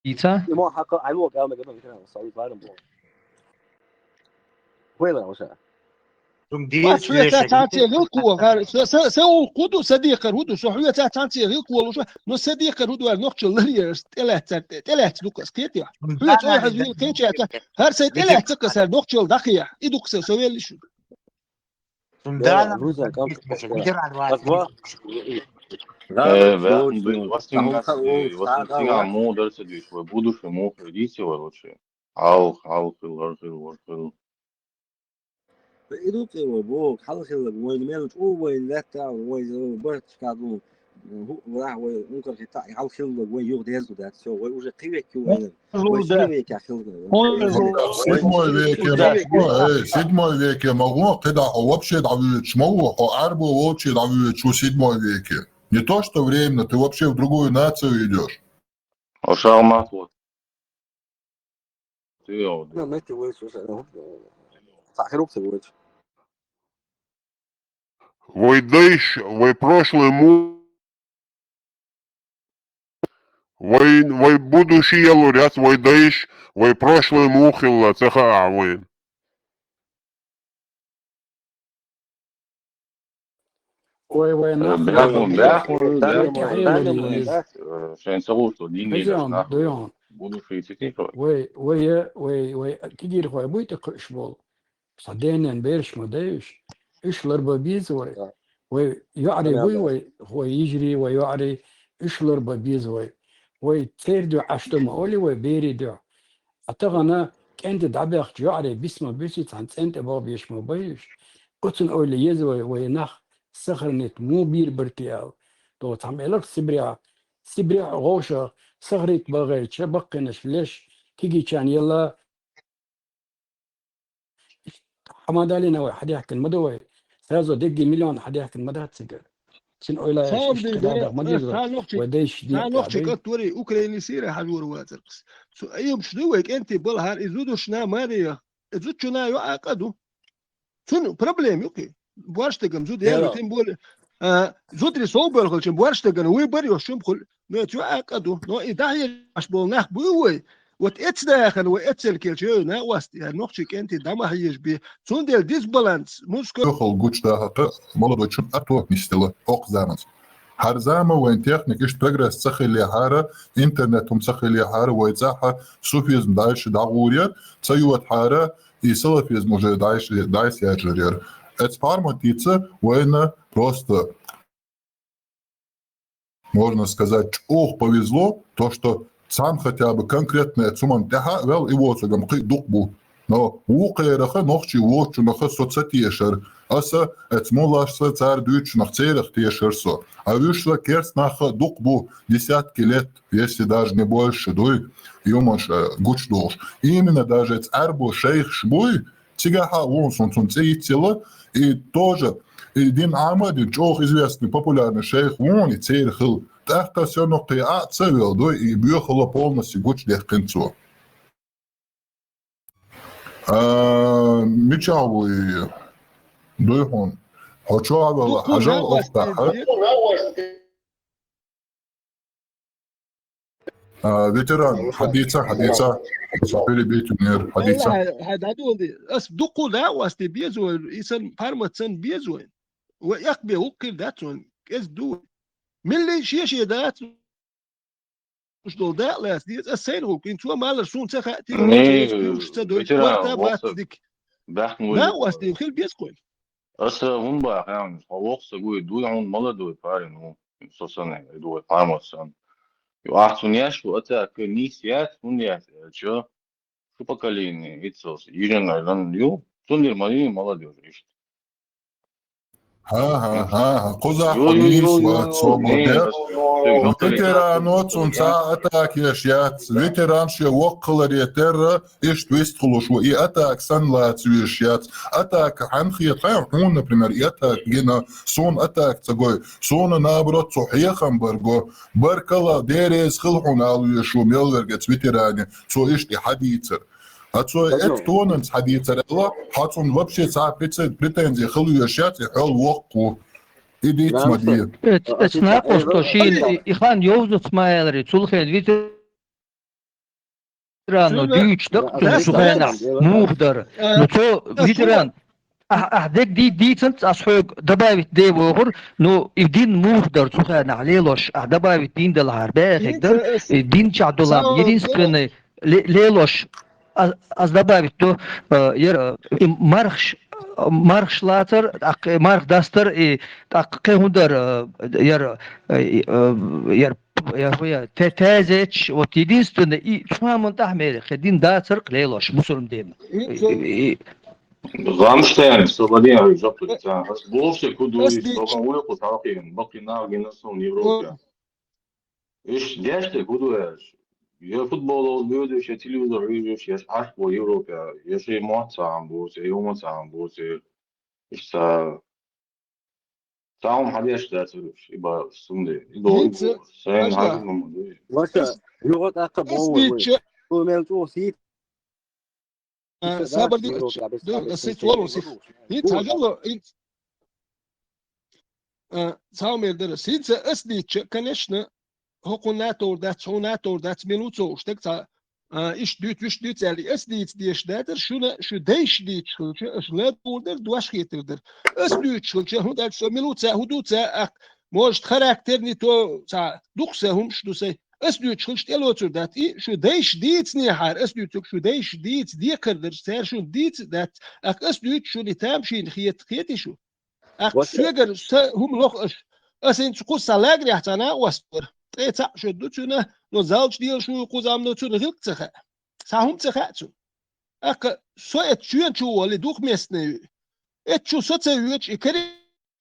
дійця ما حق علوق قام قبل كده صاير بارم بو وين وش شوية تاتي غلقوا غار سو قدو صديق هدو شوية تاتي غلقوا وش نو صديق هدو نقش اللي تلات لوكس كيتيا شوية شوية حزبين كيتيا هر سيد تلات تكسر نقش الدقيق يدوكس سوي اللي شو روزا قام مو درس دي شوي будущее مو придите вообще ал إدوك وبوك حلقة وين مالك وين لا تعال وين برت كادو هو راح وين ممكن يطلع على خلق وين يغدي يزود هذا شو وين وجه قوي وين وين يا خلق седьмой веке могло когда вообще давить могло арбу вообще давить что 7 веке не то что временно ты вообще в другую нацию идешь ошалмат вот ты ما تقولش صحيح تقولش Вы дышь, вы прошлый вы будущий лурят, вы дышь, вы прошлый мухил, цеха вы. وي عشان يسووا دين будущий техника. وي كيدير خويا بويت قشبول صدقني بيرش ما دايش ايش لربا بيز وي يعري وي هو يجري ويعري ايش لربا بيز وي تيردو عشتو مولي وي بيري دو اتغنا كانت دعبخ يعري بسمه بيشي تنت باب يشمو بيش قتن اولي يزوي وينخ سخرنت مو بير برتيال تو تعملك سبريع غوشة صغريت بغيت شبقنش ليش كيجي كان يلا حماد علينا واحد حد يحكي المدوي هذا دقي مليون حد يحكي المدى تسجل سن اويلا وديش دي نقش كتوري اوكراني سيره حجور واترقس سو ايوم شنوك انت بالهار ازودو شنا ماريا ازود شنا يعقدوا شنو بروبليم اوكي بوارشتغم زود يا تيمبول زودري صوبل خلش بوارشتغن وي بريو شمخل نو يعقدوا نو ادعي اشبول نخ بوي وات داخل واتسل كيلشينا واست نقشك انت دما هيش بي سوندل ديسبالانس موسكو خل جوش ده молодой чун ато мистела ок заманс هر زمان وين تكنيك ايش прогресс تسخلي حاره интернет تسخلي حاره ويتزاح صوفيزم دايش داغوريا تسيوت حاره يسلفيزم уже дайс яжерер это форматица война просто можно сказать ох повезло то что сам хотя бы конкретная цуман тяга вел и вот согам қи дуқбу но уқайраха нохчи вот чунаха соцсетиешер аса эцмолашса цар дүйч нахцерах тиешерсо а вышла керс наха дуқбу десятки лет если даже не больше дуй юмаш гуч долж именно даже царбу шейх шбуй тигаха вон сон цейтила и тоже Дин Амади, чох известный популярный шейх, он и церхил. Так-то все ногти цевел, да, и бьехало полностью гуч для концу. Мечавый, да, он. Хочу авела, ажал офтаха. ветеран, حديثة صاحبي بيت منير حديثة هذا دول اس دقوا لا واستي بيزو يسن فارمتسن بيزو ويقبي وقل ذاتون اس دو من اللي شيء ذات مش دول ده لا دي السيل هو كنت هو مال رسون تخا تي Nee, ستدو weet je ورتا dat? بات Wacht, ديك weg ما moeilijk. واس خيل بيسكوين Als hun bij gaan, wacht zo goed, doe dan malle doe paren nu. Zo zijn doe paar zijn. Je acht toen jij zo dat ik niet ziet, toen jij zo super kalin, iets zo. Iedereen dan je, toen je maar niet malle doe is. ها قزح Yo yo قميص yo yo, nee, وتصوبه dat is وفيترانوت ونسا أتاك يشيات فيتران شي وقلر يتر إيش تويستخلوش وإي أتاك سن لا تسويشيات أتاك حنخي خير هون بريمير أتاك جينا سون أتاك تقوي سون نابرت صحيح خمبرغو بركلا ديريز خلحون على يشو ميلورجت فيتراني سو إيش دي حديثر هاتسو إت توننس حديثر الله هاتسون وبشي ساعة بريتنزي خلو يشيات يحول وقو إديت مدير Etsna postoshin ikhan yovzut smaeleri sulhen vitrano düçtük suhena muhdar no to vitran ahdek di tent ashog dabavit de bogur no idin muhdar suhena lelosh dabavit din del harbe hekdar din chadolam yedin sprene lelosh az dabavit to yer march later march daster tak hundar yer تازج وتدينستن شو من تحمل خدين دا ترق ليلوش مسلم ديما Ramstein, Slovakia, Zapata. Bolse kudu Slovakia kutakin, bakina genasyon Evropa. İş deste kudu es. Ya futbol oluyor, şey televizyon izliyor, şey aşk bu Evropa. Ya şey muhatsam bu, şey umutsam bu, şey işte tamam hadi işte tırış. İba şimdi. İdo sen hadi mı? Başka lügat akabon var. Bu mevzu sit. صابر دي السيت والو سيف هي تاجلو سامر در سيت اسدي كنشنا هوكوناتور داتسوناتور داتمينوتو شتك iş düt yani esdit diye şdedir şu değiş dit şu şlet order duaş getirdir esdit şu hudal şu minutsa hudutsa moj karakterni to sa duksa hum şu se esdit şu stel otur dat şu değiş dit ni har esdit şu değiş dit diye kırdır ser şu dit dat esdit şu litam şin khiyet şu şeger hum loch asin şu salag yahtana wasper تسع شدتنا نزالج ديال شو قزام نتون غير تخا ساهم تخاتو اك سويت شو اللي دوخ ميسني اتشو سوتسويتش كري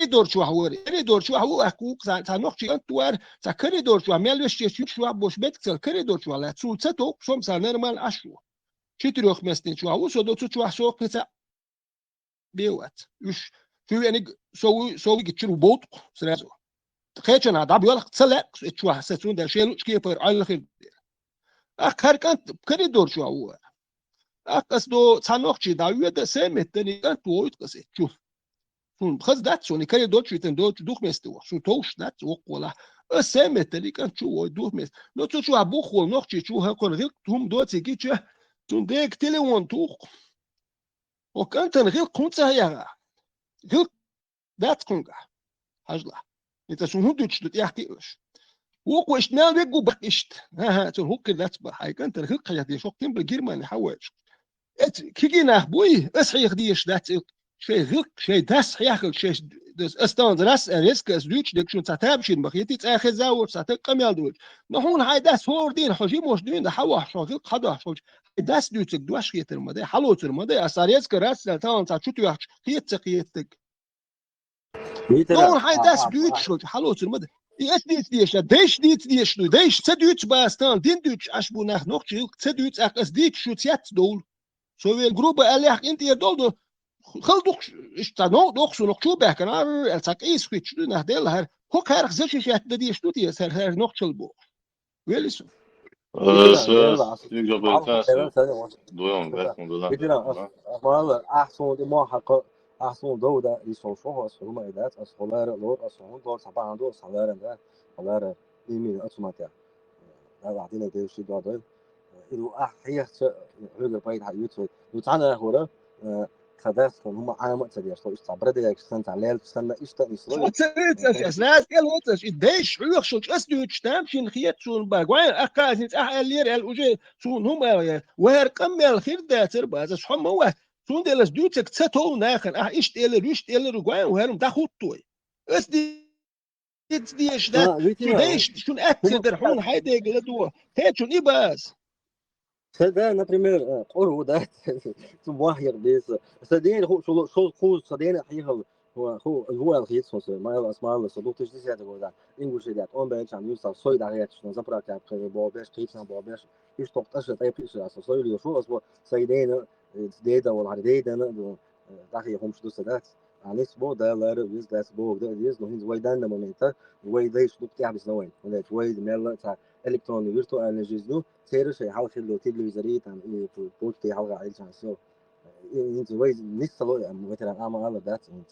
دور شو حوري كري دور شو حو اكوك تا نوخشي انتوار تا كري دور شو ميلوش شو بوش بيتكل كري دور شو لا تسوتو شوم سا نورمال اشو شي تروخ ميسني شو حو سودوتو شو حسو كتا بيوات وش شو يعني سو يجتشرو بوط سرازو خيتشن هذا بيقول لك تسلق شو حسيتون ده شيء كيف على خير اخر كانت كري دور شو هو اقصدو تنوخشي دا يدا سمتني كانت تويت قصه شوف شون خز دات شون كري دور شو تن دور دوخ مستو شو توش دات وقولا سمتني كانت شو دوخ مست نو تو شو ابو خو نوخشي شو هكون غير توم دوت يجي تون ديك تليون توخ وكانت غير كنت هي غير دات كونغا هجلا انت شو هو دوتش يحكي ايش وقوش نال بيجو بقشت ها تون هو كده تبع هاي كانت الخلق يا شوك تم بالجيرمان حواج ات كيجينا بوي اصحيح ديش دات شيء غلق شيء داس ياخذ شيء das استان راس ريسك اس دوتش دك شو تتابشين بخيتي تاخذ زاور تقمل دول ما هون هاي داس هور دين حجي مش دين حوا شو غلق حدا شو داس دوتك دوش خيتر مده حلو تر مده اساريس كراس تاون تا شو تيح خيتك نون هاي داس دوتش شو حلو تر مده يأتي ديش ديش ديش تدوت باستان دين دوتش أشبو نخ نوخشي تدوت أقص ديش شو تيات دول سوي الجروب قال لي أنت يا دول خل دوخ اشتنو دوخ سو نوخشو بحكنا الساق إيش فيتش دو نهدل هر هو كارخ زش يشات ديش دو تيس هر نوخشل بو ويلسو أحسن دولة يصوفوها أصلهم إدات أصلها لور أصلهم دور طبعا دور صلارة ده صلارة إيميل أوتوماتيك هذا عدينا ده شيء ده إذا أحياء عقل بعيد على يوتيوب وتعنا هورا خداس هم عامة تدير صو استعبرد يا كسنت على السنة إشتا شو يسوي تسريت أساس الوتش إديش عيوخ شو أسدو تشتامشين خيات شون باقوين أكازنت أحلير الأوجي شون هم وهر كم الخير ده تربى أساس هم هو شون دلس دوتك تساتو ناخن إيش تيلر ويش تيلر وقوين وهرم ده خطوي أسدي ديش ده شو ديش شون أكثر حون حيدا يقلدوه هاد شون إباس ده например قرو ده واحد بس صدقني هو صدقني حقيقة هو الخيط صوص ما هو اسمه الصدوق تجدي هذا هو ده إنجلش ده أم بيجي عم يوصل صوي ده هي شنو زبرة كان بابش خيط كان بابش إيش توقعش طيب إيش أصلا صوي اللي شو أصلا صيدين ده ولا عادي ده أنا ده هي هم شو صدقت على سبو ده لا رئيس ده سبو ده رئيس لو هنز وايد عندنا مميزات وايد ده صدوق تعب سنوين ولا وايد ميلا تاع إلكتروني فيرتوال إنرجيزو تيرش يحاول خلو تلفزيونية عن بوت يحاول عايز عن سو أنت وايد نسلو مثلا أعمل على ده أنت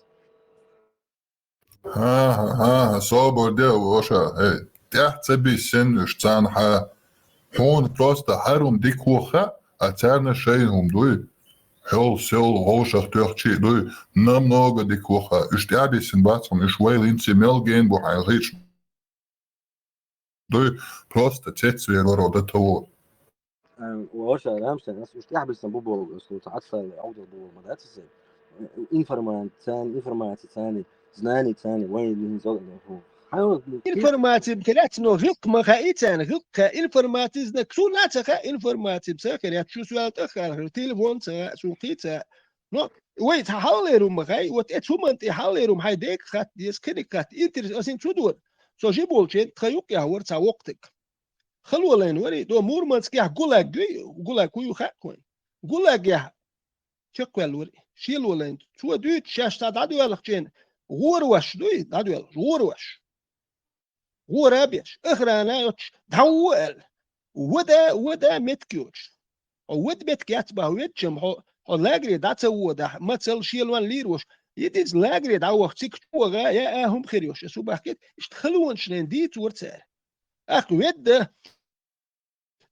ها صابر ده وشا هي تحت بي سنش تان هون بروست حرم ديك وخا أتارنا شيء هم دوي هل سيل غوشة تحكي دوي نم نوغا ديك وخا اشتعبي سنباتهم شوي لينسي ملجين بو حيغيش دوي بروست تتسوير ورو ده تو وش رامسن ناس مش تعب السنبوبو اسمه تعصى عودة بو مدرسة إنفورماتي ثاني زناني ثاني وين اللي نزل حاول إنفورماتي بكلات إنه غلق مخايتان غلق إنفورماتي زنك شو لا تخا إنفورماتي بسكر يا شو سؤال تخا تليفون سا شو قيتا نو ويت حاوليرم مخاي وتأت هم أنت حاوليرم هاي ديك خات ديس كني خات إنترس أسين شو دور سو جيبولشين تخيوك يا ورتا وقتك خلوا لين وري دو مورمانسك يا قولا كويو خا كوين قولا يا شكوال وري شيل ولين شو دوت شاش تعدو يلقين غوروش دوي تعدو يلق غوروش غورابيش اخرانا يوتش دهوال ودا متكيوش ود بتكيات باويتشم هو لاغري داتس هو ده ما تسل شيل وان ليروش يديز لاغري داو تيك توغا يا هم خيريوش سو باكيت اشتخلون شنين ديت ورتسار اخ ود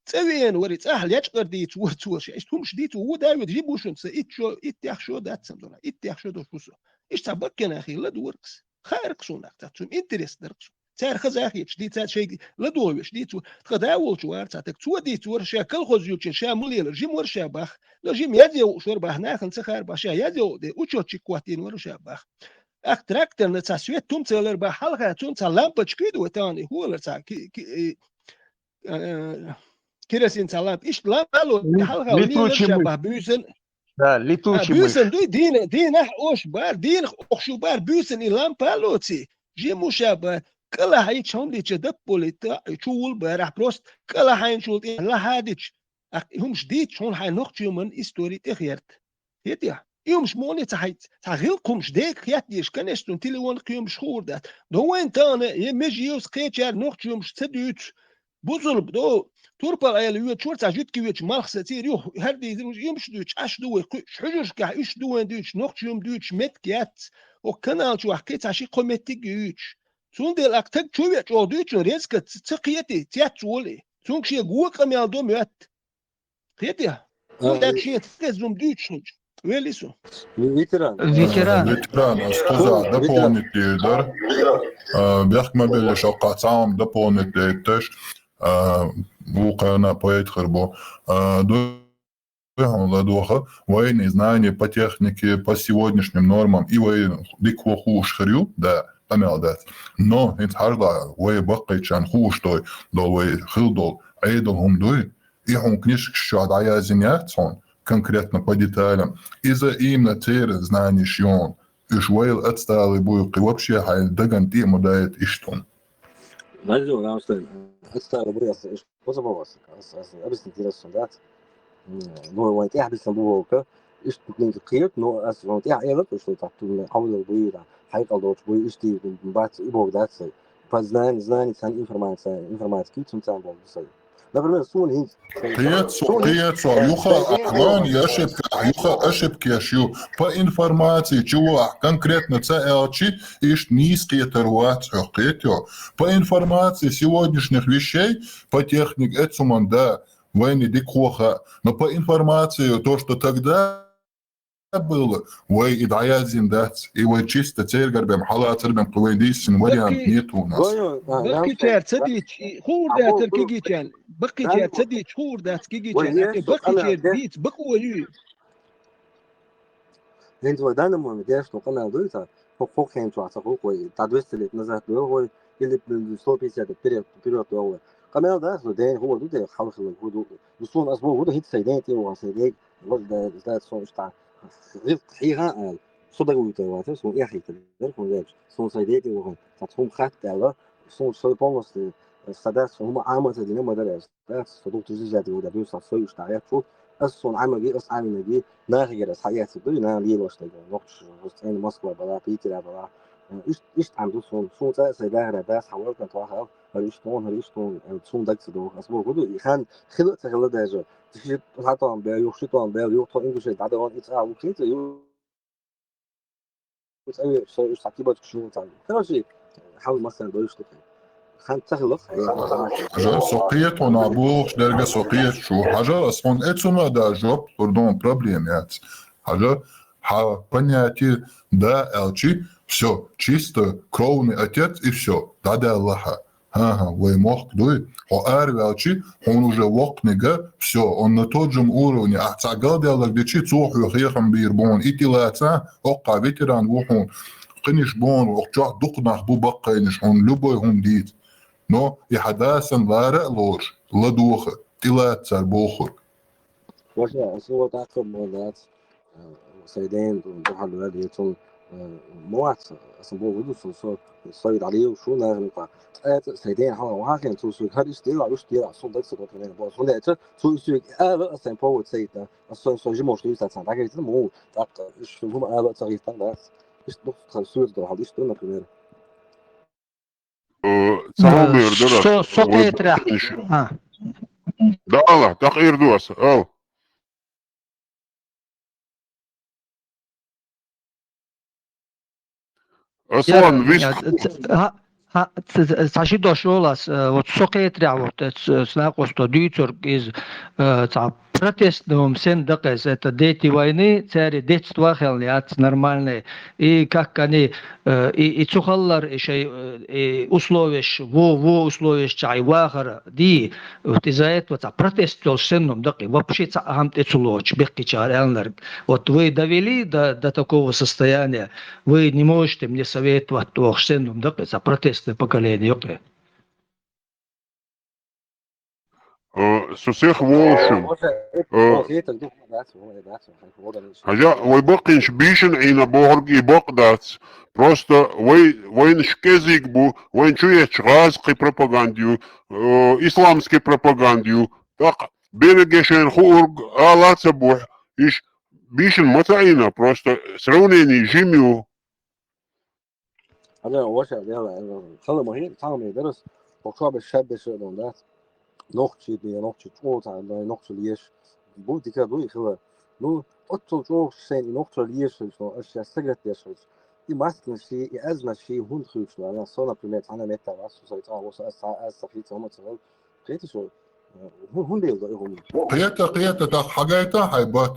تسوين وريت أهل يشقر ديت ورتوش إيش هم شديت ودا يجيبوا شو إيش إتياخ ده تسمعنا إتياخ شو ده شو إيش تبكنا أخي لا دوركس خيرك شو نكتاتهم إنترس دركس سعر خزا أخي شديت سعر شيء لا دور شديت تقداول شو أرتاتك توديت ورشة كل خزيوش شا مليل جيم ورشة بخ لو جيم يديو شور بهنا خن سخر بشا يديو ده وشو تشكواتين ورشة بخ أكتراكتر نتسويت توم تلر بحلقة توم تلامبش كيدو تاني هو لرتا كيرسين سلام إيش لا قالوا حلقة وليل شبه بيوسن بيوسن دوي دين أوش بار دين أخشو بار بيوسن إلام بالوتي جي مشابه كلا هاي شون دي تدب بوليتا شول بارح بروست كلا هاي شول لا هاديش هم شديد شون هاي نقطة من إستوري تغيرت هيدا يوم شموني تغيلكم شديك ياتيش كانش تنتلي قيوم شهور ده دو وين تانا يمجي يوس قيتشار نقطة يوم شتدوت بوزل بدو توربا ايل يو تشورت اجيت كيوتش مارخ ستير يو هردي يمش دوتش اش دو حجوش كا ايش دو دوتش نوخ يوم دوتش مت كات او كانال شو حكيت عشي قومتي جوتش سون ديل اكتك تشويت او دوتش ريسك تقيتي تياتولي سون شي غو كاميال دو ميات قيتي داك شي تزوم دوتش ويليسو فيتران استوزا دبونت ديدر بيحكم بلا شقة عام دبونت ديتش وقعنا поэтому ладоха военные знания по технике, по сегодняшним нормам и военным дикво хуш хрю, да, помялдать. Но это харда, вой бакай чан хуш той, дол вой хилдол, айдол хумдой, и он книжек что дая зенятсон, конкретно по деталям. Из-за именно тех знаний шьон, и швейл отсталый буйки вообще хай даган тему дает и что. Najdu namstay أستغرب برياس إيش وصل بواس أبس نتيرس صندات نو وين تيح بس نبوه إيش تكلم تقيت نو أس وين تيح إيلك إيش تطلع حول البيضة حيق الدوش بوي إيش تي بعد يبغى دات سي فزنان كان إنفورماتيك كيف تمتعن بالسي لا برمي سون هيك قيت يوخا أحوان يوخا أشبك يشيو по информации чего конкретно целчи иш низкие терват хокетё по информации сегодняшних вещей по технике это манда войны дикоха но по информации то что тогда было, وي إدعيازين دات إيوي تشيستا تيرجر بهم حالات بهم قويديسن وليان نيتو ناس بقي جات سديت خور دات الكيجي كان بقي جات سديت خور دات كيجي كان أكي بقي جات ديت بقولي انت ودانا ما مديش نقلنا دويتا فوق كان تو عصفوق وي تدوست اللي نزلت له هو اللي بالصوت بيسا بيريود هو كمان ده سودان هو ده حاول هو بصون اسبوع هو هيت سيداتي وسيدات ده ده صون بتاع غير حقيقه صدق ويتواتر صون ايه حيت ده هو صون سيداتي وهم تاتهم خات على صون سو بونس السادات هم عامه دي ما درس ده صدق تجي وده بيوصل سوي اشتعيات شو أصلاً عمل جي أصلاً عمل جي ناخذ حياة الدنيا ناخذ ليه وش تجي نقطش وستين موسكو بلا بيتر بلا إيش عنده صون سيداه بس حاولت نتواصل هل صون دكتور دو أسبوع كده يخان خلق تخلق ده جو تشي حتى عم بيو شو عم بيو تو إنجليش بعد وان إتساع وكيت يو بتسوي شيء إيش تعقيبات شو تعمل كل شيء حاول مثلاً بيوش تكلم خان تخلق حاجة سوقية ونعبوش درجة سوقية شو حاجة أصلا إتسونا دا جوب pardon проблемят حاجة понятие да элчи все чисто кровный отец и все да Аллаха ага вы мог дуй о элчи он уже вокнига все он на том же уровне а цагал диалог дичи цух يخيخم بيربون إتلاتا أقع ветеран وحون قنش بون وقجع دقنا بو بقينش هون لبوي هم ديت نو يحداثن لارق لورش لدوخة تلات سار بوخر وش أسوأ تعقب مولات سيدين دوحة الولاد يتون موات أسبوع ودوس صيد عليه وشو نعرف سيدين حنا وهاكن توسو هذا يشتري صون دكتور كمان بس هون ده توسو أصلا بوت سيدا أصلا صوجي مش توسو تسعة ده كده مو ده إيش هم صغير ده إيش دكتور سويد ده هذا إيش تقول كمان تعمير درس سوقيت راح ده الله تغيير دوس أصلا تعشي دوشولاس وتسوقيت راح وتسناقوستو ديتور إز تع протест дом сен дакес это дети войны цари детство хелниат нормальные и как они и цухаллар и шей условиеш во условиеш чай вахара ди вот из-за этого протест сенном даки вообще цахам тецулоч бекки чарянлар вот вы довели до такого состояния вы не можете мне советовать то сенном даки за протестное поколение окей со всех волшин. Хотя войбакинш бишен и на борги бокдац. Просто войн шкезик бу, войн чуешь разки пропагандию, исламский пропагандию. Так берегешен хург алаца бу, иш бишен матаина просто сравнение жимю. أنا وش ده خلوا مهم تعمل يدرس وشاب الشاب شو ده نقطة دي نقطة شو تعمل نقطة ليش بودي كده دوي خلا نو أطول شو شيء نقطة ليش شو أشياء سجلت ليش دي ماسك شيء أزمة شيء هون خيوش أنا صار بريمات أنا متى بس وصلت وصل أستفيد هم تصل قيت شو هون ده هم قيادة ده حاجاتها حيبات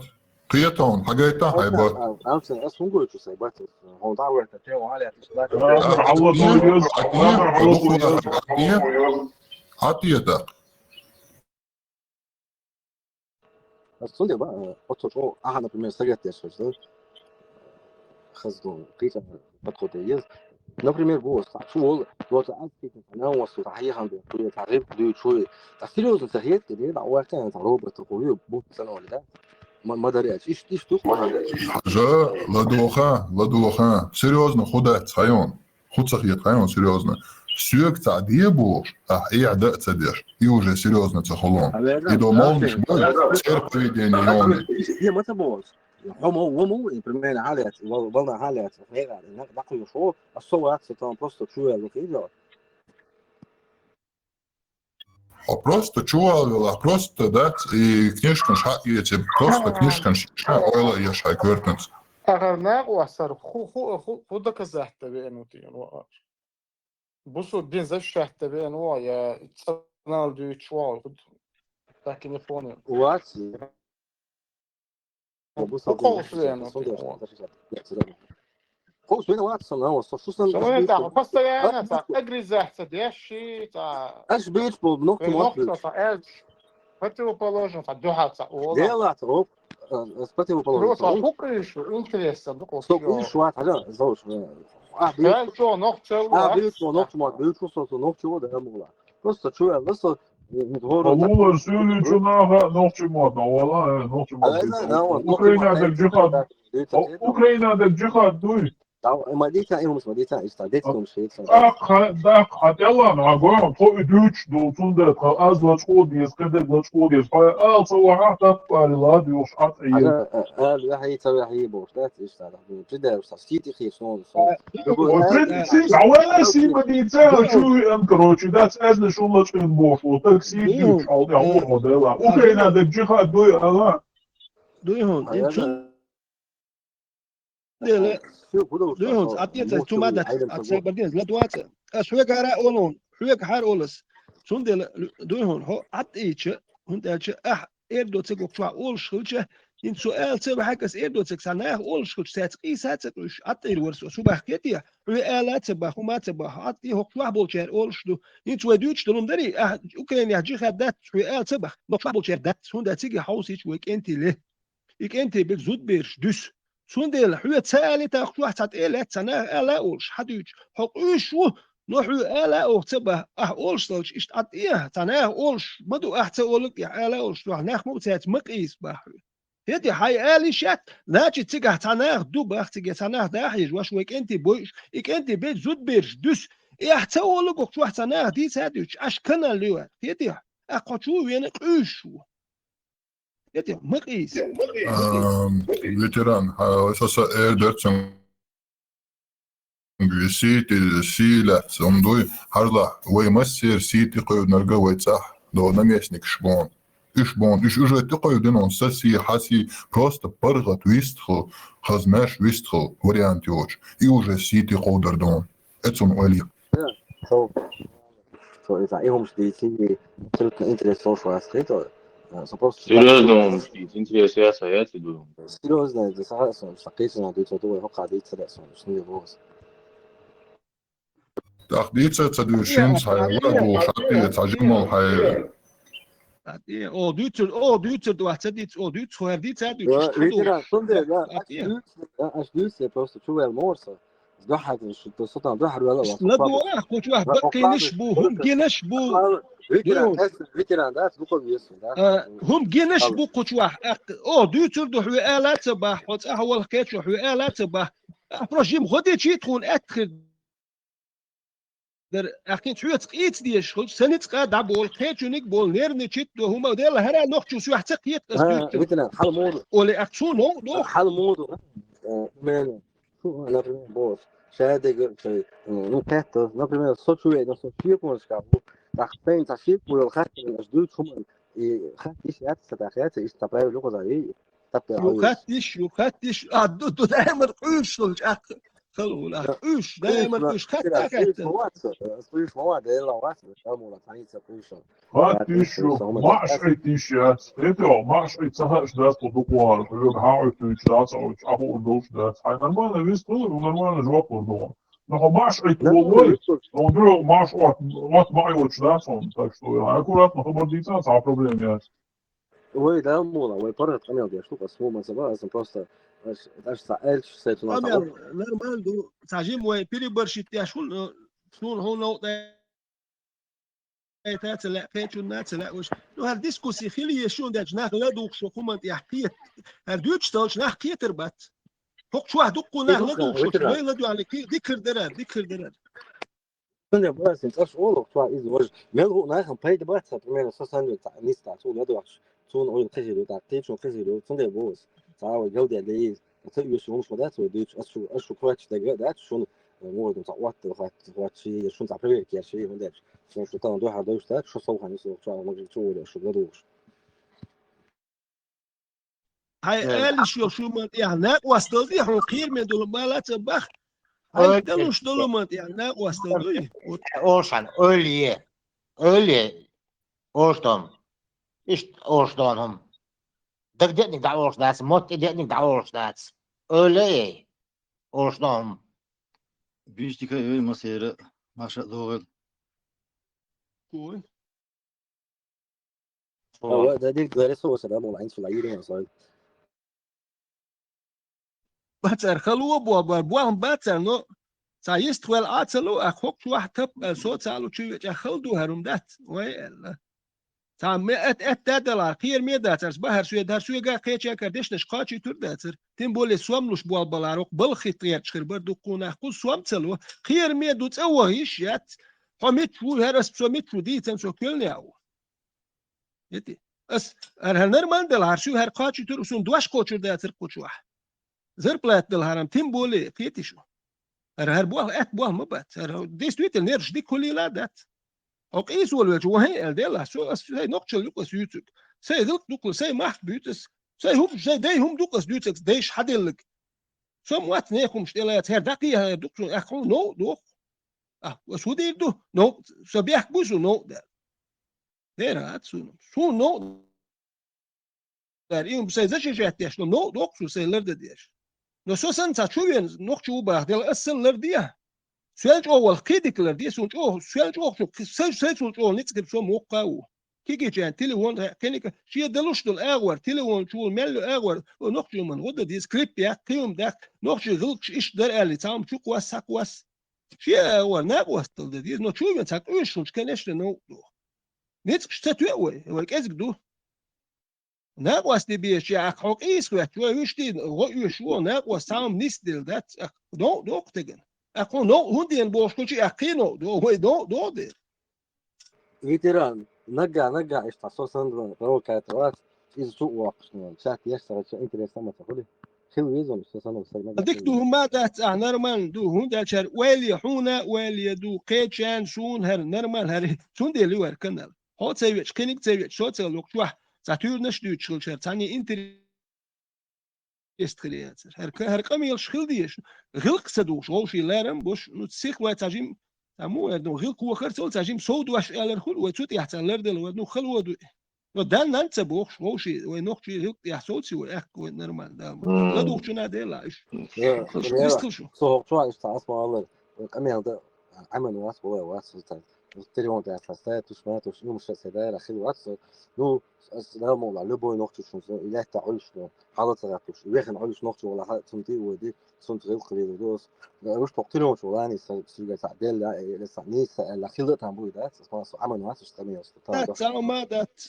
قيادتهم حاجاتها حيبات أنا أصلا قلت شو سيبات هو دعوة تتجاوب على عطيتك أصلا بقى أطول شو أحنا بريمات سجلت ليش شو خزدون قيت بدخل تيجي например вот شو вот أكيد أنا وصلت صحيح عند كل تعريف دي شوي تفسيره تسهيل كده دعوة كان تعرف تقولي بوت سنة ولا ده ما دريت إيش تقول حاجة لدوخة серьезно خدت خيون خد صحيح خيون серьезно سيوك تعديه بوش إيه عداء تدير إيه وجه серьезно تخلون إذا ما مش بقول سير بيدين يومي هي ما تبوظ هو بريمير عاليات والله عاليات غير نقل شو الصور ستان просто чуя локейдо просто чуя просто дать и книжка шагиете просто книжка ойла я шаг вертнет أغرناق وأثر خو كزحت بأنه تين بصوا الدين زي شحت بأنه يا تصنع دي شوال لكن يفوني وات Koos vina vaatas on aus, šus on... Samoin postojanna, ta agrizahta deši, ta... Aš bijuši po noktu noktu, ta elč. Противоположно, та духа, ола. Дела, троп, с противоположным. Просто хукаешь, интересно, ну, Стоп, видишь, вот, а, зауш. Я что, ногти, видишь, ногти, видишь, что ногти, да, мула. Просто чую, просто... والله سوري جناها نوتي مود والله نوتي مود أوكرانيا ده الجهاد دوي ما ديتا إيهم مش ديتا إيش ديتا مش هيك داك حتلا نعقوم تو دوتش دوتون ده از لشقود يسكده لشقود يسقى صورات أطفال يوش عط أيه هي تسوي هي بوشات إيش هذا بجد ساستيتي خير شلون عوالي سيما ديتا شو أنكروتش داس أزل شو لشقين بوش وتكسير دوتش عودي عور موديلا أوكرانيا ده الجهاد دوي الله دوي هون دويهونس أبيت تومادات أتسبردين لا دواتة أشويك هراء أولون شويك هار أولس سوندل دويهون هو عطيتش هندلش إردو تقول شو أول شغلش إن سؤال تبع حكس إردو تكسرناه أول شغلش تاتقي ساتقش عطي الورس شو بحكيتيه رئالات تبع وما تبع عطي هو شو بولشر أول شو إن سو دوتش دلهم دري أوكرانيا جي خدات رئال تبع نقش بولشر دات هند تيجي حوسي شويك أنت له إك أنت بتزود بيرش دوس سوندل حوية سالي تاخذ واحد إلى سنة ألا أولش حديج حقوش شو نحو ألا أو تبه أولش تلش إشتعت إيه سنة أولش بدو أحتولك يا ألا أولش روح نخمو تات مقيس بحوي هدي حي آلي شات ناجي تيجي سنة دوب تيجي سنة داحيج واش ويك أنت بويش إك أنت بيت زود بيرش دوس أحتولك وقت سنة دي سادوش أشكنا اللي هدي أقطعوا وين قيشوا هدي مقيس فيتران اساسا اردرتسن سيتي سيلا سمدوي هرلا وي مسير سيتي قيود نرجع ويتصح دو نميسنك شبون إيش уже تقيدين он ساسي حاسي просто برغت ويستخل خزماش ويستخل вариант يوش и уже сити قودر دون اتسون ولي So it's like إيهم شديتي تلك internet social aspect Серьезно, интересные советы думаю. Серьезно, это сакейсно, это то, что кадится, да, что не воз. تقديتها تدوشين حيوات وحقية تجمل حي او دوتر دو احتديت او دوت فرديت ادو فيتران سوندر اش دوس просто чувал морса ضحك شو صوت ضحك ولا لا دوا كنت واحد بقينش بو هم جينش بو فيتران ده بقول يسو هم جينش بو كنت واحد او دوتر دو حوالات صباح حط اول كيتش حوالات صباح بروجيم غدي تشي تكون ادخل در اخين شويه تقيت دي شغل سنه قاد بول كيتشونيك بول نيرني تشيت هما ديال هرا نوختو شو حتى قيت فيتران حل مود ولا اكسونو دو حل مود من شو انا بوس شهاده no teto na primeira só chuva não só fio com os cabos da frente a fio por o resto as duas como e خدتش اتسع خدت استبعد لغه زي يخدش عدو دائما قوش خلوا لا قوش دائما قوش خدت قوش مواد لا واسع شامل ثاني قوش خدتش معش يا انتو معش تسهش ده تطوار في هاو تشلاص او ابو دوش ده انا ما نبيست نورمال جواب ده но маш итволой он друг маш вот мой чдасон так что аккуратно побудиться а проблем есть ой да мола ой порт камел я штука свома забавно просто аж саэлч сету на нормально до сажим ой переборщит я шул شلون هو نقطه لا فاتوا الناس لا وش لو هالديسكوسي خليه شلون ده جناح لا دوق شو كومنت يحكي هالدوتش تاج جناح كي تربط فوق شو هدقوا لا دوق شو لا دو على كي ذكر دراد Sonja Bojasin, traš olog tva izvož. Melu najham pejde baca, primjer, sa sanju nista, tu ledovaš, tu oil keziru, tak tečno keziru, Sonja Bojaz. Sava gaudia da je, ta još on što dato, da ašu kroać da ga, da što možda ta wata, hoći što ta prvi kjer še onda. Što tamo doha došta, što sauha nisu tva, može tu što ledovaš. هاي قال شو ما يعني واستضيح وقيل من دول ما لا تبخ هاي دلوش دولمات يعني واستضيح Olsan ölje Olstom ist Olstonhom دك دقني دعوش داس موت دقني دعوش داس öyle orsnom بيجتك أي مسيرة ما شاء الله كوي هو ده ديك دارس هو سلام ولا عين في العير صاير باتر خلوه بوهم باتر نو سايست ويل اتلو اخوك واحد تب صوت سالو تشي خلدو هرم دات ويلا تام ات دلار خير مي داترز بهر سوي غا قيچا كردش نشقاچي تور داتر تيم بولي سواملوش بوال بلاروق بالخيطير تشخر بردو قونا قو سوام تلو خير مي دو تسوهيش يات حميت شو هرس سوميت شو دي تنسو كلنياو يتي اس هر من دلار شو هر قاچي تور سون دوش قوچر داتر قوچوح زر بلات دلهرم تيم بولي قيتي شو هر بوه ات بوه مبات هر ديس تويت النيرش دي كلي لا دات ook is wel weet je hoe dela zo als zij nog zo lukt YouTube zij doet zij macht buiten zij hoeft zij die hem doet duurt deze hadelijk zo wat nee kom stel het herdaki doet zo echt gewoon no doch ah wat hoe die doet no zo bij boos no daar had zo no daar in zij zegt je het is no doch zo zij lerde die no zo zijn ze choen nog zo bij de asel lerde سؤال أول كده كلر دي سؤال أول نتكلم شو موقعه كيجي جان تليفون كأنك شيء دلوش دل أغور تليفون شو ملو أغور ونخشى من غدا دي سكريبت يا كيوم ده نخشى غلط إيش در اللي تام شو كواس كواس شيء أول ناقوس تل دي نو شو ينتك إيش شو كناش لنو نتكش تتوي هو كأزك دو ناقوس دي بيش يا حق إيش كوات شو إيش دي غو شو ناقوس تام نيستل ده دو تجن أكون نو هندي بوشكوشي أكينو دو ده فيتران نجع إيش تصور سند رو كاتوات إذا سوق واقعنا ساعة يشتغل شيء إنترنت ما تقولي خلوا يزون سند سند ديك دو ما دات نرمان دو هند شر ويلي حونا ويلي دو قيتشان شون هر نرمان هر شون دي اللي ور كنال هات سيفيش كينيك سيفيش شو تسلوك شو ساتور نشدو تشل شر ثاني إنتر استخليات هر قميل شخل ديش غلق سدوش غوشي لارم بوش نتسيخ واتاجيم تمو ادو غلق وخرتول تاجيم سود واش الر خل وتوت يحتل لردل ودو خل ودو ودان نانت بوخ غوشي ونوخشي غلق يحصوت سي واخ نورمال دا لا دوخنا ديلا ايش شو شو ايش اسمع والله قميل ده عمل واس والله واس التليفون تاع الفاسات وسمعت شنو مش سداير اخي واتس نو لا موضوع لبوي نقطه شنو اله تعول شنو حاضر تغطوش ويخن علوش نقطه ولا حاجه تنتي ودي صنت غير قليل دوس روش تقتلون شو يعني سيجا تعدل لا لسانيس لا خلط عم بوي ده اسمه عمل واس استمي ما دات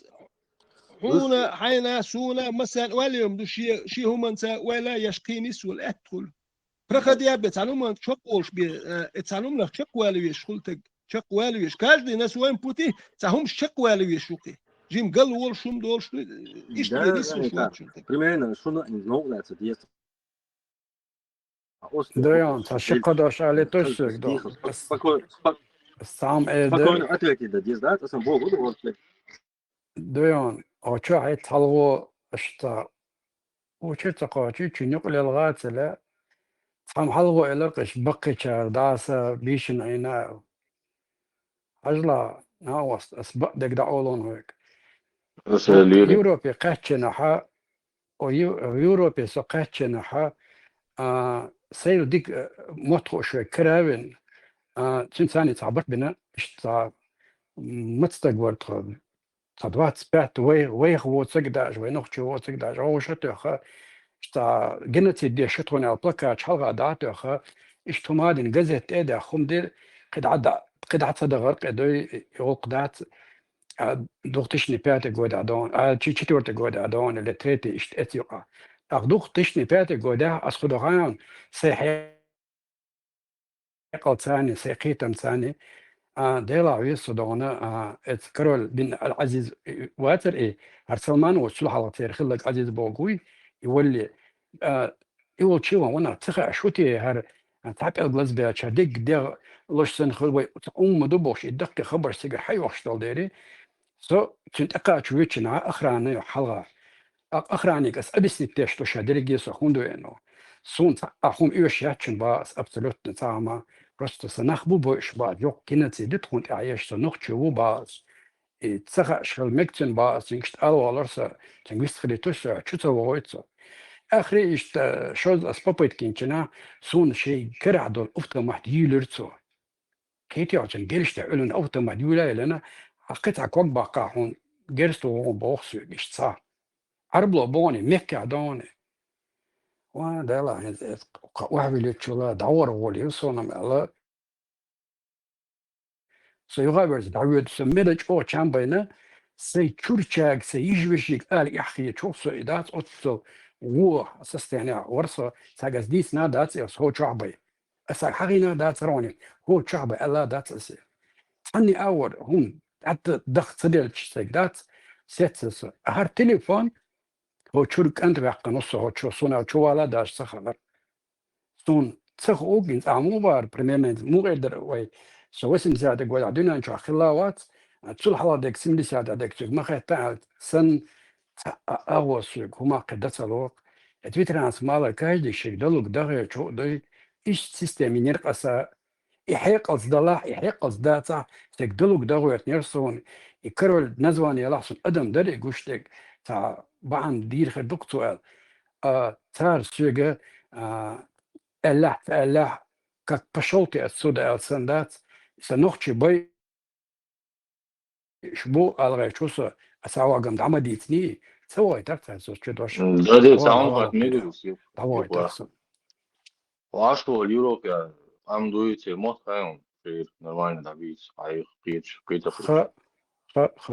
هنا حين سونا مثلا واليوم دو شي هم انت ولا يشقينيس ولا ادخل برخد يا بتعلم شقولش بتعلم لك شقوالي شغلتك شقواليش كاجدي ناس وين بوتي تاهم شقواليش شوقي جيم قال وول شوم دول شو ايش تريديس شو بريميرنا شنو نو لا تديت دايان تشق داش على توشك دو السام بكون اتلتي ده ديز دات اصلا بو غدو ورت دايان او تشا هي تلو اشتا وشي تقاچي چنيق للغات لا فهم حلو القش بقي شار داسا بيشن عينا أجلا ناوس أسبق دك دعولون هيك يوروبي قاتشنها أو يوروبي سو قاتشنها سير ديك مطخو شوي كراوين تنساني تعبرت بنا اشتا متستقبر تخاب تدوات سبعت وي هو تقداج وي نخشي هو تقداج هو شتوخا اشتا جنتي دي شتوني البلاكات حلقة دعتوخا اشتو مادين جزت ايدا خمدير قد عاد غرق ادوي يوقدات دوختشني بيات جودا دون تشيتورت جودا دون اللي تريتي اشت اتيقا دوختشني بيات جودا اسخدوغان سيحي قل ثاني سيقيتم ثاني ديلا ويسو دونا اتكرول بن العزيز واتر ايه هرسلمان وصلح على تير خلق عزيز بوغوي يولي يقول شيء وانا تخا شوتي هر تعب الجلزبه شديق دير لوش سن خلوي مدبوش يدق خبر سيغ حي وشتل ديري سو كنت اقاچ ويچنا اخراني حلقه اخراني قس ابسني تشتو شادرجي سخوندو انه سون اخوم ايش ياتشن باس ابسولوت تاما просто سنخبو بوش با يوك كنتي دتخون عايش نوخ تشو باس تسخ شغل مكتن باس تنكشت ألوالرسا تنكشت خليتوسا شو وغويتسا آخري إشت شوز أسبابيت كينشنا سون شيء كرع دول أفتا محدي لرتسو كيتي عشان جيرش تعلن أفتا محدي ولا لنا قطع كوك باقا هون جيرستو هون بوخسو إشت صار عربلو بوني مكة عدوني وانا لا واحد اللي تشولا دور ولي يوصلنا مالا سيغابرز دعوة سميدج أو شامبينا سي تشورشاك سي يجبشيك آل يحكي تشوف سيدات أوتسو و أساس ورصة ساقز ديس نا داتس يوس هو شعبي أساق حقينا داتس روني هو شعبي ألا داتس أسي ثاني أول هم حتى ضغط صديل تشتاك داتس سيتسس هار تليفون هو تشورك أنت بحق نصه هو تشو صنع تشوالا داش سخر سون تسخ اوجين عمو بار بريميرمنت مو قدر وي سو اسم زاد قول عدنا نشو خلاوات تسول حلا ديك سملي ساد ديك تسوق ما خيت بعد سن اغو سوق هما قدت الوق تويترانس مالا كاج دي شيء دلوك دغه شو دي ايش سيستم ينرقصا يحيق الصدلاح يحيق الصداتا تك دلوك دغه يرسون يكرر نزوان يلاحظون ادم دري قشتك تا بعن دير خدك سؤال تار سوقه الله как пошел-ты отсюда السندات سنوخشي باي شبو على شوسو اساوا قام عمديتني سوى تاكسا سو تشدوش دادي ساوند قد ميجو سيف دعوة تاكسا وعشرة اليورو يا ام دويتي موت خايم في نوين دابيت عايق قيتش قيت خ خ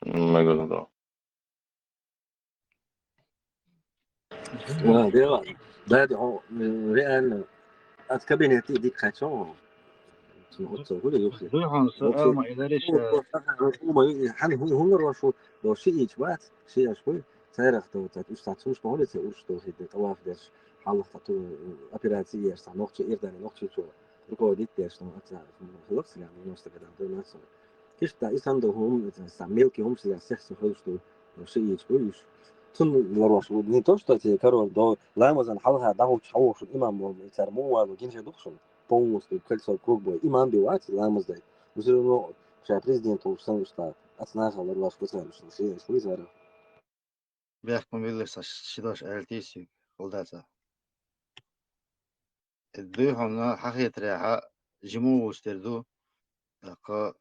ميجو دا دادي رئان أتكبينيتي ديك خاتون دويهم سؤال ما إداريش حن هو رشوا لو شيء يجبات شيء شوي تعرف تو تستعملش ما هو تقولش تو هيد طواف داش حلق تطو أبيراتي يرسل نقطة إيردان نقطة شو ركوا ديك داش نقطة خلاص يعني نستقبل عند الناس كيش تا إيساندهم استعمل كي هم سيا سحس خلص لو شيء يجبوش تن لروش ودنيتوش تاتي كارو دو لا مثلا حلها دعو تحوش الإمام يترموا وجينش يدخل بونس كلسو كوك بوي إمام بيوات لا مزدي وزيرو شا بريزيدنت وسان وشتا أتناها لروش كتير مش شيء شوي زارو بيحكم بالله شداش ألتيسي ولداتا دويهم حقيقة ريحة جمو وستردو لقى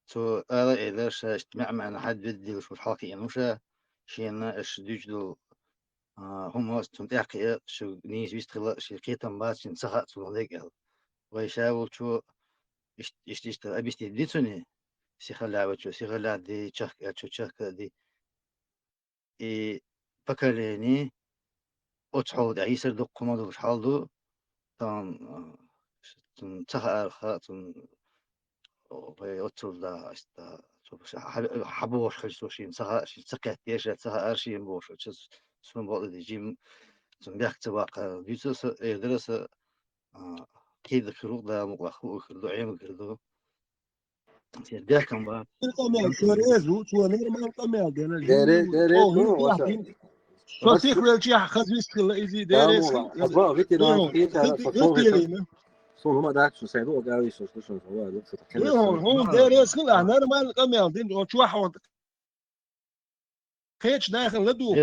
تو آلا إدارش اجتماع معنا حد بدي وشو الحلقة إنوشا شينا إش ديجدو هم تمتعقية شو نيز بيستغل شركة باس نسخة توليك ويشاول شو إشتيشت أبيستي ديتوني سيخلا وشو سيخلا دي تشك تشك دي فكرني أتحول عيسر دو قمادو وش حالدو تام تنسخة خاتم ويأتول دا استا حبوش خلصوشين سخا سكت يش سخا أرشين بوش وشس سون بعض الجيم سون بيحكي تباق بيتوس يدرس كيد خروج دا مقخو خلو عيم خلو تيرجع كم بقى القمال سوريزو شو نير ما القمال دينا داري او كونو هو واسا بيحكي شو بس تيخ شي خذ يسخل ايزي داري كامولا أبغى فيتي ناس كيتا غير صون هما داك شو سيدو قاوي شو هو لوكس تكلم هون داري يسخل انا ما القمال دين شو واحد خيش داخل لدو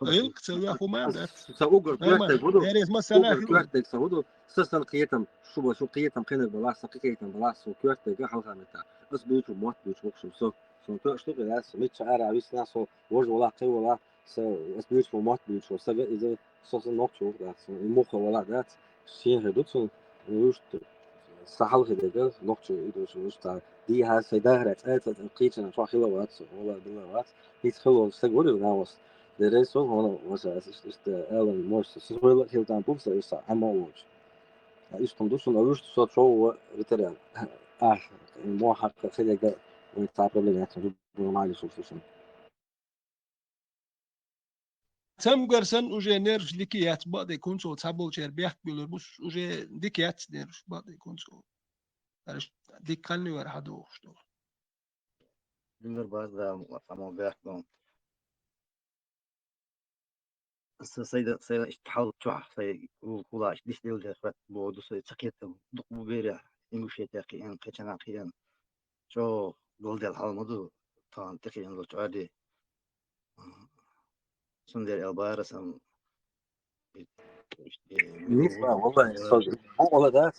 يلك تسوي اخو ما دات سأوجر كوارتك بدو داري ما سنه أوجر كوارتك سودو سسن قيتم شو قيتم خير بلاس قيتم بلاس وكوارتك حال خامتا بس بيوتو موت بيوتو سو تو اشتغل ناس ميت عارف عويس ناس وجه ولا قوي ولا بس بيوتو موت بيوتو سبب إذا سوسن نوكشو دات المخ ولا دات شيء هدوتو ويشت صحال كده نوكشو إيدو شو وشتا دي ها سيداهرت قيتنا شو خيلا وات ولا دلوات يتخلوا استقبلوا ناوس درس هون واسا است Alan Morse سويل helt aan boek is amor is conduce na rust so show veteran مو حق خلق ويتعرض للناس نورمال سولفيشن تم قرسن وجه نيرش ديكيات بعد يكون سو تابل شير بيحك بيلور بس وجه ديكيات نيرش بعد يكون سو عرفت ديك كان ورا حدو شتو بيلور بعد ما بيحكم سيدا تحاول تشوح سي وكولا ديش ديل جافت بودو سي تقيت دق بيرا يمشي تاقي ان قيتنا قيان شو دول ديال حالمدو تنتقي إن تعادي سندير البارس أم نسمع والله والله ده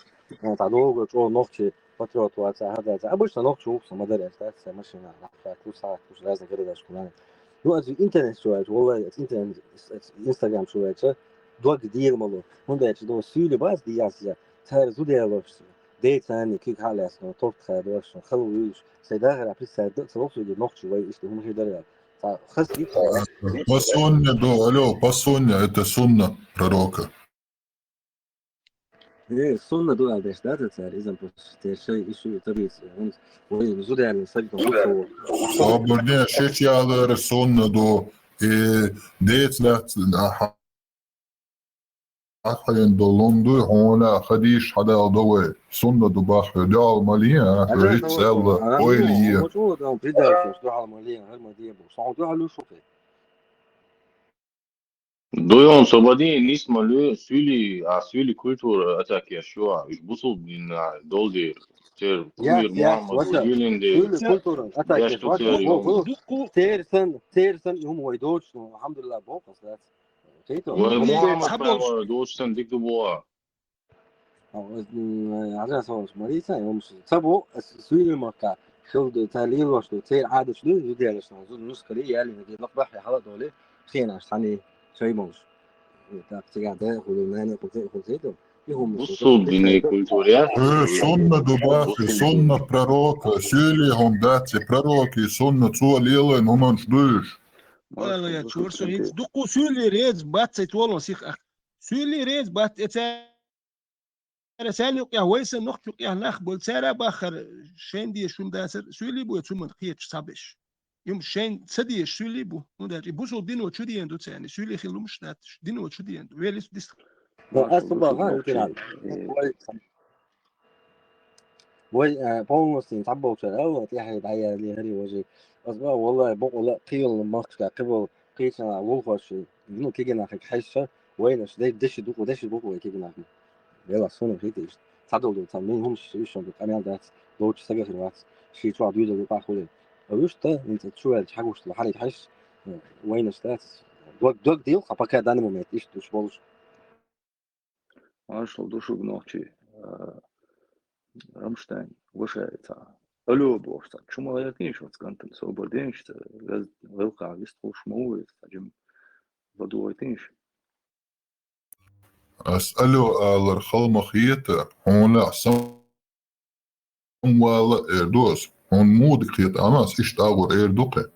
تعالوا جو نوختي فترة وقت هذا أبوش نوخت شوف سما ده أساس ماشي نحكي كل ساعة كل لازم كده ده شكلنا دلوقتي الإنترنت شوية والله الإنترنت إنستغرام شوية دوا كتير والله هم ده دوا سيولي بس دي أسيا تهر زود يا لوش ديت ثاني كيك حالس نو توب خيروش خلويش سيداغر عبيس سيد سلوك دي نوخت شوية إيش هم هي ده خاص كيف Pasonja do, aljo, pasonja, это sunna proroka. السنة دول على الإحداث إذا شيء طبيعي وزود يعني سجل مصور Obrnje šećjaler sunna do, ديت لا حاليا دولندو هنا خديش حدا ضوء سنة دباح دعوة مالية ريت سالة ويلية موجود أو بدأ في دعوة مالية غير مالية صعود على شوفي دويون صبادي نسمع له سولي كولتور أتاك يشوع يبصوا من دول دي تير كوير محمد وجيلين دي سولي كولتور أتاك داشتو يشوع تير يوم تيرسن يوم ويدوش الحمد لله بوقس ذات ومحمد فاهم دوش سن ديك دبوا عشان صورش مريسا يوم سبو سولي مكة شو تالين وشو تير عادة شنو يدي على شنو زود نص كلي يعني نجي نقبح يا حلقة دولي خينا عشان شيء موش تقعد تاخذ المانع خذيته بصوا بني كولتوريات سنة دباخي سنة proroka سولي هم داتي proroki سنة سوى ليلين هم نشدوش والله يا تشورسو هيت دقو سولي ريز بات سيتولون سيخ أخ سولي ريز بات رسالة يا ويسن نقط يا نخ بول سارة باخر شين دي شون داسر سولي بو يتسمى خيتش سابش يوم شين سدي سولي بو نداري بوسو دين وتشو دي اندو تاني سولي خلو مش ناتش دين وتشو دي اندو ويليس ديس أصلا غير كده وي بونسين تعبوا شراو تيحي دعيا لي هري وجي أصلا والله بقول قيل ماكش قبل قيسنا وولفش إنه كيجي ناخك حشة وينش دش دوك ودش دوك وكيجي ناخك يلا صونو هيتيش تعدوا تعملين هم شو أنا ده لو تسجل في الوقت شيء تروح بيجي يبقى خليه ويش ده أنت تشوف حاجة وش لحالك حش وينش ده دوك ديل خبا كده داني مومنت إيش دوش بولش عاش دوشو بنوختي Rammstein وشايتا ألو بوشتا شو ما غيرتنيش وتكنت سوبر دينش غلقة يستوش موت جم بدويتنيش أسألو على الخلمخية هون لا ولا إردوس هون مود خيط أناس إيش تاغر إردوقة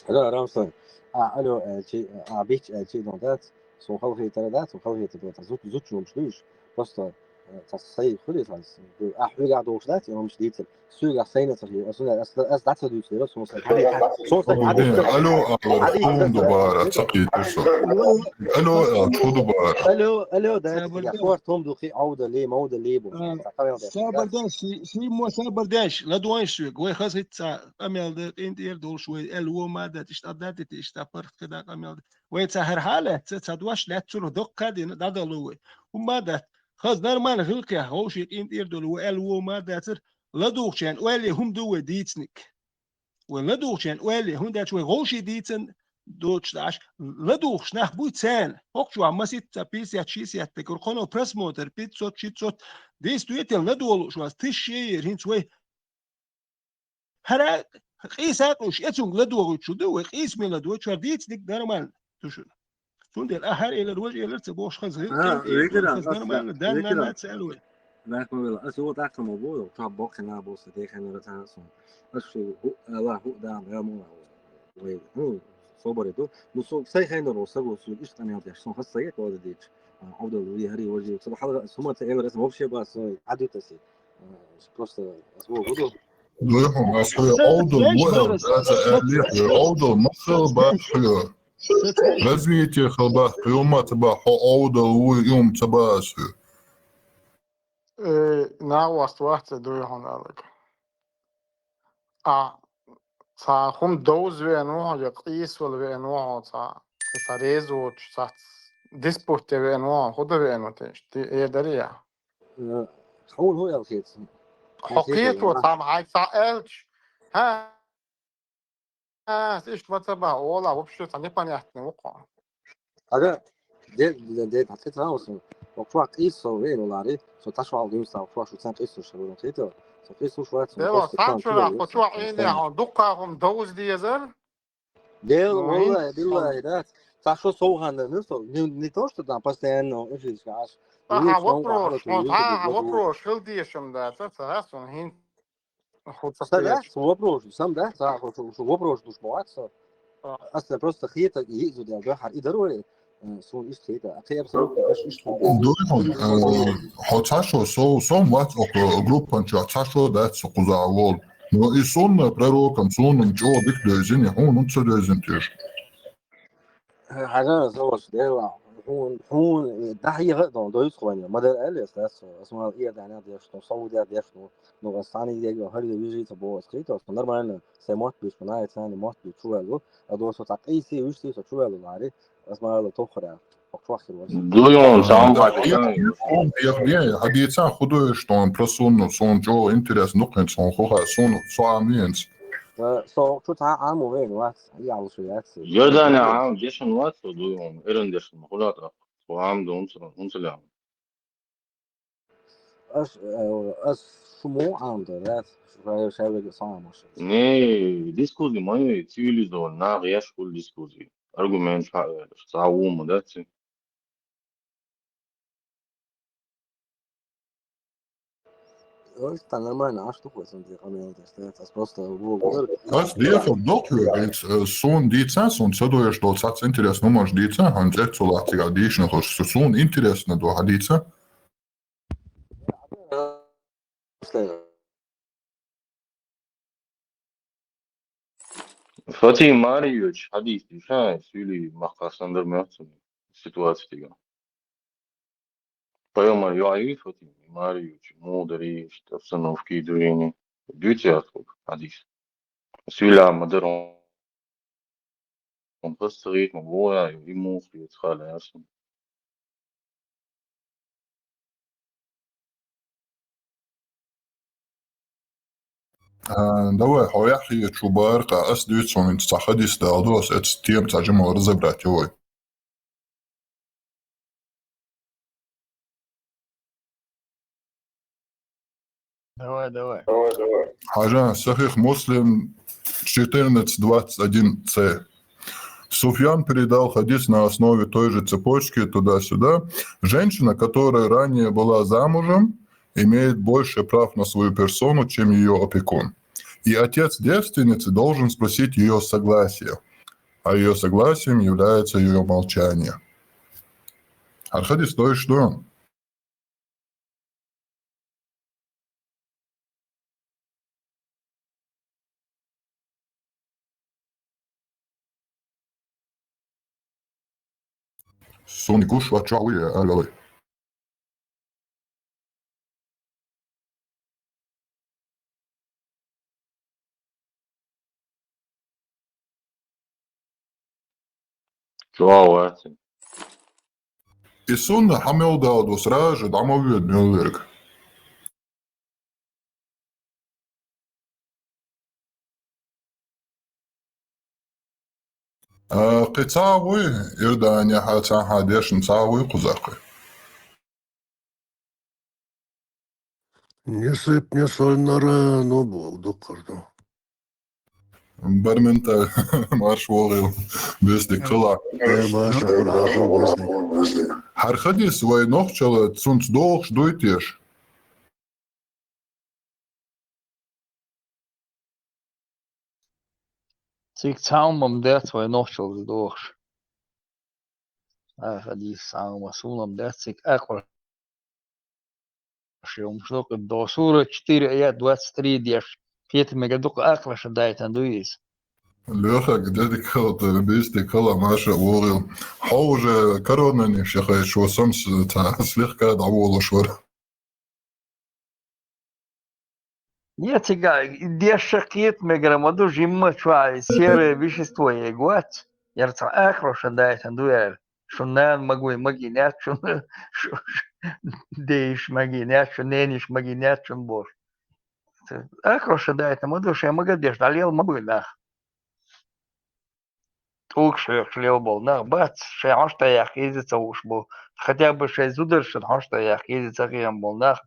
لا رامسون ألو شيء بيتش شيء دونتات سو خلقي تردات وخلقي تبغى زوت شو مش بس تصحيح خلي تاس أحوال قاعد وصلت يوم مش ديت سوق عسينة صحيح أصلا دعت دوس ليه صوص ألو أرخون دوباره تقيت ألو شو دوباره ألو ده يحوار توم دوخي عودة ليه موضة ليه بو صابر داش شي مو صابر داش لا دوانش سوق وي خاص يتسع أميل ده أنت يردول شوي الو ما ده تشتغل تشتغل كده أميل ويتسهر حالة تدواش لا تشوله دق كده ده ضلوي وما ده خاص دار ما نخلقه هو شيء أنت يردول والو ما ده تر لا دوخشان ولا هم دو ديتسنك ولا دوخشان ولا هم ده شوي غوشي ديتسن دوتش داش لا دوخش نخ بوت سان هوك شو عم سيت تبيس يا تشيس يا تكر خانو بريس موتر بيت صوت شيت صوت ديس تويتل لا دول شو تشير هين شوي هرا قيسات وش اتسون لا دول شو دو قيس من لا دول شو ديتس ديك دارمان تشو سون الأهل إلى الوجه إلى تبوش خز خز دارمان دان ما تسألوا ذاك ما بلا أسوأ ذاك الموضوع وطاب بوك هنا بوس ده كان رتاه صون أشوف هو هو ده يا مو هو صوبر ده نصو ساي خينا روسا وسو إيش تاني هذا صون خاص ساي كواد ديت عودة لوري هري وجه صباح هذا سمعت تقريبا اسمه بشيء بس عدو تسي بس أسبوع قدو ليهم أصلي أوضل وهم أزا أوضل مصر بحلو لازميتي خلبح يوم تبع أوضل ويوم تباس ناوست واحد دوي هون عليك تا هم دوز و انواع یا قیس ول و انواع تا ريز و تا ديسبوت و انواع خود و انواع تش دي دريا حول هو يا أخي حقيقة و تا معي تا الش Ишь, ватаба, ола, вообще, это непонятно, око. هذا ده حطيت راسه وقفوا قيسه وين ولا عريت شو تشوا على جيمس وقفوا شو تسان قيسه شو ولا تيتو شو قيسه شو وقت Evo, قصة كان Sancho كده la hoću ini, a on dukahom douz diyezer. ديل No, والله بالله ده تشوا صوغ هذا نصو نيتوش تدا постоянно ايش عاش Aha, يوش نو على вопрос, طول يوز بالبدو вопрос, шел диешем, да, это он хин, хоть ده ответ. вопрос сам ده شو вопрос душ مواتس اصلا просто خيطة يزو ده جو حد يدروا سون ايش خيطة اخي ابسولوتلي ايش دويهم حتشاشو سو وات جروب بانشا تشاشو دات سقوزاول نو إيسون بريروكم سون جو ديك دوزين يهون نتسو دوزين تيش حاجة زوج ده هون ده هي غدا ده يسخن ما ده قال اساس اسمه ايه ده انا ده شنو صو ده شنو نو غساني ده هل يجي تبو سكيت اصلا نورمال سموت بيش بناي ثاني موت بيشوالو ادو سو تقيسي وشتي سو شوالو عارف اسمه له تخرع وقفخر وس Duyuyorum, tamam ده başlayalım. يغني حديثا خدو شتون برسون سون جو انترس نقن سون خوها سون سوامينز سو شو تاع عام وين واس هي على شويات Yerden ya, deşin varsa duyuyorum, erin deşin, kulata. Bu am da unsulam. اس شمو عام ده لا شايف صام مش Ne, diskuzi moje civilizo, na riješku diskuzi. Argument sa umu, da ci. Sta nормально, а что хочешь, ты комменты ставишь, просто Google. Tas diefo dokuments sun dīcens un sadojuši to cats interes numurs dīcen, un dzēculācijā dīšana tos sun interes na to hadīcen. Fatih Mariuc, hadis düşen, söyle makaslandırmıyorsun situasyon. Пойма юаи Fatih Mariuc, мудрый, işte обстановки движения. Дютя hadis. Söyle madron. Komposterit, moja, imus, jetzt gerade erst. Давай, hojahi čubar, kā es dīts un viņš cahadīs dādos, et tiem caģim var zabrāt joj. Давай. Хажа, Сахих Муслим 14:21c. Суфьян передал хадис на основе той же цепочки туда-сюда. Женщина, которая ранее была замужем, имеет больше прав на свою персону, чем ее опекун. И отец девственницы должен спросить ее согласие, а ее согласием является ее молчание. Архадис, то есть что? Суникуш вачауи, алой. Čau, esi. И сунна хамелда до сража дамовид мюллерг. قطاوي إردانيا حتى حديش نساوي قزاقي. Несып не сольнара но болду кырды. Бармента марш вогыл бесди кыла. Баша кыргашо бесди. Хархади свой нохчала цунц долш дуйтеш. Cik caumam dēt vai nošķils došu. Hadīs cauma sunam dēt, cik ekura. Jums lūk, do sūra 4, 23 dieši. 5 megaduku eklaša dētan duīs. Лёха, где ты кал-то бесди кыла маша вогыл. Хауже коронани шахай шо сам слегка даволо швар. Cik dieši 5 megaduku žimma čvai sierē višistvo iegots. Iar ca eklaša dētan duēr. Šunēn maginēt, šun dēš maginēt, šunēniš maginēt, šun boš. Акроша да это мы душе мы гадеш далел мы нах. Тук шлел был нах бац ше ашта я хизица уж был. Хотя бы ше зудер ше ашта я хизица гем был нах.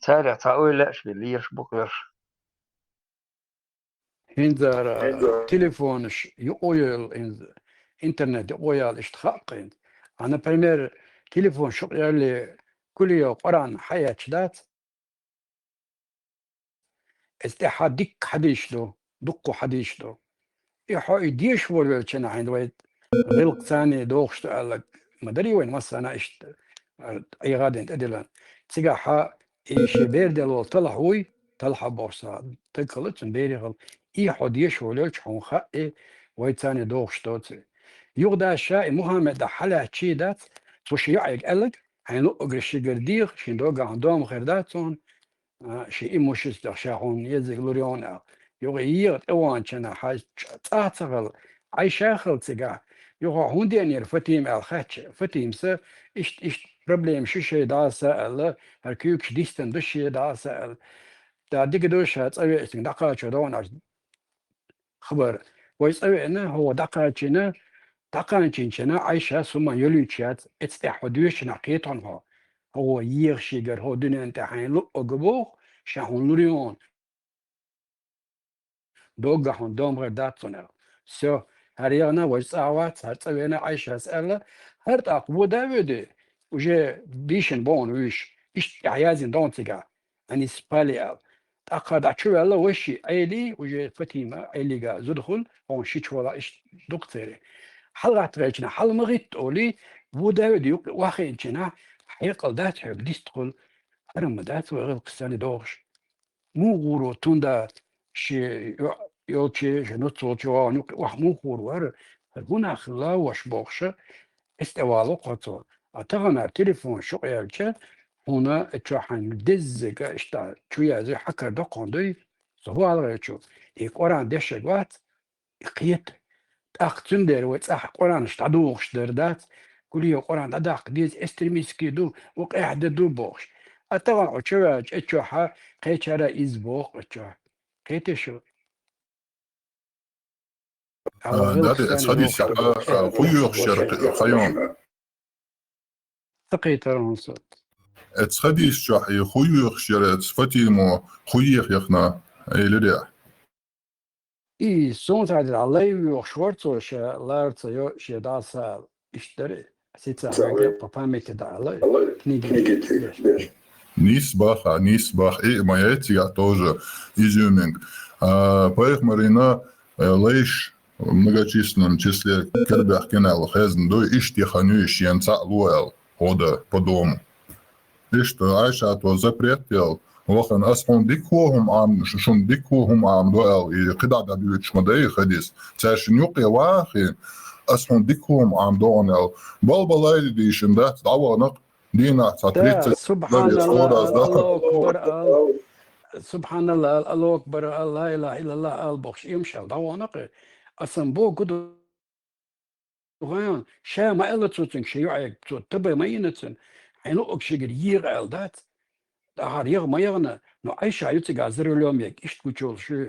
Царя цаойле швилиш буквеш. هنزار تليفونش يقويل انترنت يقويل اشتخاقين انا بريمير تليفون شغل كل يوم قران حياة شدات استحاد ديك حديش له دقو حديش له يحو يديش ولا كان عند ويت غلق ثاني دوخشت قالك مدري وين مثلا اشت اي غادي انت ادلان تيجا ايش بيرد لو طلع هوي طلع بورصة تكلت بيرغل اي حديش ولا شون خاء ويت ثاني دوخشت يغدا شاء محمد حلا تشيدات وش يعيق قالك هنو اجرشي قرديق شين دوغا عندهم خيرداتون شيء مش استخشاعون يزق لوريون يغير اوان كنا حاج تعتقل اي شاخل تجا يغا هوندين يرفتيم الخاتش فتيم س ايش بروبليم شو شيء دا سال هركيوك ديستن دشي دا سال دا ديك دوش هتصوي اسم دقا شدون خبر ويصوي انه هو دقا كنا دقا كنا عايشه ثم يلوتشات استحوديش نقيتهم هو يغشيجر هو دنيا انت حين لو اجبوخ شاهون لوريون دوغا هون دوم غير داتسونر سو هريانا ويساوات هرتسوينا عايشة اسألة هرتاق وداودي وجي بيشن بون ويش ايش عيازين دونتيغا اني سبالي تاقا داتشو الله وشي ايلي وجي فتيمة ايليغا زدخل هون شيش ولا ايش دكتوري حلقة ريجنا حل مغيت اولي وداودي واخي انشنا حيقل دات حب ديستقل أنا دات وغير قصاني دوغش مو غورو توندا شي يوتشي جنوتو جوانو وح مو غورو هر هنا خلا وش بوغش استوالو قطو أتغنى تليفون شو يالشا هنا اتشوحان دزيقا اشتا شوية زي حكر دقون دوي سوال غيرشو يقوران دشقوات يقيت أختن دير ويتساح قران اشتعدوغش دردات كل قران أداق ديز استريميسكي دو وقاعد دو بوغش أتغن أتشواج أتشوحا قيتشارا إزبوغ أتشوح قيتشو دادي اتسخديس خيوخ شرق خيون ثقيت رونسوت اتسخديس شاحي خيوخ شرق فتيمو خيوخ يخنا اي لديع إي سونت عدد الله يوخ شورتو شا لارتو يو شي داسال اشتري سيتسا عاقل بابا ميكدا الله نيجي نيس باخ اي ما يتيا тоже изюминг. Поэх Марина лейш в многочисленном числе кербях кенел хезн до ишти ханюш янца луэл хода по дому. И что Айша то запретил وخن أسهم ديكوهم عم شون ديكوهم عم دوال يقدع دبيوتش مداي خديس تاشن يقي واخي أسهم ديكوهم عم دونال بالبلاي ديشن ده دعوانق دينا تطريت سبحان الله الله أكبر سبحان الله الله أكبر لا إله إلا الله البخش يمشي دعوانق أسم بو قدو غيان شا ما إلا تسوتن شيوعي تبا ما ينتن حينو أكشيجر يغال دات هر يغ ما يغنا نو عايشة يوتي غازر اليوم يك إشت كوتشول شو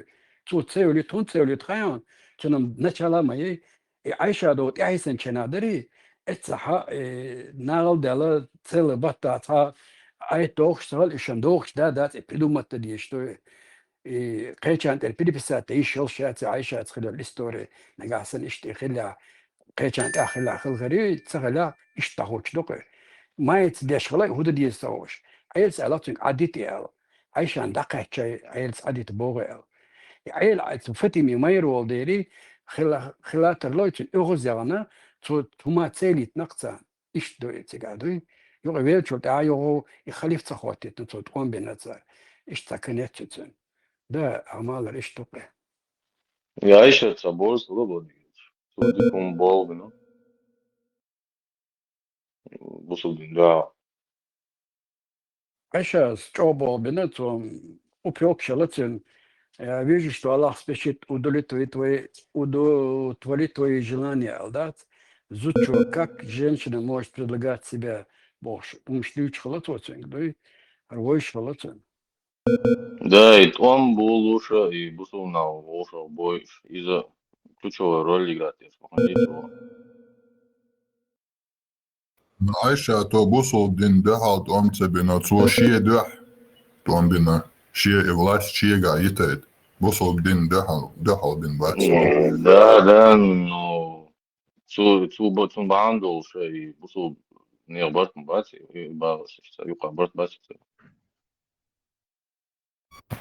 تو تسيولي تون تسيولي تخيان كنم نتشالا ما يي عايشة دوت يحسن كنادري اتسحا ناغل دالا تسيل بطاتا اي دوخش سغل إشان دوخش دادات إبدومت ديشتو قيتشان تلبيدي بسات يشيل شات عايشة تخلو الاستوري نقاسن إشتي خلا قيتشان تاخلا خل غري تسغلا إشتاهوش دوكي ما يتداش خلا هودا ديستاوش عيل سألتون عديتي أل عايشان دقيت شيء عيل عديت بوغي أل عيل فتي ميرو ديري خلا ترلويتون أغزيانا توما تسيليت نقصان إيش دوي تقعدوي يوغي ويلشو تعايو يخليف تخواتي تقوم بنتسا إيش تكنيتشتون ده أعمال إيش توقع يا عيشة صبور صلوبة ديكم بولغنا بوصل دنجا عيشة ستوبو بنتهم وبيوك شلتن видишь, что Аллах спешит удовлетворить твои желания, Алдат. Зучу, как женщина может предлагать себя Бог. Потому что люди халатвацин, да и рвой халатвацин. Да, и он был лучше, и Бусунау лучше больше из-за ключевой роли играть, ничего. عايشة تو بوصل دين دهال تومت بنا تو شيء ده توم بنا شيء إغلاس شيء قايتة بوصل دين دهال بين باتس Да, ну, цу бандул, и Бусу не оборт бати, и балас, юка оборт бати.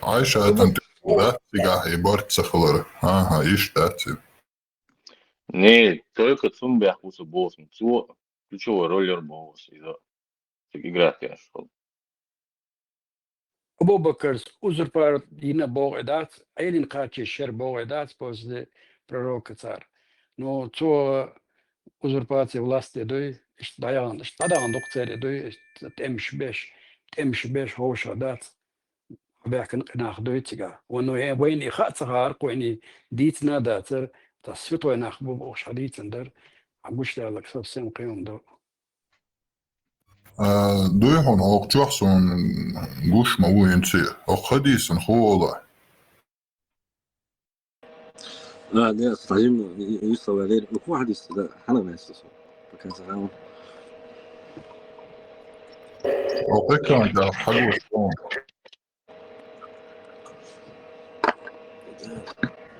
عايشة تنتظر ذات سجاه يبرت سخلر ها إيش داتي Не, только цумбях Бусу босс, цу ключевой роллер босс, из-за играть я шел. أبو بكر uzurpar yine boğedat, elin kaçı şer boğedat pozde prorokatар. Но то uzurpacija vlasti doi, dayan, dayan doktere doi, temş beş hoşa dat, bekin nach doi tiga. Wano وين يخاطر قويني ديت ناداتر تصفيتو ناخ بو hoşa ditender. عبوش لك سبسين قيوم دو. دوی هون أوقات سون گوش موين تي أخديس نخوضه لا ده استعجم يوصل غير لكم واحد يستدعى حنا ما يستصو فكان سلام أوقات كان جا حلو شلون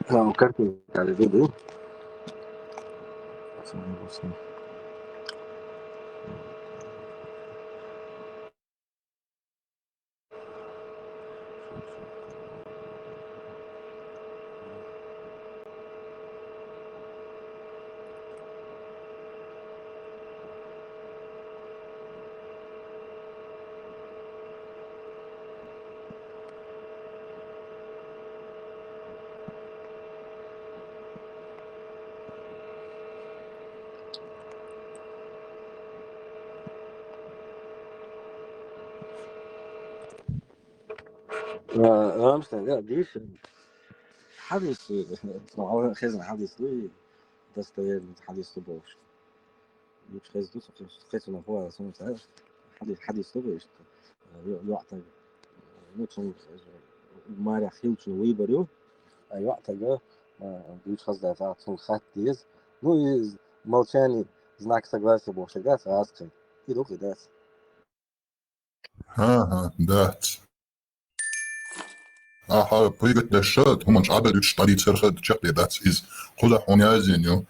ها كارتي على فيديو مش لا ديش حدث طبعا خزن حدث لي تستاهل حدث طبوش مش خزن دوس خزن هو سنة تعرف حدث طبوش يعتقد نوتشون ما راح يلتشون ويبريو يعتقد دوش خزن تعرف خات ديز ну молчание знак согласия был всегда сразу и руки даст ها دات بيجت دشات هم مش عبر штади церхат чакли дат из куда он язеню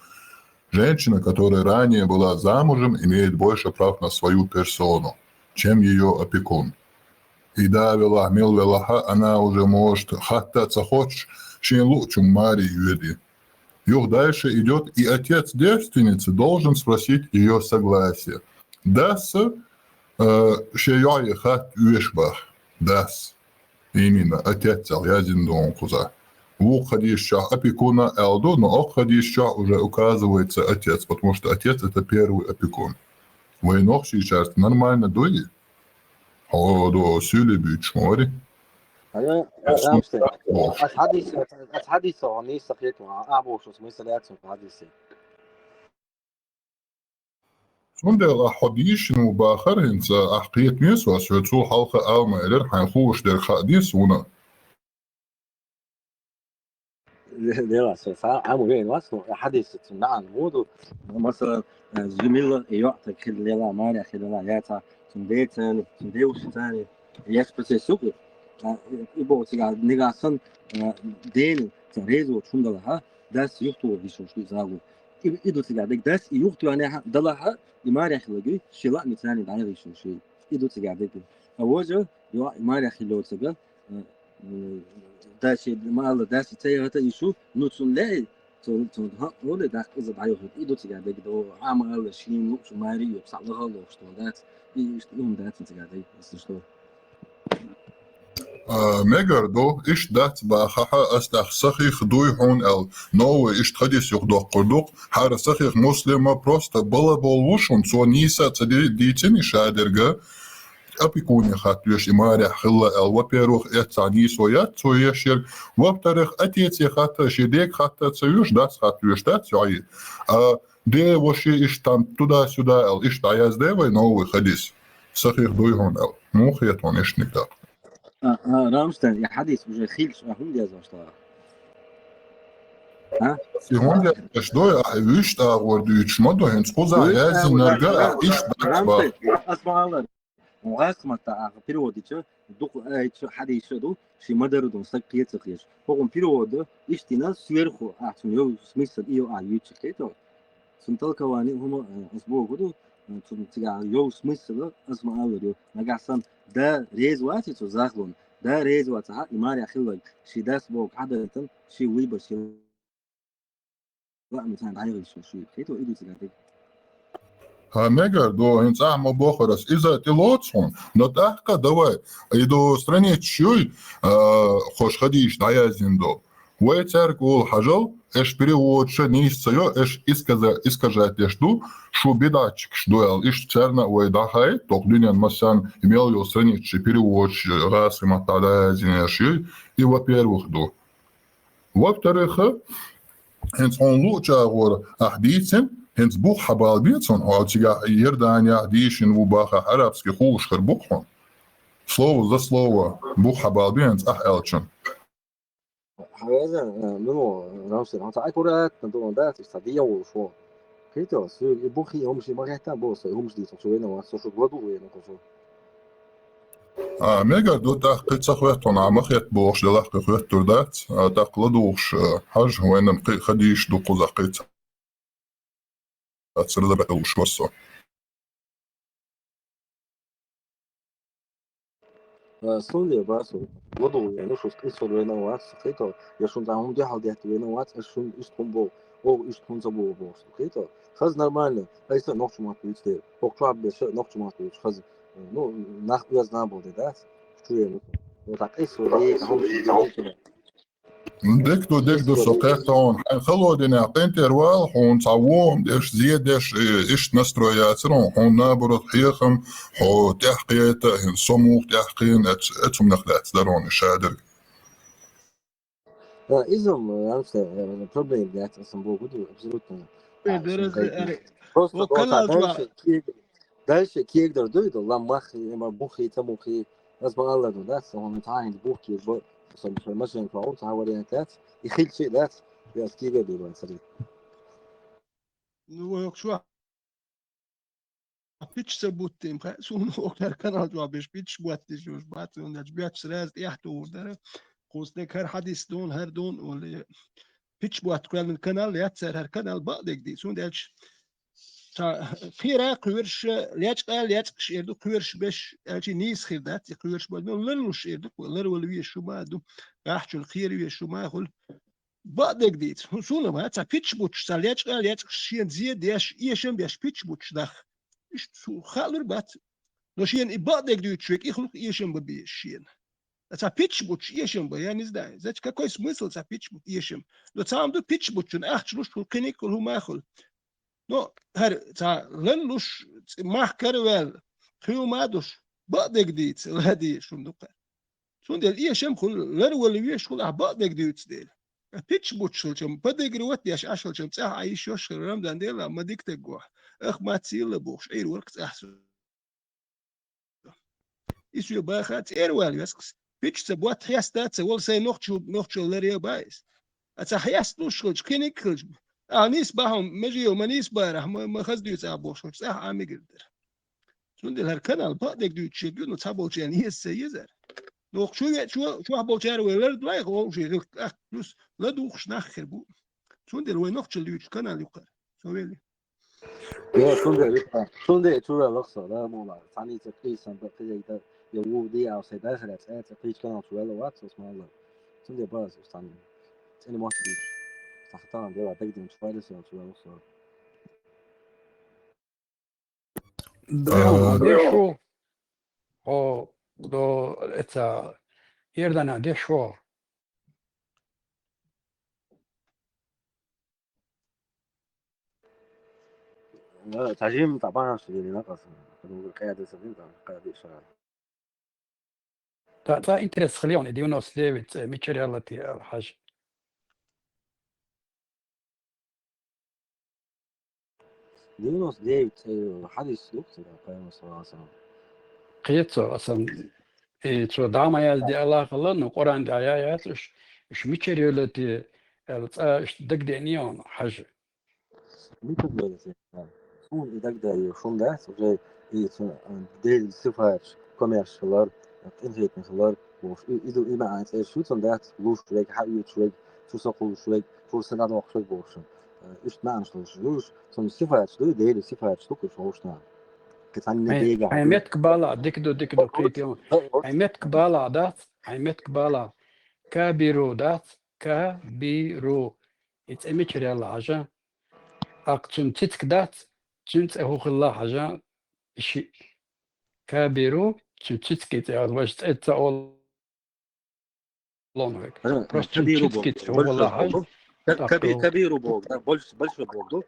женщина, которая ранее была замужем, имеет больше прав на свою персону, чем ее опекун. И да, она уже может хаттаться хочешь, чем лучше Марии Юди. Юг дальше идет, и отец девственницы должен спросить ее согласие. Дас шеёй хат юшбах. Дас. Именно отец язин донкуза. В ходищах опекуна Элду, но ок ходищах уже указывается отец, потому что отец это первый опекун. Войнох сейчас нормально дует. До сюлеби чмори. حديث عني سقيت مع أبو شو اسمه سلات حديث سوندل حديث مباخر هنسا أحقيت ميسوا سوتو حلقة أو ما إلر حنخوش در حديث هنا لا عامو بين واسمه حديث نعم مودو مثلا زميل يعطي كل ليلة مالي أخي ليلة ياتا سنديت ثاني سنديوش ثاني يسبس السوق يبغى تيجا نيجاسن دين تريزو شوندلها داس يختو بيشوش يزاغو إيدو تيجا ديك داس يختو أنا دلها يماري أخي لقي شلاء مثاني دعنا بيشوشي إيدو تيجا ديك أوجه يماري أخي لو تيجا داش ما الله داش تيجا هتا يشوف نوتسون لا تون ها ولا داك إذا بعيوه إيدو تيجا ديك دو عام الله شين نوتسو ماري يبصع لها لو شتون دات يوم دات تيجا ديك استشتو ميجردو إيش دات باخها أستخ سخيخ دوي هون نو إيش تخديس يخدوق قردوق حار سخيخ مسلمة بروستا بلا بولوشون سو نيسا تدي ديتني شادرغا أبيكوني خاتيش إماري خلا وبيروخ إتسانيس ويات سو يشير وبتاريخ أتيتي خاتا شديك خاتا تسيوش داس خاتيوش دات يعي دي وشي إيش تام تودا سودا إيش داياز دي وي نو خديس سخيخ دوي هون مو خيطون إيش نكتاب رامستن يا حديث уже хилш هم دي زاشتا ها Сегодня что я вижу, ورد ما ده هنس قوزا هذه نرجع إيش رامستن دكبا اسمع الله واسمع تا переводите дух حديث دو شي مدردون سكيت سكيش هو перевод истина сверху смысл ее ютчикето сунталковани هما اسبوع году тига ё смысл اسمع الله нагасан да резвати то захлон да резвати имари ахилай شي дас бог عادة شي ويبر شي لا مثلا عايز شي كيتو ايدو تيجا Хамегар до هنس أحمد بخرس إذا تلوتهم نتأكد دواء إذا стране شوي خوش خديش دايزين دو ويترك أول حاجة إيش перевод شنيس سيو إيش إسكажать إيشду شو بدأчик что إيش ترنا ويدахай تقدينيا مثلا имел его страничный перевод раз и матадазин إيشي и во-первых до во-вторых هنس он лучше говорит أحديثن هنس بوخ حبال بيتون أو تيجا يردانيا ديشن وباخا عربسكي خوش خربوخهم слово за слово بوخ حبال بيتون أحيالشن هذا منو رامستن هذا أي كورات ندون ده تستديا وشو كيتو سو بوخي هم شيء ما كهتا بوس هم شيء تسوينا واسوشو غدو وينكوشو ميجا دو تحقيق سخويتون عمخيت بوش للاحق خويت تردات تقلدوش حاج وين خديش دو قزاقيت أتصير ذا بقوش وصو سوني باسو غدو يعني شو سكيسو وين واس كيتو يشون تعمل دي حال ديت وين واس اشون استنبول او استنبول بوش كيتو خز نورمально ايسا نوخش ما بيتي بوكلاب بيش نوخش ما بيتي خز نو ناخ ياز نابل ده شو يعني وتاقيسو دي هم كده ديك دو سوقيتون خلو دينا قينتي روال حون تعوهم ديش زيدش إيش نستروياترون حون نابرو حيخم حو تحقيت هن صموخ تحقين اتهم نخلات دارون الشادر إذن رامستن problem that اسمه غدو абсолютно просто وكان дальше кегдер дуйду ламах има бухи тамухи اسمع الله دو ده هم تعاين بوخي مثلا فاون تعورينات يخيل شيء ده بس كيف بيبان سري شو بيتش سبوتيم سون اوكر كانال جو بيش بيتش بوات جوش بات وندج بيات سراز يحتو ده قوسدك هر حديث دون هر دون ولا بيتش بوات كل الكانال ياتسر هر كانال بعدك دي سون دج فيرا قويرش لياتش شيردو قويرش باش الشي نيس خيردات قويرش بدون لنوش شيردو ولا ولا شو ما دو راحش الخير شو ما هول بعدك دي سون ما تا بيتش بوتش لياتش شين زيد ديش يشم باش بيتش بوتش داخ إيش سو خالر بات لو شين بعدك دي تشيك يخلق يشم ببيش شين تا بيتش بوتش يشم يعني زدا زاتش какой смысл تا بيتش بوت يشم لو تام دو بيتش بوتش اخش لوش كلينيك هو ما ياخل نو هر تا لنلوش مح كروال خيو مادوش بعدك ديت الهدي شندوقه سوندل يشم خل لرول ويش خل بعدك ديت ديل بيتش بوتشلچم بدګروت دیش اشلچم څه عايش يوش رمضان ديل ما ديك تګو اخ ما تسيل بوش اير ورك احسن يسو باخات ايروال يسكس بيتش تبوت حيستات ول سي نوخچو لري بايس اتا حيست نوشلچ كينيكلج انيس باهم مجي ومنيس بارح ما خزدي صابوش صح عامي قدر سوندل هر كانال بعدك ديت شيغو نو تابوچ يعني يسيزر دوخ شو هبوچار ويلر دلاي هو شي اخ بلس لا دوخش ناخر بو سوندل وين نوخش اللي كانال يقر سويلي يا سوندي تورا لخصة لا مولا ثاني تقيسا بقية ده يوو دي أو سيدا خلاص تقيس كانال تورا لوات اسمه الله سوندي باز ثاني ثاني ما تدي تختار ده تقدم تفايل سو تورا لخصة ديشو او دو اتا يردنا ديشو لا تعجيم طبعا شديد نقص قيادة سفينة قيادة شغال تا انترس خليون دي ونو سليفت ميتشريالتي الحاج ديونوس ديفيد حدث لوكس قيام صلى الله عليه وسلم قيتو اصلا شو دعما يا دي الله خلا نقرأ عند آيات إيش ميشري التي إيش دق دنيون حاجة Muito bem, assim. Son idagda şunda sonra del sıfır commercialar internetler bu ido ima ait şu sonda bu sürekli hayır sürekli tutsaklı sürekli fırsatlar da sürekli olsun. İşte ne anlaşılıyor? Son sıfır değil sıfır çok hoşuna. Kesinlikle değil ya. عيمت كبالا ديكدو قيتيون عيمت كبالا دات عيمت كبالا كابيرو دات كابيرو يتأميشري الله حاجة أقتن تتك دات تنت أهوخ الله حاجة إشي كابيرو تتك يتعاد واش تأتا أول لونوك بروست تتك أهوخ الله حاجة كبير وبوغ بلش بوغ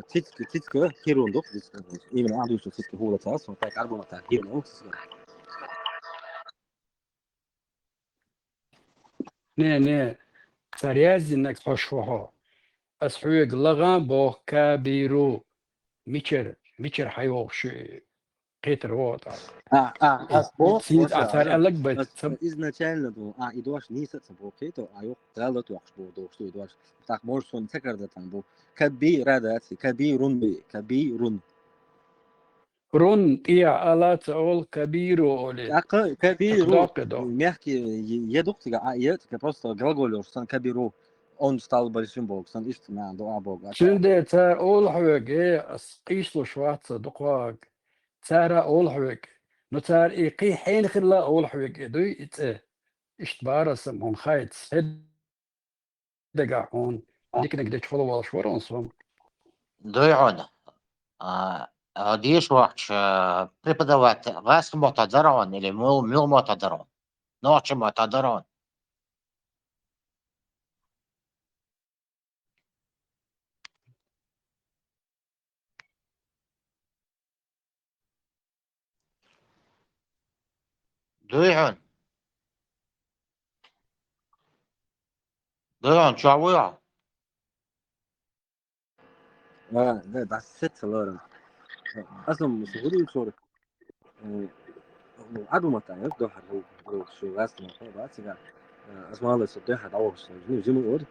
تتك كيرون دوك إيمن عنده شو تتك هو لتاس وتاك عربو متاع كيرون نه سرياز إنك تحشوها أسحوق لغا بو كابيرو ميشر حيوغ شو قيتر ووتا أسبوع سيد أثار ألق بيت изначально был идваш нисат сабокето аю трало туахш бу до что идваш так может сон текарда там бу каби радати кабирун رون إيا آلات أول كبيرو أولي كبيرو мягкий едуктига аят просто глаголёшсан кабиру он стал большим богом истина до бога شنده تار أول حوك إيه أسقيسلو شواتسا دقواق تارا أول حوك نو تار إيقي حين خلا أول حوك دوي إتأه إشتبارا سمهم خايت دقا هون ديك نقدر تفضل والله شورون صوم دويعون ديش وقت преподавать вас мотодорон или мил мотодорон ночи мотодорон دويعون شو عويا ده ست لورن اصلا مسؤولي صورة عدو متى يبدو حد هو شو غاست ما هو بس كده اسمع الله صدق حد عوض جيمي اور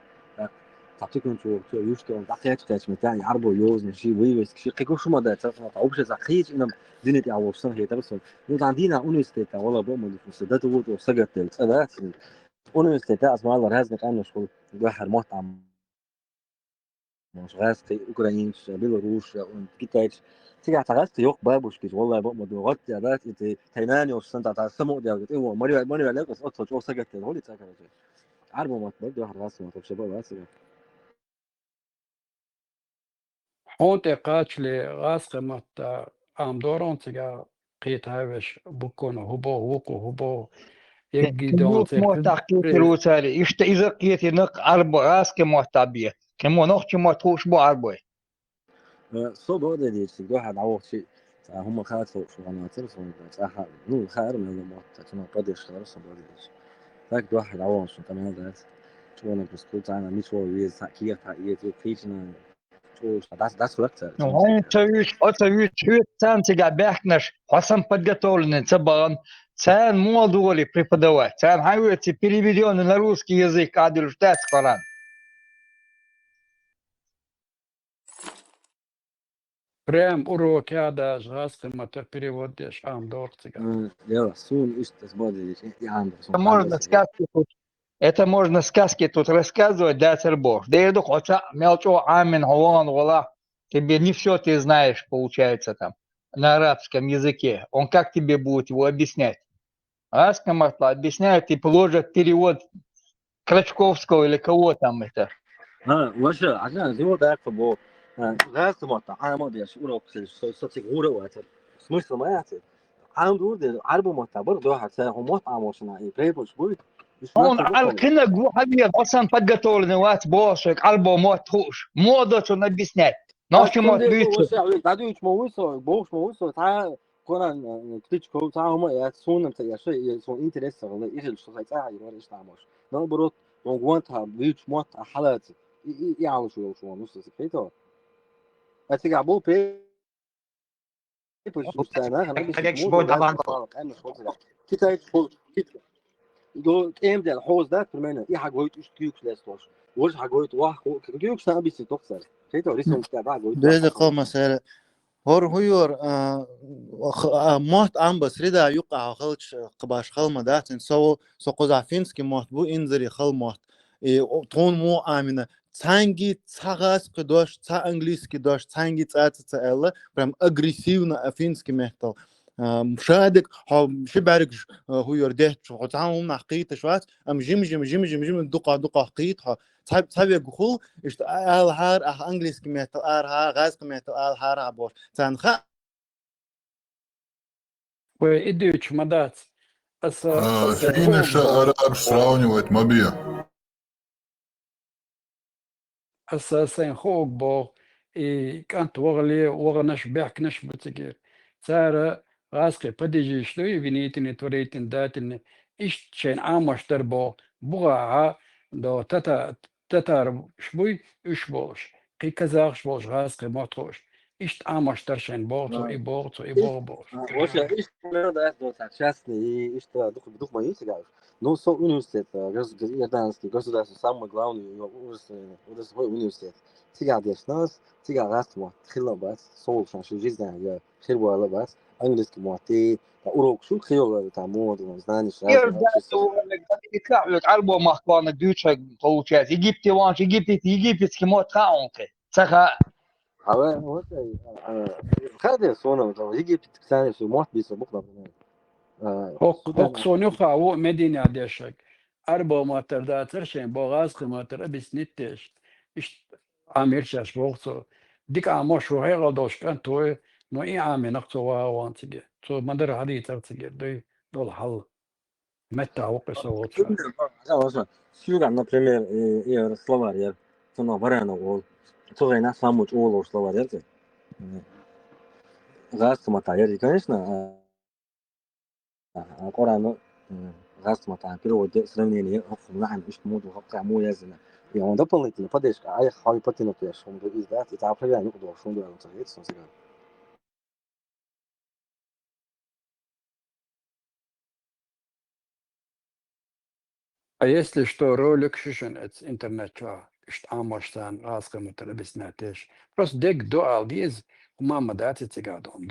تعطيكم شو يشتغل تعطيك تاش متاعي عربو يوز نشي ويوز شي قيكو شو ما ده ما تعوبش زخيت إنهم دينة عوض صن هي تبص نود عندنا أونستيتا والله بوم الفسدات وسجت السبات أونستيتا اسمع الله رازنك أنا شو جاهر مطعم مش غاستي أوكرانيش بيلاروس وكيتايش تيجي تعرفت يوق بابوش كيس والله بقى مدوغات يا بات إنت تيماني وسنت على السمو ده إيه ماريو عليك بس أطفال شو سجت هولي تاكل عاربو ما تبدو واحد راسي ما تبشر بقى راسي هون تقاتش لي غاس قمت عم دورون تيجا قيت هاوش بكون هبو وقو هبو يجي دون كيوت موتا قيت روساري إشت إذا قيت نق عربو راس كموتا بيه كمو نخش موتوش بو عربوي صوب هذا اللي يصير واحد عوض شيء هم خاطر شو أنا تلفون صح نو خير من الموت أنا قد يشتغل صوب هذا اللي فاك واحد عوض شو تمام هذا شو أنا بس كنت أنا مش هو ويز كيف هاي فيجنا شو das korrekt هاي تسويش تان تيجا بيحكنش حسن подготовленный цабан цан модули преподавать цан хайвете переведённый на русский язык адил штат Коран прям урок هذا غاس قمت перевод ديش عم دور تيجا يلا سون إيش تسبادي يا عم это можно сказки тут рассказывать, да, Цербош. Да я думаю, хотя мелчо амин, голон, вола, тебе не все ты знаешь, получается там, на арабском языке. Он как тебе будет его объяснять? Арабском матла объясняет и положит перевод Крачковского или кого там это. وش عشان زي ما ده فبو غاز مطع أنا ما أدري شو أروح صوتي غورة واتر مش ما يعتر أنا دور ده عربو مطع برضه واحد سنة هم مطع موشنا يبريبوش بوي Он алкина гуhabия пасан подготовленный вас бошек, альбо мотуш. Мода что объяснять. Ночи мотуш. بعدين مش موسو بوش موسو تعال كنا كتير تعال هم يا سون يا شيء سون إنترست ولا إيش الشيء تعال يروح إيش تعملش ده بروت وانتها بيش موت حالات يعني شو نص سكيتو هتيجي عبو بي مش سنة أنا مش بود طبعا كده دو ام ده الحوز ده كمان ايه حاجويت اشتيوكس لاستوش وش حاجويت واحد كيوكس انا بيس توكسر شيء ريسون تبع جويت ده قوم مسألة هور مهت عم بس ردا يقع خلش قباش خل مدات سو قزعفينسكي مهت بو انزري خل مهت تون مو آمنة تانجي تاغاس قدوش تا انجليسكي دوش تانجي تا الا برام اغريسيونا افينسكي مهتل مشاهدك شو بعرق هو يردهت شو تعاون نحقيت شوات ام جيم دقة حقيت تحب يقول إيش آل هار إنجليز كمية آرها غاز كمية آل هار عبور تانخا وإديوش مدات فين الشقر سراوني واتمبيا أساسا خوك بو كانت وغنش بيحك نش بتجير سارة غاسقي بديجي شلوي بنيتني توريتن داتن إيش شين عامشتر بو بغاها دو تتار شبوي إيش بوش قي كزاق شبوش غاسقي موتروش إيش عامشتر شين بوغتو إي بوغ وش إيش كمان ده دو تشاسني إيش دوخ ما يسجع نو سو университет гражданский государственный самый главный университет تيجي ديشناس تيجي غاسمو خلابات صول شان شو جزء يعني خير ولا بس انجلس مواتي اوروك شو خير تعمود وزناني شراز يطلع لك ألبوم مخبان دوتشك طوشات يجيبتي كمو تاونك سخا هو خادر صونا لو يجي بتكساني في موت بيسو بكره هوك سونيوخا هو مدينة ديشك أربع ماتر داتر شين بوغاز خماتر بس نتش إيش عامل شاش بوغتو ديك عموش وهي غدوش كان توي نو إيه عامل نقطة وانتجي تو مدر هذه ترتجي دول حل متى وقص وقص Сюда, например, и словарь, то на варяна ол, то и на саму олу словарь, газ матаер, конечно, Коран газ матаер, перевод сравнение, нахн иш моду хакка му язна. И он дополнительно поддержка, а я хай потяну то я шум до издат, и там проверяю, ну куда шум до он цагет, сон сега. А если что, ролик шишен от интернета, что амоштан, раскам это объяснять. Просто дек дуал диз, мама дати цигадон,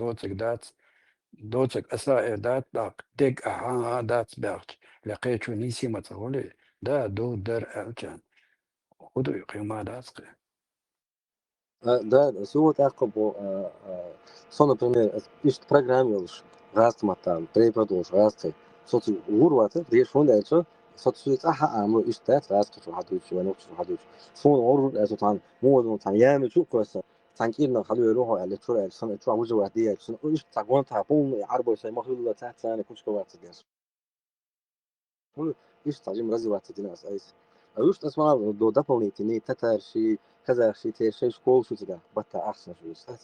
دوتك أسرائيل دات داك ديك أها دات بيرت لقيتو نيسي متغولي دا دو در ألجان خدو يقيما داتك Да, всего такого, сон, например, isto programmировалось, раз там, преподаваешь, раз ты, соц урваты, дешь фонд это, соц ама isto раз что حدوش وأنا شو حدوش, فون أورد это там, مو там يعمل شو كويس, تانكيرنا خلوا يروحوا على شو سنة شو عوجة واحدة, شو isto تاقون تابون يعربوا شيء ما خلوا تحت سنة كل شيء واحد تجلس, isto تعجب رزق واحد تجلس أيس, أيش تسمع دو дополнительные татарши كذا شيء تشي شكول شو تجا بتا أحسن شو يستات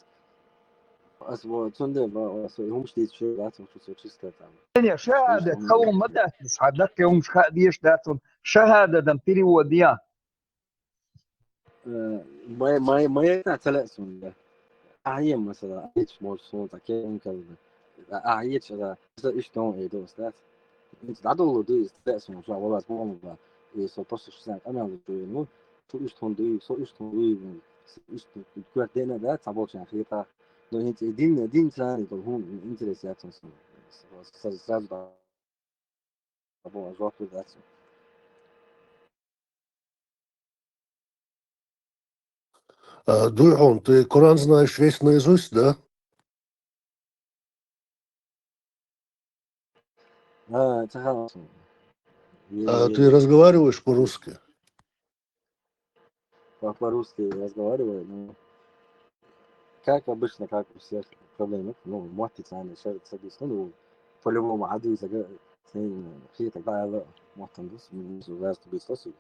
أسمع تندم ما هم شديد شو لاتهم شو تشيسكت يعني شهادة قوم مدى تسعدك يوم ديش داتون شهادة دم بيري وديا ما يتعتلق سون أعيم مثلا أعيش مول صون تكين كذا أعيش هذا إيش دون إيه دوستات أنت عدو دو يستات سون شو والله اسمه ما يسوي بس شو سنة أنا اللي دوينه شو إيش دون دو شو إيش دون دو إيش تقول دينا ده تعبوش يعني خيطة لو أنت دين ثاني طب هم إنترسيات سون ساز أبو أجواء ذات Дуйхон, ты Коран знаешь весь наизусть, да? تخلص Ты разговариваешь по-русски? По-русски разговариваю, но как обычно, как у всех проблем, ну, موتي يعني سادس ну, по-любому عادي إذا في تقطع لا موتن بس من زواج بيستوسي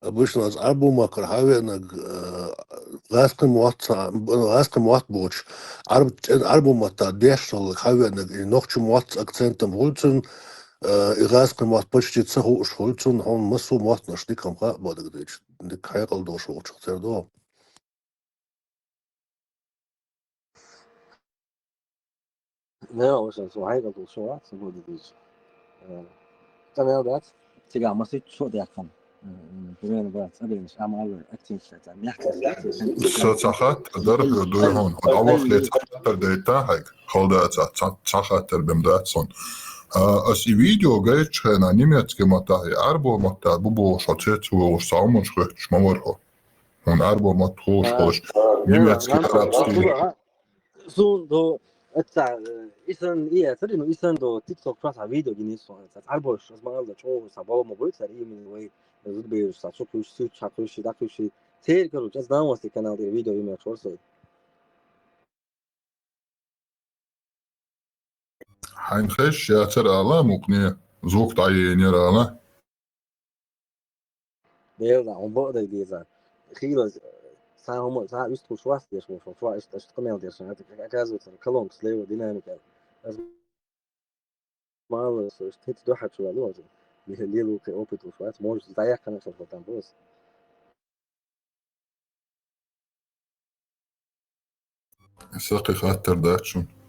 Обычно az albuma krhavena gaskam watboch albuma ta deshal khavena nochchum wat akcentam hulzen gaskam wat почти цеху шхулцун он масу мат на штикам ха бодагдыч ник хайгал дош очуктер до Não, så har jag så att så borde det. Så jag vet. Tiga måste så det kan. بين بات أبين مش عمال أكتيف شتا نحكي صخات درح دويهون أوخ لتر ديتاهك خلدات صخات بمداتسون أسي فيديو جايت شخنا نيمت كمتاهي أربو متا بوبو شاتيت وصامون شخش مورهو هون أربو متخوش خوش نيمت كرابستي سون دو أتع إيشان إيه ترى إنه إيشان دو تيك توك فاس فيديو جنيسون تعرفوش أسمع الله شو سبوا موجود سري من وين زود بيرش تشوف كل شيء تشوف كل شيء داكل شيء تير كلو جالس نام وسط كانال دي فيديو يمين شورسوي حنخش يا ترى الله مقنع زوق تعيين يا رانا بيرجع عم بقدر يديزا خيلة ساعة هم ساعة يستو شواس ديش مو شو إيش كمان ديش يعني كذا كلام سليو ديناميكا ما هو سو تيت دوحة شو عليه اللي له كأوبت وشواس موج زيها كان شو فتان بوس ساقي خاطر داتشون